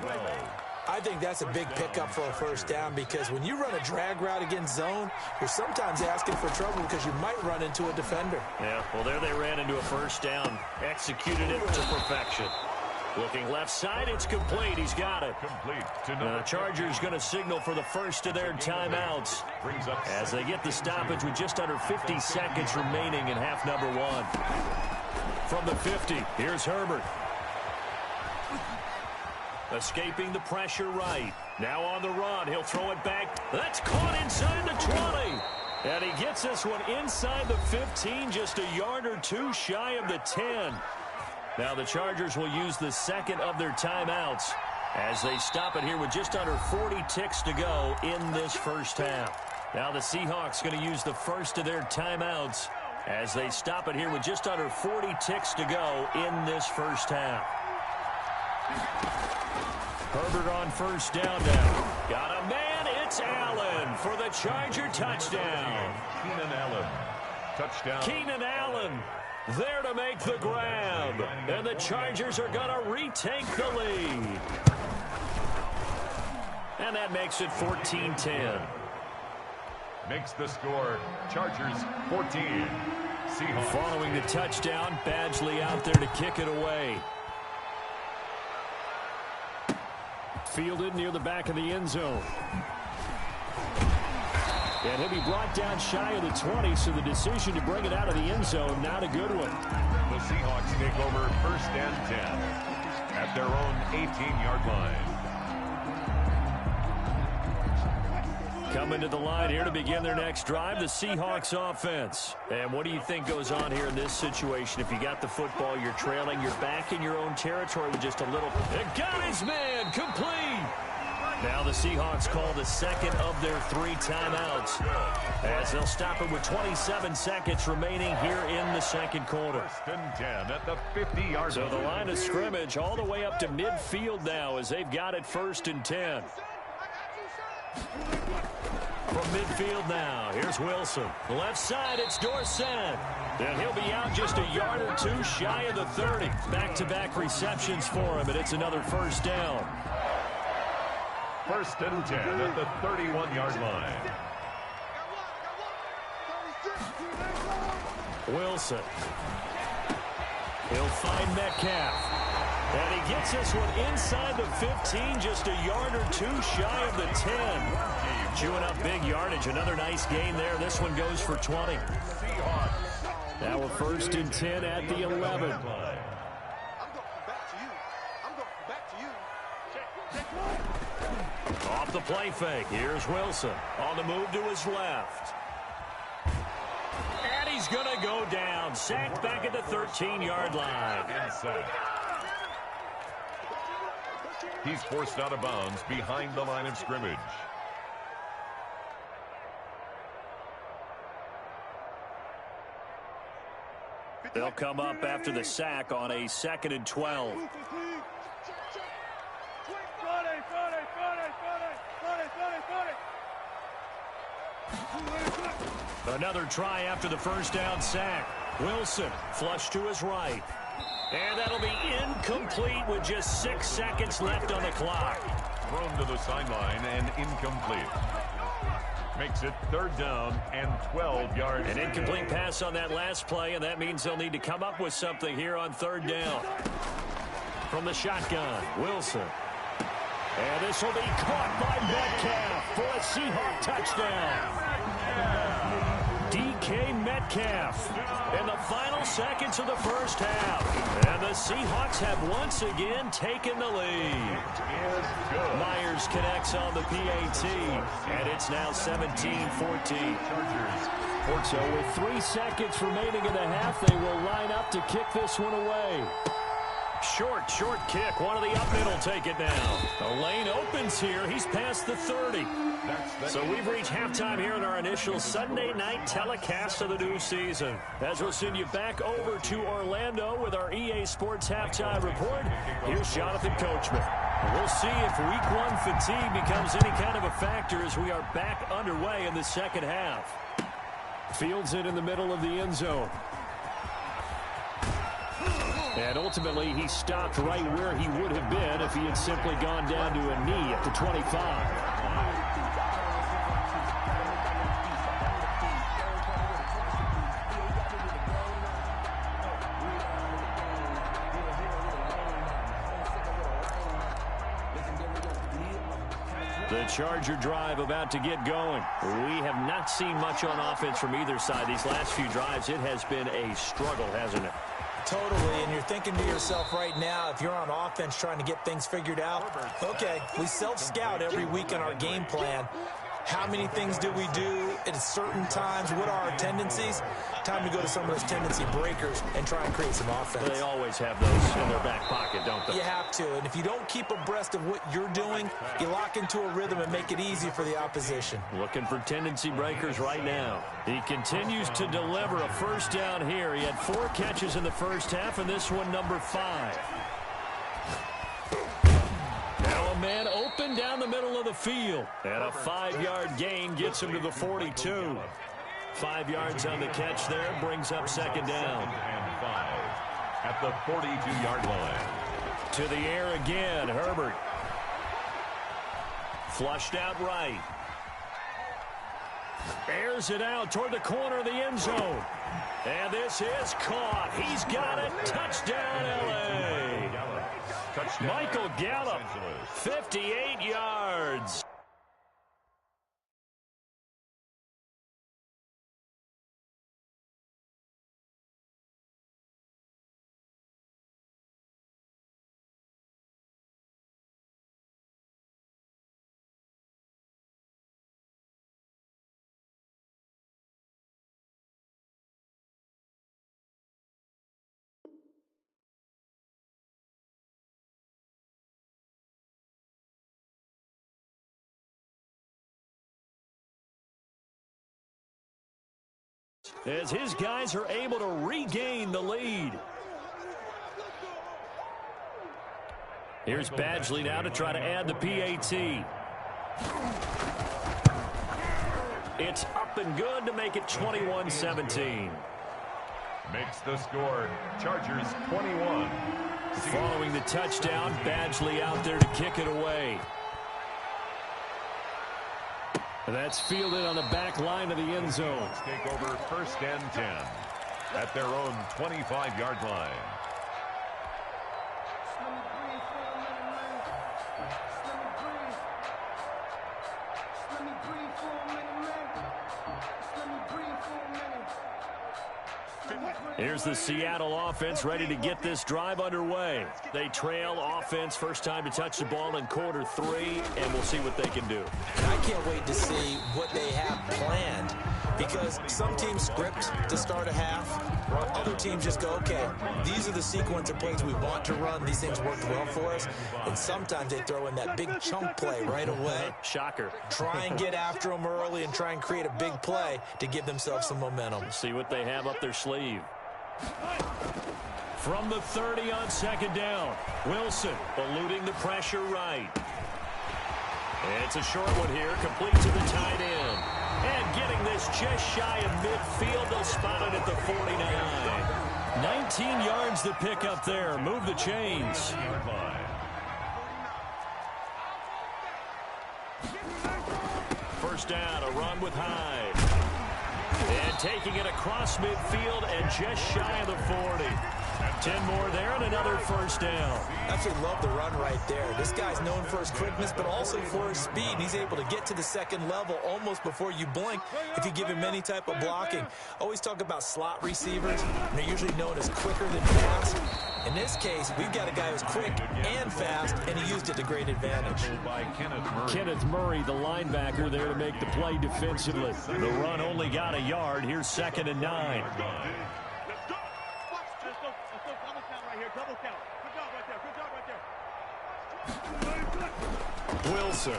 I think that's a big pickup for a 1st down, because when you run a drag route against zone, you're sometimes asking for trouble because you might run into a defender. Yeah, well, there they ran into a 1st down. Executed it to perfection. Looking left side, it's complete. He's got it. Complete. The Chargers going to signal for the first of their timeouts as they get the stoppage with just under 50 seconds remaining in half number 1. From the 50, here's Herbert. Escaping the pressure right. Now on the run. He'll throw it back. That's caught inside the 20. And he gets this one inside the 15, just a yard or two shy of the 10. Now the Chargers will use the second of their timeouts as they stop it here with just under 40 ticks to go in this first half. Now the Seahawks going to use the first of their timeouts as they stop it here with just under 40 ticks to go in this first half. Herbert on first down now. Got a man. It's Allen for the Charger touchdown. Keenan Allen. Touchdown. Keenan Allen there to make the grab. And the Chargers are going to retake the lead. And that makes it 14-10. Makes the score Chargers 14. Seahawks. Following the touchdown, Badgley out there to kick it away. Fielded near the back of the end zone. And he'll be brought down shy of the 20, so the decision to bring it out of the end zone, not a good one. The Seahawks take over first and 10 at their own 18-yard line. Coming to the line here to begin their next drive, the Seahawks offense. And what do you think goes on here in this situation? If you got the football, you're trailing, you're back in your own territory with just a little. It got his man, complete. Now the Seahawks call the second of their 3 timeouts as they'll stop it with 27 seconds remaining here in the second quarter. First and 10 at the 50-yard line. So the line of scrimmage all the way up to midfield now as they've got it first and 10. From midfield now, here's Wilson. Left side, it's Dorsett. And he'll be out just a yard or two shy of the 30. Back-to-back receptions for him, and it's another first down. First and 10 at the 31-yard line. Wilson. He'll find Metcalf. And he gets this one inside the 15, just a yard or two shy of the 10. Chewing up big yardage. Another nice gain there. This one goes for 20. Now we're first and 10 at the 11. Off the play fake. Here's Wilson on the move to his left. And he's going to go down. Sacked back at the 13-yard line. He's forced out of bounds behind the line of scrimmage. They'll come up after the sack on a 2nd and 12. Another try after the first down sack. Wilson flush to his right. And that'll be incomplete with just 6 seconds left on the clock. Thrown to the sideline and incomplete. Makes it 3rd down and 12 yards. An incomplete pass on that last play, and that means they'll need to come up with something here on 3rd down. From the shotgun, Wilson. And this will be caught by Metcalf for a Seahawk touchdown. DK Metcalf in the final seconds of the first half. And the Seahawks have once again taken the lead. Myers connects on the PAT, and it's now 17-14. So with 3 seconds remaining in the half, they will line up to kick this one away. Short kick. One of the up mid will take it now. The lane opens here. He's past the 30. So we've reached halftime here in our initial Sunday night telecast of the new season. As we'll send you back over to Orlando with our EA Sports Halftime Report, here's Jonathan Coachman. We'll see if Week 1 fatigue becomes any kind of a factor as we are back underway in the second half. Fields it in the middle of the end zone. And ultimately, he stopped right where he would have been if he had simply gone down to a knee at the 25. The Charger drive about to get going. We have not seen much on offense from either side. These last few drives, it has been a struggle, hasn't it? Totally, and you're thinking to yourself right now, if you're on offense trying to get things figured out, okay, we self-scout every week in our game plan. How many things do we do at certain times? What are our tendencies? Time to go to some of those tendency breakers and try and create some offense. They always have those in their back pocket, don't they? You have to, and if you don't keep abreast of what you're doing, you lock into a rhythm and make it easy for the opposition. Looking for tendency breakers right now. He continues to deliver a first down here. He had 4 catches in the first half, and this one number 5. Now a man open down the middle of the field. And a 5-yard gain gets him to the 42. 5 yards on the catch there, brings up second down. And 5 at the 42-yard line. To the air again, Herbert. Flushed out right. Airs it out toward the corner of the end zone. And this is caught. He's got it. Touchdown, L.A. Michael Gallup, 58 yards. As his guys are able to regain the lead. Here's Badgley now to try to add the PAT. It's up and good to make it 21-17. Makes the score. Chargers 21. Following the touchdown, Badgley out there to kick it away. That's fielded on the back line of the end zone. Take over first and 10 at their own 25-yard line. Here's the Seattle offense ready to get this drive underway. They trail offense first time to touch the ball in quarter 3, and we'll see what they can do. I can't wait to see what they have planned, because some teams script to start a half. Other teams just go, okay, these are the sequence of plays we want to run. These things worked well for us. And sometimes they throw in that big chunk play right away. Shocker. Try and get after them early and try and create a big play to give themselves some momentum. See what they have up their sleeve. From the 30 on second down, Wilson eluding the pressure right. It's a short one here, complete to the tight end. And getting this just shy of midfield, they'll spot it at the 49. 19 yards to pick up there. Move the chains. First down, a run with Hyde. And taking it across midfield and just shy of the 40. 10 more there and another first down. Absolutely love the run right there. This guy's known for his quickness, but also for his speed. He's able to get to the second level almost before you blink if you give him any type of blocking. Always talk about slot receivers, and they're usually known as quicker than fast. In this case, we've got a guy who's quick and fast, and he used it to great advantage. By Kenneth Murray, the linebacker, there to make the play defensively. The run only got a yard. Here's second and 9. Wilson.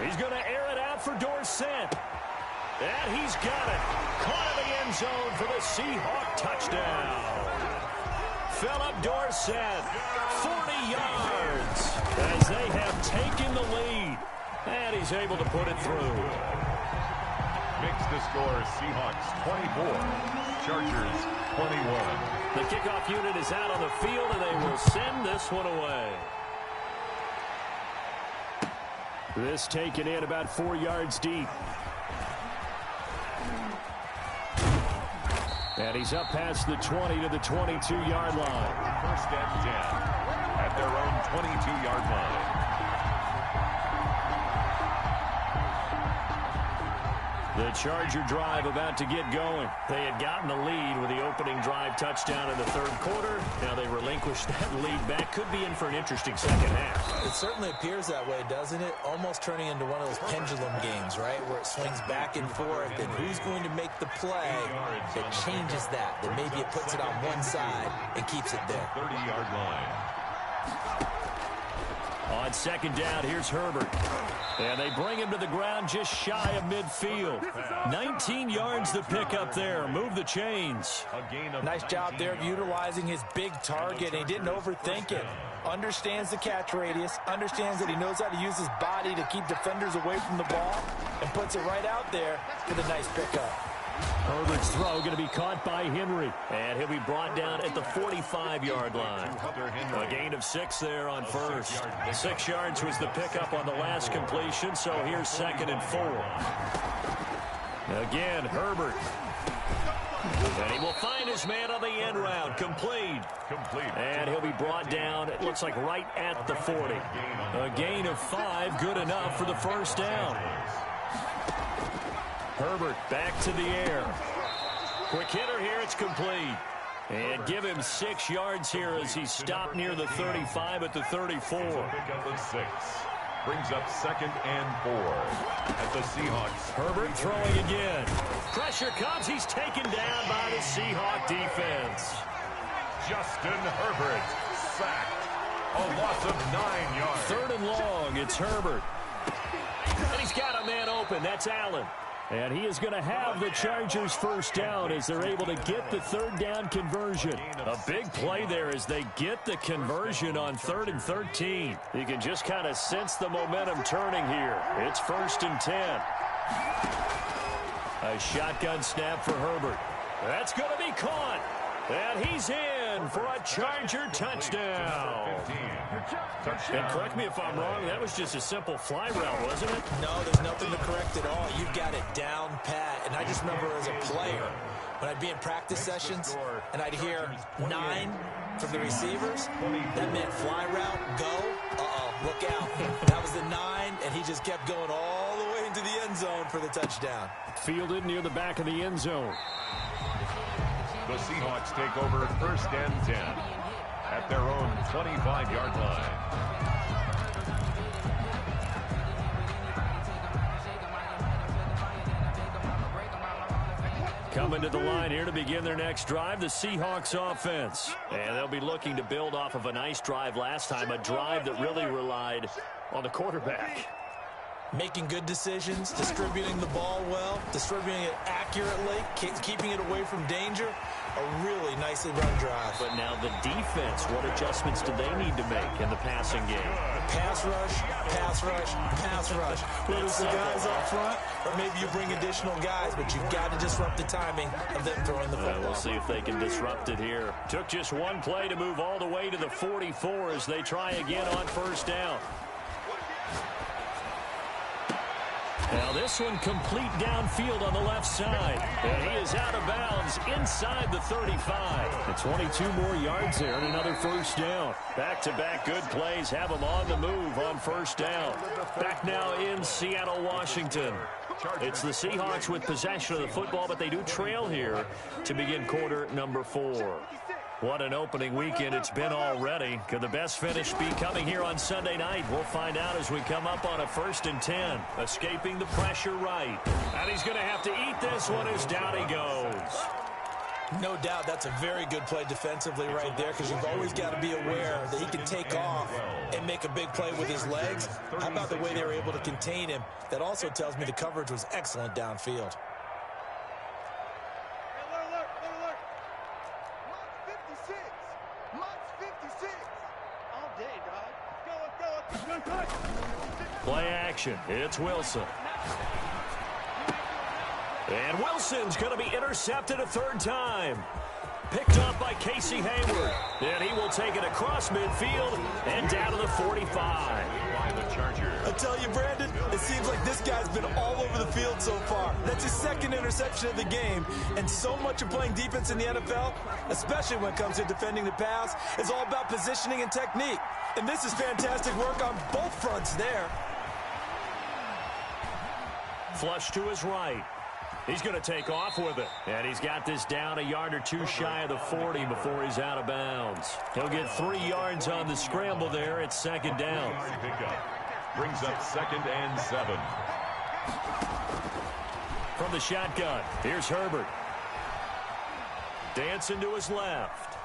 He's going to air it out for Dorsett. And he's got it. Caught in the end zone for the Seahawk touchdown. Philip Dorsett, 40 yards as they have taken the lead. And he's able to put it through. Makes the score Seahawks 24, Chargers 21. The kickoff unit is out on the field, and they will send this one away. This taken in about 4 yards deep. And he's up past the 20 to the 22-yard line. First and 10 at their own 22-yard line. The Charger drive about to get going. They had gotten the lead with the opening drive touchdown in the third quarter. Now they relinquished that lead back. Could be in for an interesting second half. It certainly appears that way, doesn't it? Almost turning into one of those pendulum games, right? Where it swings back and forth, and who's going to make the play that changes that? That maybe it puts it on one side and keeps it there. 30-yard line. On second down, here's Herbert. And they bring him to the ground just shy of midfield. 19 yards to pick up there. Move the chains. Nice job there of utilizing his big target. He didn't overthink it. Understands the catch radius. Understands that he knows how to use his body to keep defenders away from the ball. And puts it right out there with a nice pickup. Herbert's throw going to be caught by Henry. And he'll be brought down at the 45-yard line. A gain of 6 there on first. 6 yards was the pickup on the last completion, so here's 2nd and 4. Again, Herbert. And he will find his man on the end route. Complete. And he'll be brought down, it looks like right at the 40. A gain of 5, good enough for the first down. Herbert back to the air. Quick hitter here, it's complete. And give him 6 yards here as he stopped near the 35 at the 34. Pickup of 6. Brings up 2nd and 4 at the Seahawks. Herbert throwing again. Pressure comes. He's taken down by the Seahawk defense. Justin Herbert sacked. A loss of 9 yards. 3rd and long. It's Herbert. And he's got a man open. That's Allen. And he is going to have the Chargers first down as they're able to get the 3rd down conversion. A big play there as they get the conversion on 3rd and 13. You can just kind of sense the momentum turning here. It's 1st and 10. A shotgun snap for Herbert. That's going to be caught. And he's in for a Charger touchdown. And correct me if I'm wrong, that was just a simple fly route, wasn't it? No, there's nothing to correct at all. You've got it down pat. And I just remember as a player, when I'd be in practice sessions and I'd hear 9 from the receivers, that meant fly route, go. Uh-oh, look out. That was the 9, and he just kept going all the way into the end zone for the touchdown. Fielded near the back of the end zone. The Seahawks take over 1st and 10 at their own 25-yard line. Coming to the line here to begin their next drive, the Seahawks offense. And they'll be looking to build off of a nice drive last time, a drive that really relied on the quarterback. Making good decisions, distributing the ball well, distributing it accurately, keeping it away from danger. A really nicely run drive. But now the defense, what adjustments do they need to make in the passing game? Pass rush, pass rush, pass rush. Whether it's the guys up front, or maybe you bring additional guys, but you've got to disrupt the timing of them throwing the football. We'll see if they can disrupt it here. Took just one play to move all the way to the 44 as they try again on 1st down. Now this one complete downfield on the left side. And he is out of bounds inside the 35. And 22 more yards there and another 1st down. Back-to-back good plays have them on the move on 1st down. Back now in Seattle, Washington. It's the Seahawks with possession of the football, but they do trail here to begin quarter number 4. What an opening weekend it's been already. Could the best finish be coming here on Sunday night? We'll find out as we come up on a 1st and 10. Escaping the pressure right. And he's going to have to eat this one as down he goes. No doubt that's a very good play defensively right there, because you've always got to be aware that he can take off and make a big play with his legs. How about the way they were able to contain him? That also tells me the coverage was excellent downfield. Play action. It's Wilson. And Wilson's going to be intercepted a 3rd time. Picked up by Casey Hayward. And he will take it across midfield and down to the 45. I tell you, Brandon, it seems like this guy's been all over the field so far. That's his 2nd interception of the game. And so much of playing defense in the NFL, especially when it comes to defending the pass, is all about positioning and technique. And this is fantastic work on both fronts there. Flush to his right. He's going to take off with it. And he's got this down a yard or two shy of the 40 before he's out of bounds. He'll get 3 yards on the scramble there. It's second down. Brings up 2nd and 7. From the shotgun, here's Herbert. Dancing to his left.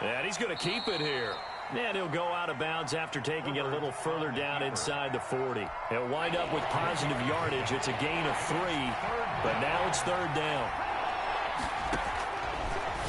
And he's going to keep it here. And he'll go out of bounds after taking it a little further down inside the 40. He'll wind up with positive yardage. It's a gain of 3, but now it's 3rd down.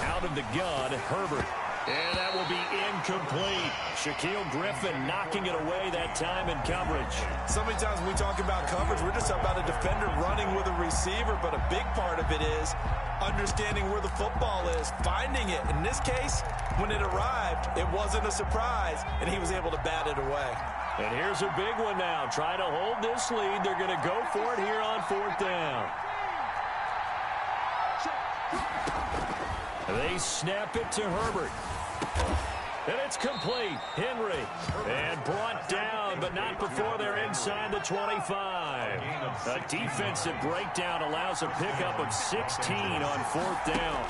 Out of the gun, Herbert. And that will be incomplete. Shaquille Griffin knocking it away that time in coverage. So many times when we talk about coverage, we're just about a defender running with a receiver, but a big part of it is understanding where the football is, finding it. In this case, when it arrived, it wasn't a surprise, and he was able to bat it away. And here's a big one now. Trying to hold this lead. They're going to go for it here on 4th down. They snap it to Herbert. And it's complete. Henry. And brought down, but not before they're inside the 25. A defensive breakdown allows a pickup of 16 on 4th down.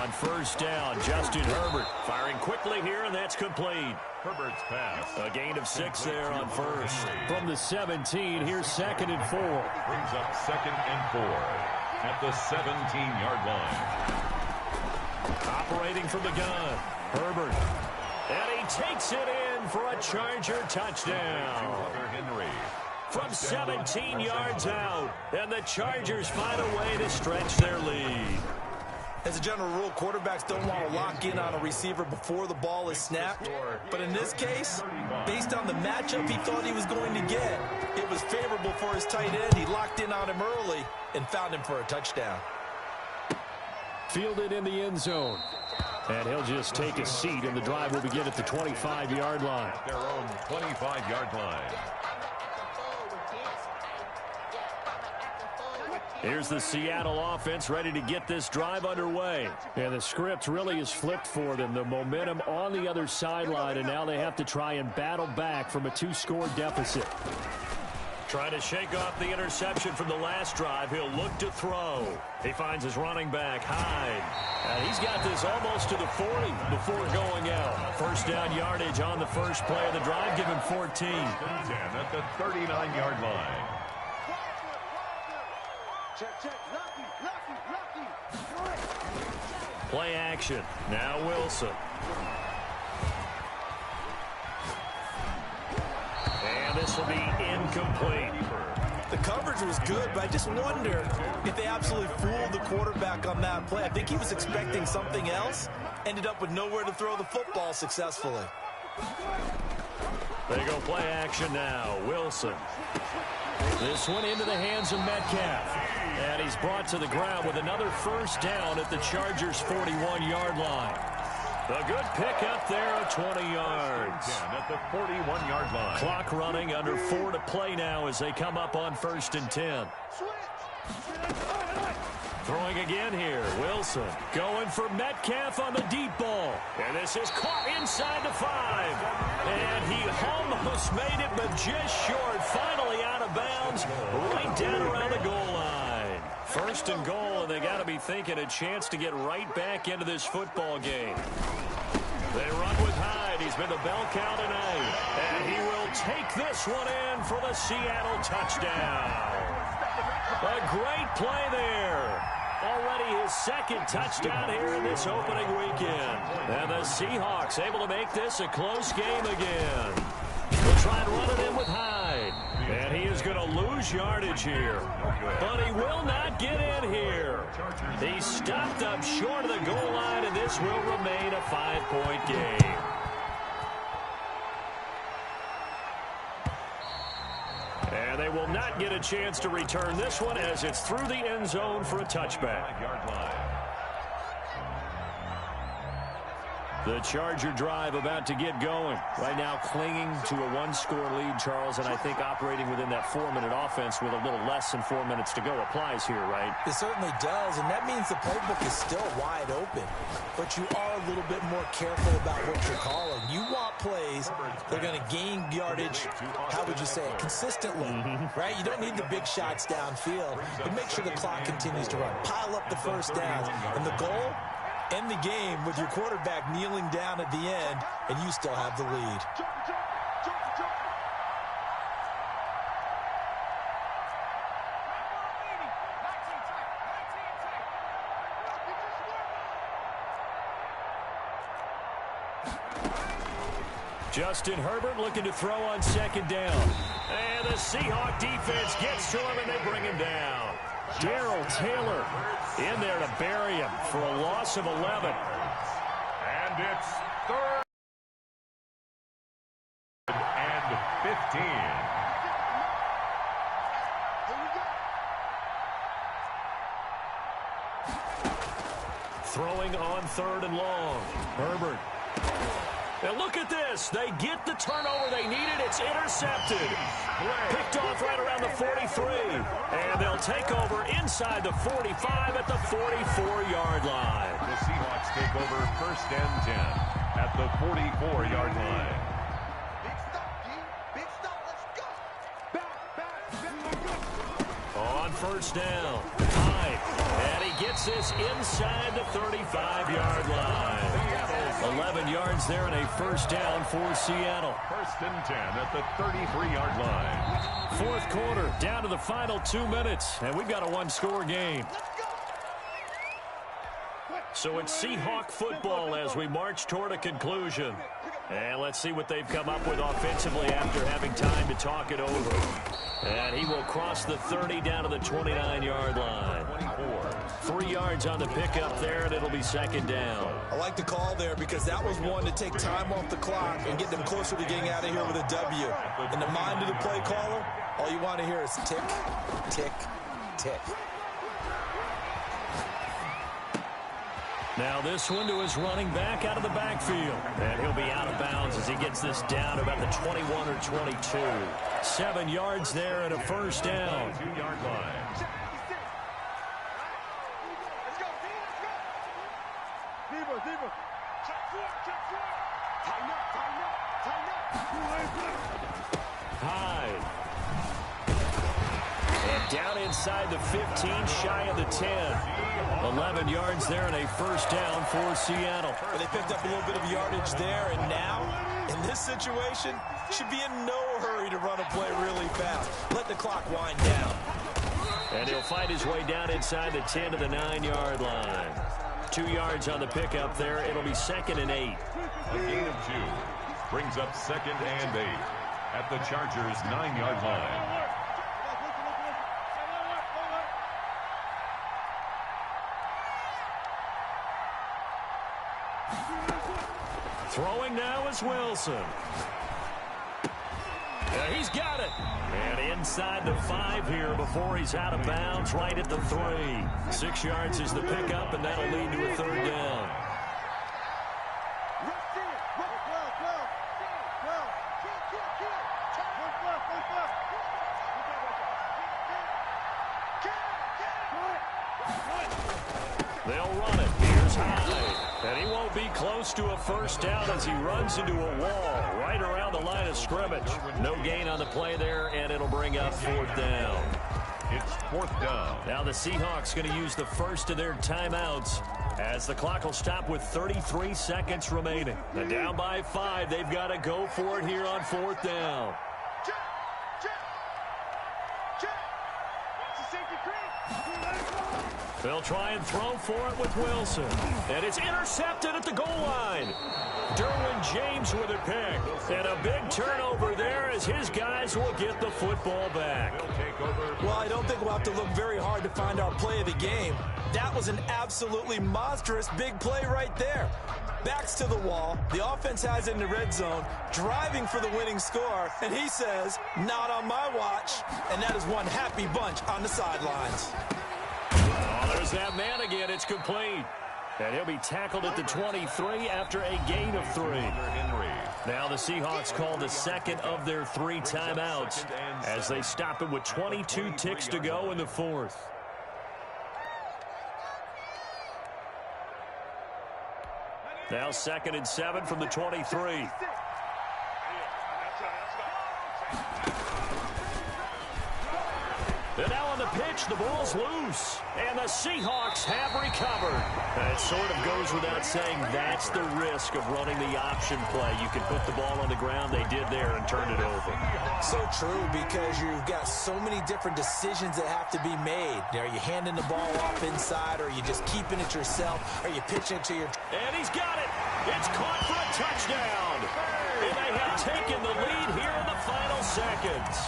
On 1st down, Justin Herbert firing quickly here, and that's complete. Herbert's pass. A gain of 6 there on 1st. From the 17, here's 2nd and 4. Brings up 2nd and 4 at the 17-yard line. Operating from the gun, Herbert. And he takes it in for a Charger touchdown. Henry. From 17 yards out, and the Chargers find a way to stretch their lead. As a general rule, quarterbacks don't want to lock in on a receiver before the ball is snapped. But in this case, based on the matchup he thought he was going to get, it was favorable for his tight end. He locked in on him early and found him for a touchdown. Fielded in the end zone. And he'll just take a seat, and the drive will begin at the 25-yard line. Their own 25-yard line. Here's the Seattle offense ready to get this drive underway. And the script really is flipped for them. The momentum on the other sideline, and now they have to try and battle back from a 2-score deficit. Trying to shake off the interception from the last drive. He'll look to throw. He finds his running back, Hyde. And he's got this almost to the 40 before going out. 1st down yardage on the first play of the drive. Give him 14. 10 at the 39-yard line. Play action. Now Wilson. And this will be incomplete. The coverage was good, but I just wonder if they absolutely fooled the quarterback on that play. I think he was expecting something else. Ended up with nowhere to throw the football successfully. They go play action now. Wilson. This one into the hands of Metcalf. And he's brought to the ground with another 1st down at the Chargers' 41-yard line. A good pickup there of 20 yards. At the 41-yard line. Clock running, under 4 to play now as they come up on 1st and 10. Throwing again here, Wilson going for Metcalf on the deep ball. And this is caught inside the 5. And he almost made it, but just short. Finally out of bounds, right down around the goal line. 1st and goal, and they got to be thinking a chance to get right back into this football game. They run with Hyde. He's been the bell cow tonight. And he will take this one in for the Seattle touchdown. A great play there. Already his 2nd touchdown here in this opening weekend. And the Seahawks able to make this a close game again. We'll try and run it in with Hyde. And he is going to lose yardage here. But he will not get in here. He stopped up short of the goal line, and this will remain a 5-point game. And they will not get a chance to return this one as it's through the end zone for a touchback. The Charger drive about to get going. Right now clinging to a one-score lead, Charles, and I think operating within that 4-minute offense with a little less than 4 minutes to go applies here, right? It certainly does, and that means the playbook is still wide open. But you are a little bit more careful about what you're calling. You want plays that are going to gain yardage, how would you say it, consistently, right? You don't need the big shots downfield, but make sure the clock continues to run. Pile up the first downs, and the goal, end the game with your quarterback kneeling down at the end, and you still have the lead. Justin Herbert looking to throw on second down. And the Seahawk defense gets to him, and they bring him down. Darrell Taylor in there to bury him for a loss of 11. And it's 3rd and 15. Throwing on 3rd and long. Herbert. Now look at this. They get the turnover they needed. It's intercepted. Picked off right around the 43. And they'll take over inside the 45 at the 44-yard line. The Seahawks take over 1st and 10 at the 44-yard line. On 1st down. Hyde. And he gets this inside the 35-yard line. 11 yards there and a 1st down for Seattle. 1st and 10 at the 33-yard line. 4th quarter, down to the final 2 minutes, and we've got a one-score game. So it's Seahawk football as we march toward a conclusion. And let's see what they've come up with offensively after having time to talk it over. And he will cross the 30 down to the 29-yard line. 3 yards on the pickup there, and it'll be 2nd down. I like the call there because that was one to take time off the clock and get them closer to getting out of here with a W. In the mind of the play caller, all you want to hear is tick, tick, tick. Now this one to his running back out of the backfield. And he'll be out of bounds as he gets this down to about the 21 or 22. 7 yards there and a 1st down. 2-yard line. Hyde. And down inside the 15, shy of the 10. 11 yards there and a 1st down for Seattle. They picked up a little bit of yardage there, and now, in this situation, should be in no hurry to run a play really fast. Let the clock wind down. And he'll find his way down inside the 10 to the 9-yard line. 2 yards on the pickup there. It'll be 2nd and 8. A gain of 2 brings up 2nd and 8 at the Chargers' 9-yard line. Throwing now is Wilson. He's got it. And inside the 5 here before he's out of bounds, right at the 3. 6 yards is the pickup, and that'll lead to a 3rd down. They'll run it. Here's Hyde. And he won't be close to a 1st down as he runs into a wall right around the line of scrimmage. No gain on the play there, and it'll bring up 4th down. It's 4th down. Now the Seahawks going to use the first of their timeouts as the clock will stop with 33 seconds remaining. And down by 5, they've got to go for it here on 4th down. They'll try and throw for it with Wilson. And it's intercepted at the goal line. Derwin James with a pick. And a big turnover there as his guys will get the football back. Well, I don't think we'll have to look very hard to find our play of the game. That was an absolutely monstrous big play right there. Backs to the wall. The offense has it in the red zone, driving for the winning score. And he says, not on my watch. And that is one happy bunch on the sidelines. Oh, there's that man again. It's complete. And he'll be tackled at the 23 after a gain of 3. Now the Seahawks call the second of their 3 timeouts as they stop him with 22 ticks to go in the 4th. Now 2nd and 7 from the 23. And now on the pitch, the ball's loose. And the Seahawks have recovered. It sort of goes without saying that's the risk of running the option play. You can put the ball on the ground. They did there and turned it over. So true, because you've got so many different decisions that have to be made. Are you handing the ball off inside, or are you just keeping it yourself? Are you pitching to your... And he's got it. It's caught for a touchdown. And they have taken the lead here in the final seconds.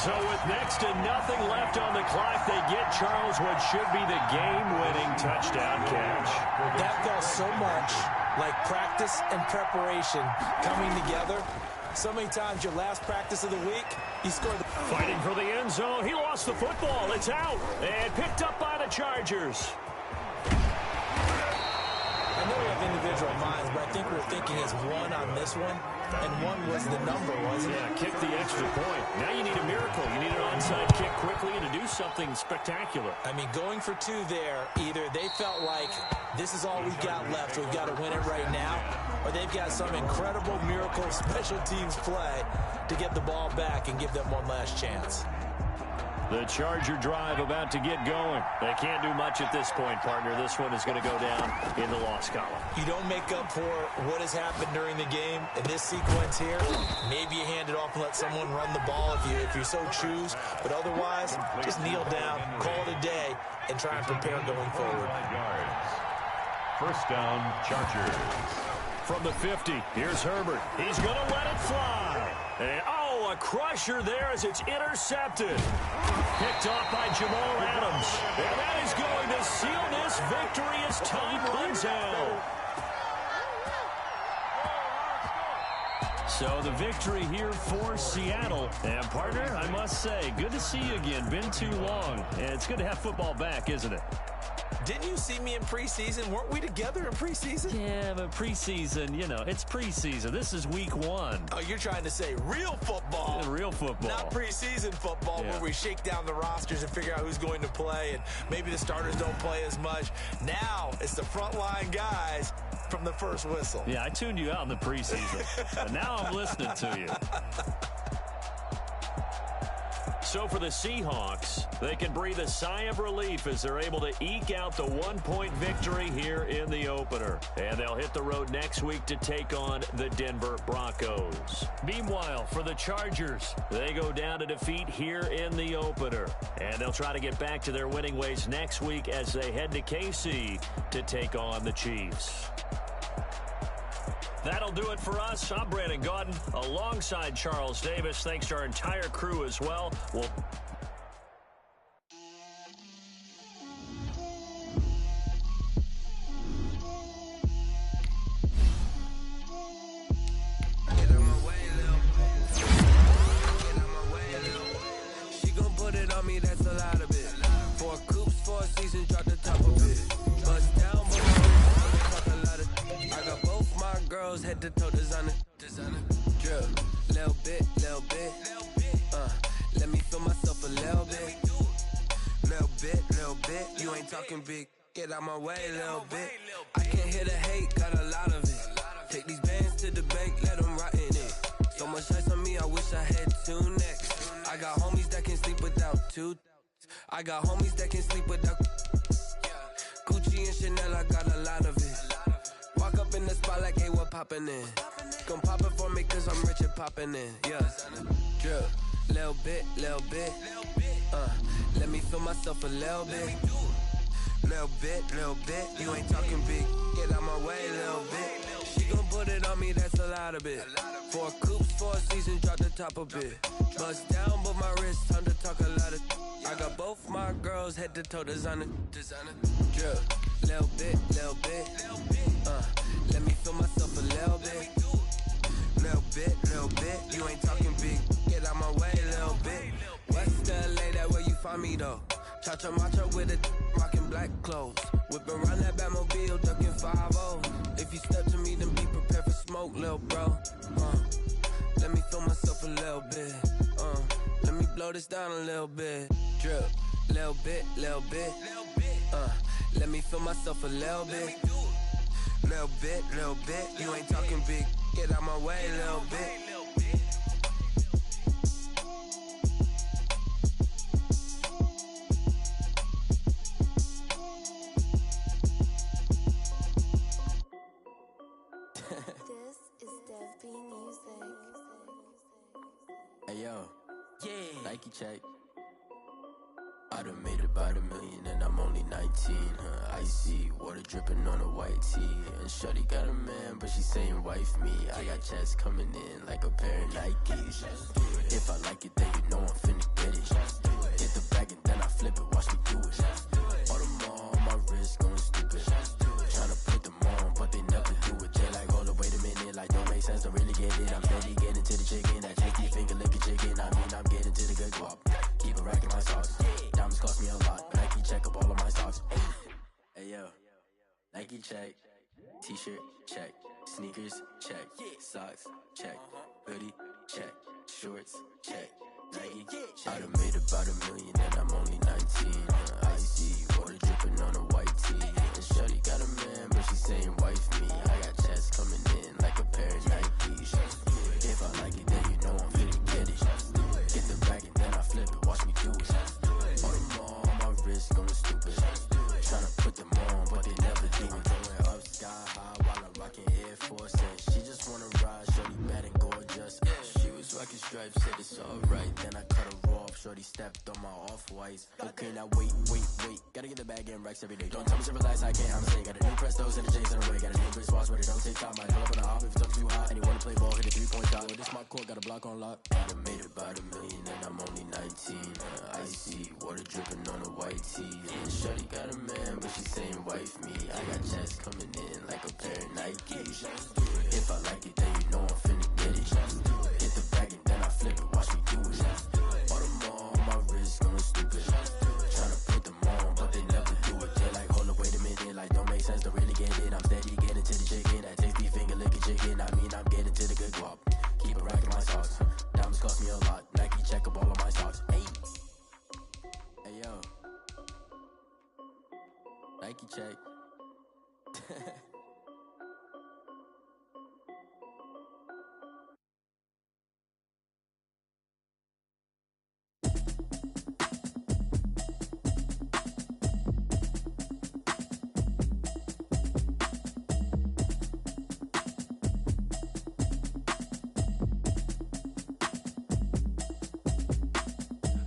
So with next to nothing left on the clock, they get Charles what should be the game-winning touchdown catch. That felt so much like practice and preparation coming together. So many times your last practice of the week, you scored. Fighting for the end zone. He lost the football. It's out. And picked up by the Chargers. I know we have individual minds, but I think we're thinking as one on this one, and one was the number, wasn't it? Yeah, kick the extra point. Now you need a miracle. You need an onside kick quickly and to do something spectacular. I mean, going for 2 there, either they felt like this is all we've got left, we've got to win it right now, or they've got some incredible miracle special teams play to get the ball back and give them one last chance. The Charger drive about to get going. They can't do much at this point, partner. This one is going to go down in the loss column. You don't make up for what has happened during the game in this sequence here. Maybe you hand it off and let someone run the ball if you so choose. But otherwise, just kneel down, call it a day, and try and prepare going forward. First down, Chargers. From the 50, here's Herbert. He's going to let it fly. And, a crusher there as it's intercepted. Picked off by Jamal Adams. And that is going to seal this victory as time runs out. So the victory here for Seattle. And partner, I must say, good to see you again. Been too long. And it's good to have football back, isn't it? Didn't you see me in preseason? Weren't we together in preseason? Yeah, but preseason, it's preseason. This is week 1. Oh, you're trying to say real football. Yeah, real football. Not preseason football where we shake down the rosters and figure out who's going to play, and maybe the starters don't play as much. Now it's the frontline guys from the first whistle. Yeah, I tuned you out in the preseason. But now I'm listening to you. So for the Seahawks, they can breathe a sigh of relief as they're able to eke out the 1-point victory here in the opener. And they'll hit the road next week to take on the Denver Broncos. Meanwhile, for the Chargers, they go down to defeat here in the opener. And they'll try to get back to their winning ways next week as they head to KC to take on the Chiefs. That'll do it for us. I'm Brandon Gaudin alongside Charles Davis. Thanks to our entire crew as well. She gon' put it on me, that's a lot of it. 4 coops, 4 seasons, drop the top of it. Bust down, but talk a lot of. I got both my girls head to toe designer. Drip, little bit. Let me feel myself a little bit. You ain't talking big. Get out my way, little bit. I can't hear the hate, got a lot of it. Take these bands to the bank, let them rot in it. So much ice on me, I wish I had 2 necks. I got homies that can sleep without 2. I got homies that can sleep without Gucci and Chanel, I got a lot of it. Walk up in the spot like, hey, what poppin' in? Gon' pop it for me cause I'm rich and poppin' in. Yeah, drip, little bit. Let me feel myself a little bit. Little bit. You ain't talking big. Get out my way, little bit. She gon' put it on me, that's a lot of it. 4 coops, 4 seasons, drop the top a bit. Bust down, but my wrist, time to talk a lot of. I got both my girls head to toe designer. Drip, little bit. Let me feel myself a little bit. Little bit. You ain't talking big. Get out my way, little bit. West LA, that where you find me though. Cha-cha matcha with a rockin' black clothes. Whip around that Batmobile, ducking 5-0. If you step to me, then be prepared for smoke, lil' bro. Let me feel myself a little bit. Let me blow this down a little bit. Drip, little bit, little bit. Let me feel myself a little bit. Little bit, little bit. You ain't talking big. Get out my way, little bit. This is Dev B Music. Hey yo, yeah, Nike check. I done made about $1 million and I'm only 19. Icy water dripping on a white tee. And shorty got a man, but she saying wife me. I got checks coming in like a pair of Nikes. If I like it, then you know I'm finna get it. Hit the bag and then I flip it, watch me do it. All them on my wrist going stupid. Tryna put them on, but they never do it. They like, hold up, wait a minute, like don't make sense, don't really get it. I'm steady getting to the chicken, that tasty finger licking chicken. I mean, I'm getting to the good guap. Keep a rack in my socks. Diamonds cost me a lot. Nike check up all of my socks. Hey yo, Nike check. T-shirt check. Sneakers check. Socks check. Hoodie check. Shorts check. Nike I done made about $1 million and I'm only 19. Icy water dripping on a white tee. And shorty got a man, but she saying wife me. I got checks coming in like a pair of Nikes. If I like it, then you know I'm finna get it. Get the bag and then I flip it, watch me do it. All them on my wrist going stupid. Tryna put them on, but they never do it. Going up sky high while I'm rocking Air Force. And she just wanna ride, shorty bad and gorgeous. She was rocking stripes, said it's alright. Then I cut her off, shorty stepped on my off-whites. Okay, now wait. Gotta get the bag and racks every day. Don't tell me to relax, I can't, I'm saying. Got a new Prestos and a J's in the way. Got a new Chris Watch, but it don't take time. Might pull up on the hop if it's up too hot. And you wanna play ball, hit a 3-point shot. This my court, got a block on lock. I done made about $1 million and I'm only 19. Icy water dripping on a white tee. And shorty got a man, but she saying wife me. I got checks coming in like a pair of Nikes. If I like it, then you know I'm finna get it. Hit the bag and then I flip it, watch me do it. All them on my wrist going stupid. Tryna put them on, but they never do it. They like, hold up, wait a minute, like don't make sense, don't really get it. I'm steady getting to the chicken, that tasty finger licking chicken. I mean, I'm getting to the good guap. Keep a rack in my socks. Diamonds cost me a lot. Nike check up all of my socks. Hey yo, Nike check.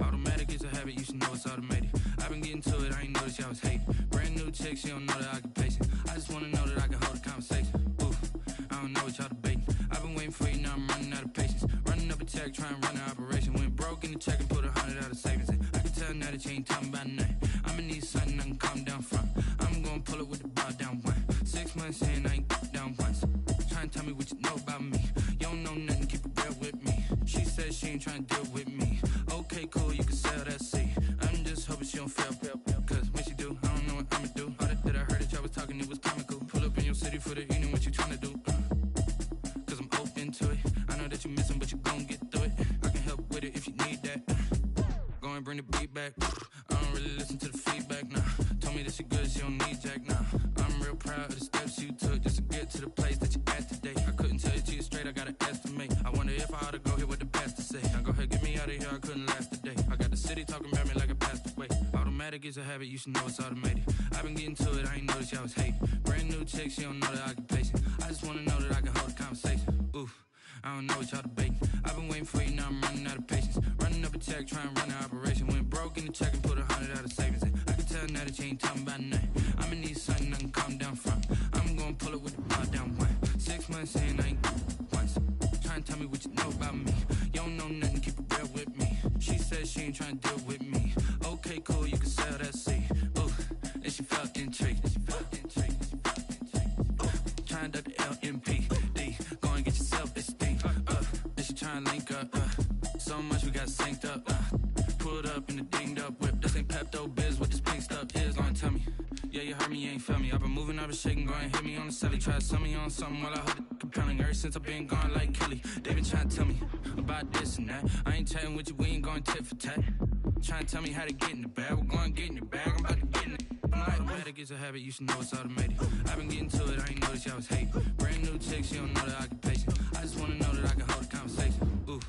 Automatic is a habit, you should know it's automated. I've been getting to it, I ain't noticed y'all was hating. Brand new chick, she don't know the occupation. I just wanna know that I can hold a conversation. Oof, I don't know what y'all debating. I've been waiting for you, now I'm running out of patience. Running up a check, trying to run an operation. Went broke in the check and put 100 out of savings in. I can tell now that you ain't talking about nothing. I'ma need something I can calm down from. I'm gonna pull it with the bar down one. 6 months in, I ain't down once. Trying to tell me what you know about me. You don't know nothing, keep it real with me. She said she ain't trying to deal with me. Okay, cool, you can sell that seat. I'm just hoping she don't fail. Cause when she do, I don't know what I'ma do. All that I heard that y'all was talking, it was comical. Pull up in your city for the evening, what you tryna do? Cause I'm open to it. I know that you missing, but you gon' get through it. I can help with it if you need that. Go and bring the beat back. I don't really listen to the feedback, nah. Told me that she good, she don't need jack, nah. I'm real proud of the steps you took just to get to the place that you at today. I couldn't tell you to you straight, I gotta estimate. I wonder if I ought to go here with the pastor say. Now go ahead, get me out of here, I couldn't last today. I got the city talking about me like a passed away. Automatic is a habit, you should know it's automated. I've been getting to it, I ain't noticed y'all was hating. Brand new chick, she don't know the occupation. I just wanna know that I can hold a conversation. Oof, I don't know what y'all debating. I've been waiting for you, now I'm running out of patience. Running up a check, trying to run an operation. Went broke in the check and put 100 out of savings in. I can tell now that you ain't talking about nothing. I'ma need something I can calm down from. I'm gonna pull it with the bar down one. 6 months in, I ain't once. Trying to tell me what you know about me. You don't know nothing, keep it real with me. She said she ain't trying to deal with me. Okay, cool, you can sell that seat. Ooh, and she felt intrigued. Trying to duck the LMPD. Go and get yourself esteem. And she trying to link up. So much we got synced up. Pulled up in the dinged up whip. This ain't Pepto-Bismol. ain't feel me. I've been moving, I've been shaking, go and hit me on the celly. Try to sell me on something while I hold it compelling. Ever since I've been gone like Kelly, they been trying to tell me about this and that. I ain't chatting with you, we ain't going tit for tat. Trying to tell me how to get in the bag, we're going to get in the bag, I'm about to get in it. Automatic is a habit, you should know it's automated. I've been getting to it, I ain't noticed y'all was hating. Brand new chick, she don't know the occupation. I just wanna know that I can hold a conversation. Ooh,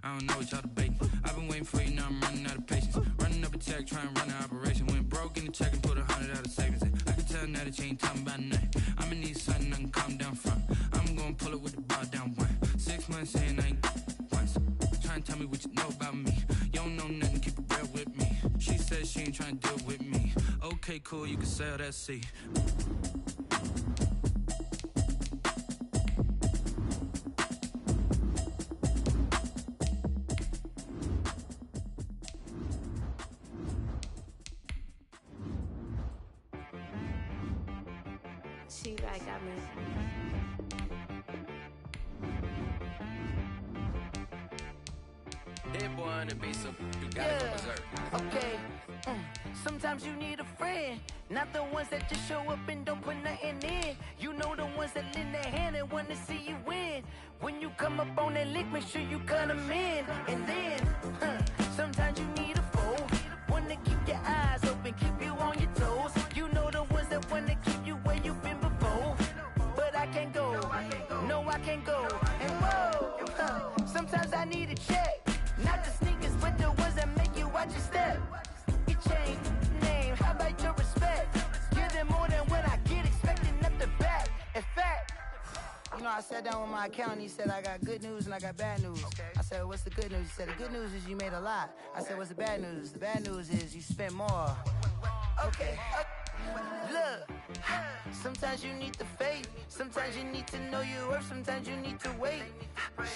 I don't know what y'all debating. I've been waiting for you, now I'm running out of patience. Running up a check, trying to run an operation. Went broke in the check and put 100 out of savings in. I can tell now that you ain't talking about nothing. I'ma need something I can calm down from. I'm gonna pull it with the bar down one. 6 months in, I ain't once. Trying to tell me what you know about me. You don't know nothing, keep it real with me. She said she ain't trying to deal with me. Okay, cool, you can sell that seat. She like I mean. That boy on the beat, so you gotta go berserk. Okay. Sometimes you need a friend, not the ones that just show up and don't put nothing in. You know the ones that lend their hand and want to see you win. When you come up on that lick, make sure you cut them in. And then, sometimes you need a foe, one to keep your eyes open, keep you on your toes. You know the ones that want to keep you where you've been before. But I can't go, no I can't go. And whoa, sometimes I need a check, not the sneakers, but the ones that make you watch your step. Your chain, name, how about your respect? Give them more than what I get, expecting up the back. In fact, you know, I sat down with my accountant, he said I got good news and I got bad news. I said, what's the good news? He said, the good news is you made a lot. I said, what's the bad news? The bad news is you spent more. Okay, look, sometimes you need the faith, sometimes you need to know your worth, sometimes you need to wait.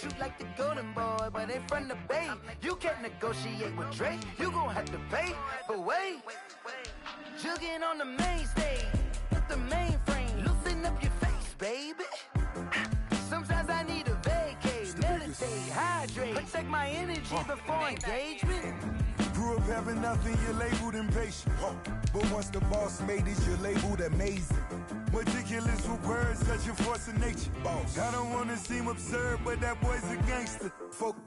Shoot like the golden boy, but ain't from the bay. You can't negotiate with Drake, you gon' have to pay. But wait, jugging on the main stage, with the mainframe, loosen up your face, baby. Sometimes I need a vacate, meditate, hydrate, protect my energy before engagement. Grew up having nothing, you're labeled impatient. But once the boss made it, you're labeled amazing. Meticulous with words, such a force of nature. I don't wanna seem absurd, but that boy's a gangster.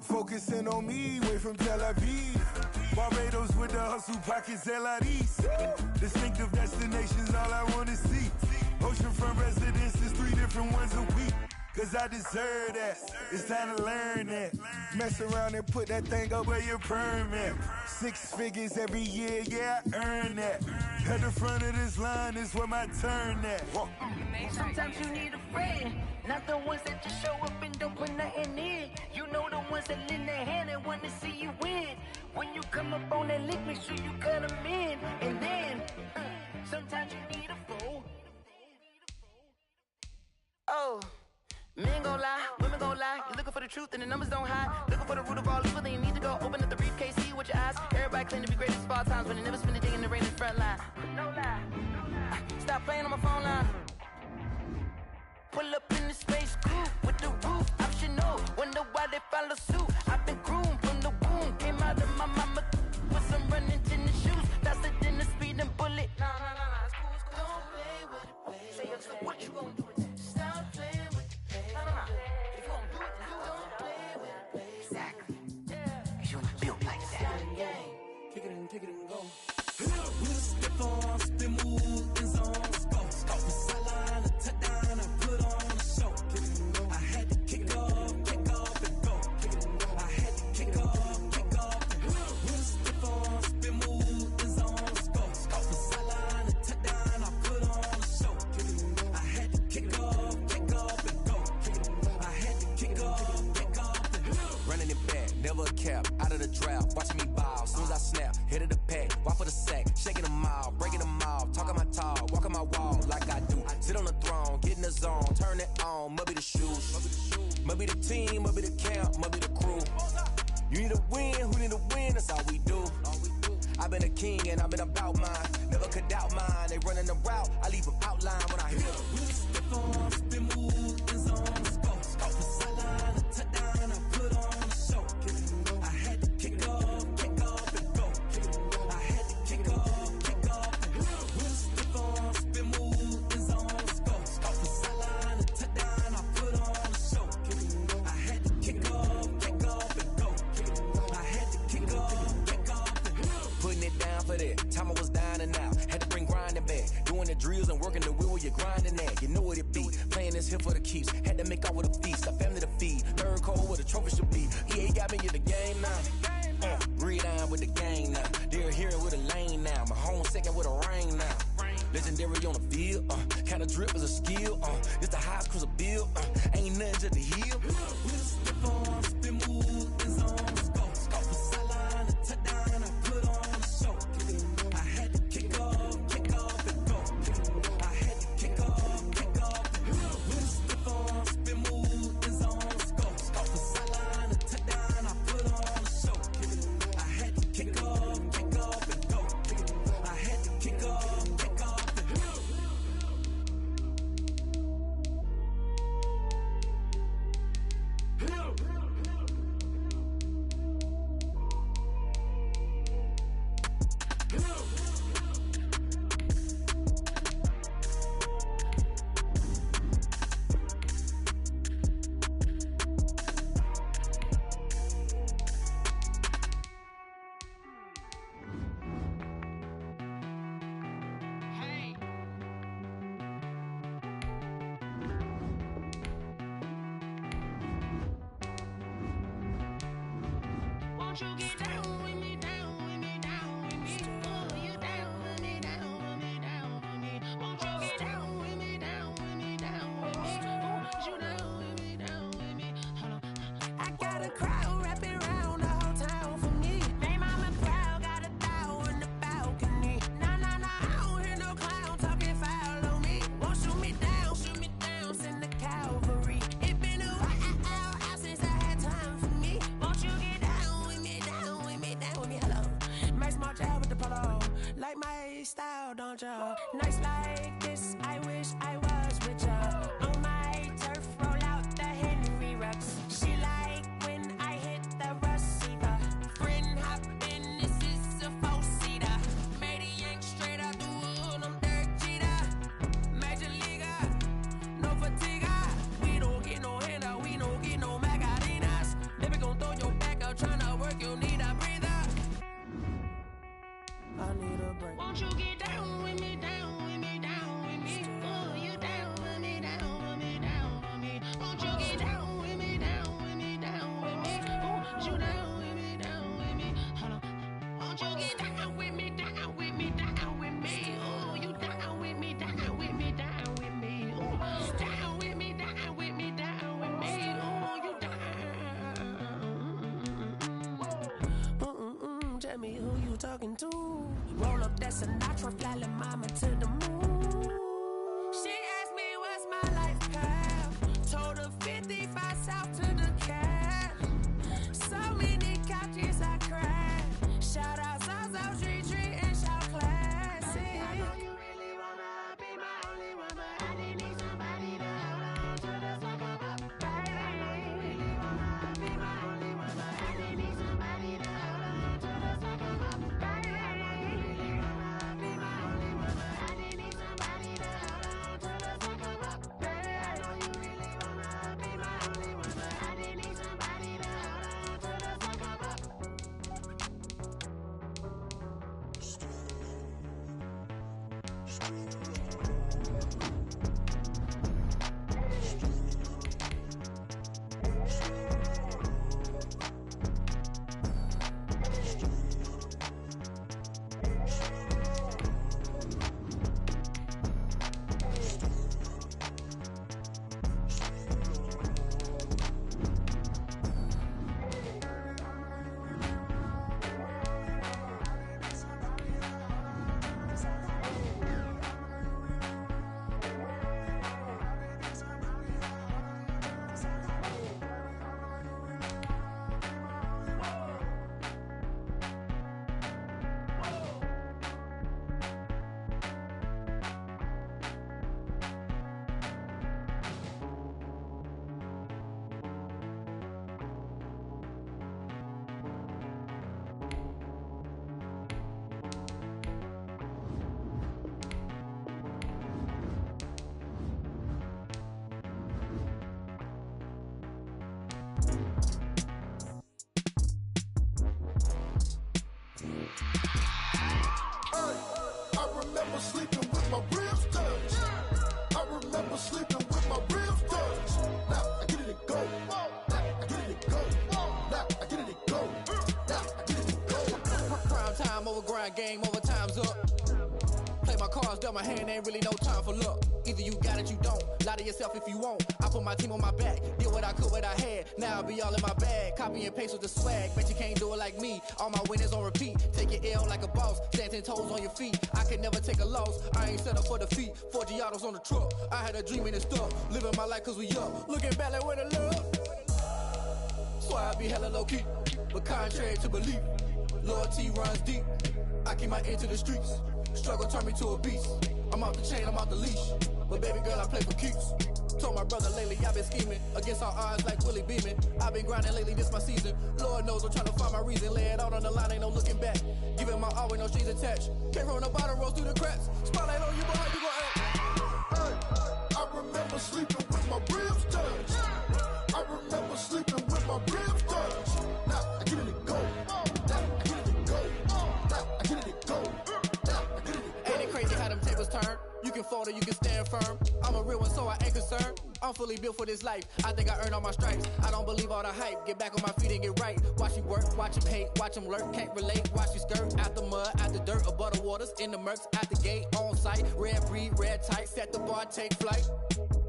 Focusing on me, way from Tel Aviv. Barbados with the hustle pockets, LIDs. Distinctive destinations, all I wanna see. Oceanfront residences, 3 different ones a week. Cause I deserve that, it's time to learn that. Mess around and put that thing up where your permit. 6 figures every year, yeah, I earn that. At the front of this line is where my turn at. Sometimes you need a friend, not the ones that just show up and don't put nothing in. You know the ones that lend their hand and want to see you win. When you come up on that lick, make sure you cut them in. And then, sometimes you need a fool. Oh. Men gon' lie, women gon' lie. You're looking for the truth and the numbers don't hide. Looking for the root of all evil, then you need to go open up the briefcase, see with your eyes. Everybody claim to be greatest of all times, but they never spend a day in the rain in the front line. No lie, stop playing on my phone line. Pull up in the space coupe with the roof optional. Wonder why they follow suit. I've been groomed from the womb, came out of my mama with some running tennis shoes. Faster than the speeding bullet. No, it's cool, it's cool. Don't play with it, play. Say what you gon' do with that? Stop playing. If you gon' do it, you don't play with it, play. Exactly. Cause you built like that. Kick it and go. We'll step on, spin, move, and zone, go. Off the sideline, a touchdown, I put on a show. I had to kick off and go. I had to kick off and go. We'll step on, spin, move, and zone, go. Off the sideline, a touchdown, I put on a show. I had to kick off and go. Running it back, never a cap, out of the draft, watching me ball, soon as I snap, hit of the pack, walk for the sack, shaking them all, breaking them all, talking my talk, walking my wall like I do, sit on the throne, get in the zone, turn it on, must be the shoes, must be the team, must be the camp, must be the crew, you need a win, who need a win, that's all we do, I've been a king and I've been about mine, never could doubt mine, they running the route, I leave them outline when I hit them. We'll step on, spin, move, and zone, go, off the sideline, a touchdown, I put on a show, I had to kick off and go, I had to kick off and go, we'll step on, spin, move, Doing the drills and working the wheel where you're grinding at. You know what it be. Playing this here for the keeps. Had to make off with a feast. Got family to feed. Third cold where the trophy should be. EA got me in the game now. Gridiron with the gang now. They're here with a lane now. My home second with a rain now. Legendary on the field. Kinda drip is a skill. It's the highest cruiser bill. Ain't nothing to the hill. Slip on, spin move, and zone, scope. Scope for sideline, a touchdown, I put on the show. I had to kick off and go. I had to kick off and go. Slip on, spin move, and zone, scope. Scope for sideline, a touchdown, I put on the show. I had to kick off and go. I had to kick off. Won't you get down with me, down with me, down with me? Oh, you down with me, down with me, down with me. Won't you get down with me, down with me, down with me? Oh, you down with me, down with me? Hold on. I got a crowd wrapping around the whole town for me. They mama proud, got a thou in the balcony. Nah, I don't hear no clown talking foul on me. Won't shoot me down, send the cavalry. It been a while since I had time for me. Won't you get down with me, down with me, down with me? Hello. Max March out with the polo. Like my style, don't ya? Nights like this, I wish I was with ya. On my turf, roll out the Henry Rux. She like when I hit the receiver. Friend hop in, this is a four-seater. Made a yank straight out the wood, I'm Derek Jeter. Major leaguer, no fatigue. We don't get no handout, we don't get no Macarinas. Baby gon' throw your back out, tryna work, you need a breather. I need a break. Won't you get down with me, down with me, down with me? Oh, you down with me, down with me, down with me? Won't you get down with me, down with me, down with me? Oh, you down with me, down with me? Hold on. Won't you get down with me, down with me, down with me? Oh, you down with me, down with me, down with me? Oh, down with me, down with me, down with me? Oh, you down. Tell me who you talking to. Roll up that Sinatra, fly la mama to the moon. She asked me what's my life path. Told her 55 south to the cat. So many couches I cried. Shout out Zazo, Tree, and shout classic. I know you really wanna be my only one, but I didn't need somebody to hold on to the sucker up. Baby, I know you really wanna be my only one, but I didn't need somebody to hold on to the sucker up. Baby, I know you really wanna be my only one, but I didn't need somebody to hold on to the sucker up. Baby, I know you really wanna be my only one, but I didn't need somebody to hold on to the sucker up. grind game, overtime's up. Play my cards, dealt my hand, ain't really no time for luck. Either you got it, you don't. Lie to yourself if you won't. I put my team on my back, did what I could, what I had. Now I'll be all in my bag, copy and paste with the swag. Bet you can't do it like me. All my winners on repeat. Take your L like a boss, stand 10 toes on your feet. I can never take a loss. I ain't set up for defeat. 4 Giottos on the truck. I had a dream and it's stuck. Living my life cause we up. Looking back like where the love. So I be hella low key, but contrary to belief, loyalty runs deep. I keep my ear to the streets. Struggle turned me to a beast. I'm off the chain, I'm off the leash. But baby girl, I play for keeps. Told my brother lately, I've been scheming against all odds like Willie Beeman. I've been grinding lately, this my season. Lord knows I'm trying to find my reason. Lay it out on the line, ain't no looking back. Giving my all with no strings attached. Came from the bottom, rose through the cracks. Spotlight on you, but how you gon' act? Hey, I remember sleeping with my ribs touched. I remember sleeping with my ribs touched. Now I get it to go. Now I get it to go. Now I get it to go. Ain't it crazy how them tables turn? You can fold or you can stand firm. I'm a real one, so I ain't concerned. I'm fully built for this life. I think I earned all my stripes. I don't believe all the hype. Get back on my feet and get right. Watch you work, watch him hate, watch him lurk. Can't relate, watch you skirt. Out the mud, out the dirt, above the waters, in the murks, out the gate, on site. Red breed, red tight, set the bar, take flight.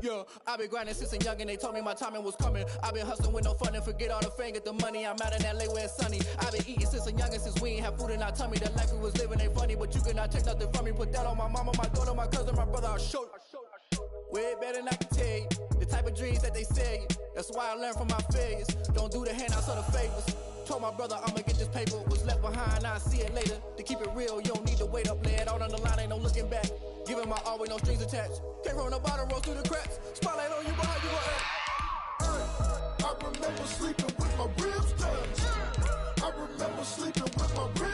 Yeah, I been grinding since a youngin', they told me my timing was coming. I been hustling with no fun and forget all the fame, get the money. I'm out in LA where it's sunny. I been eating since a youngin', since we ain't have food in our tummy. The life we was living ain't funny, but you cannot take nothing from me. Put that on my mama, my daughter, my cousin, my brother, I'll show you. Way better than I can tell you. The type of dreams that they sell you. That's why I learned from my failures. Don't do the handouts or the favors. Told my brother I'ma get this paper. Was left behind, I'll see it later. To keep it real, you don't need to wait up. Lay it out on the line, ain't no looking back. Giving my all with no strings attached. Came from the bottom, rose through the cracks. Spotlight on you, but how you gon' act? I remember sleeping with my ribs touched. I remember sleeping with my ribs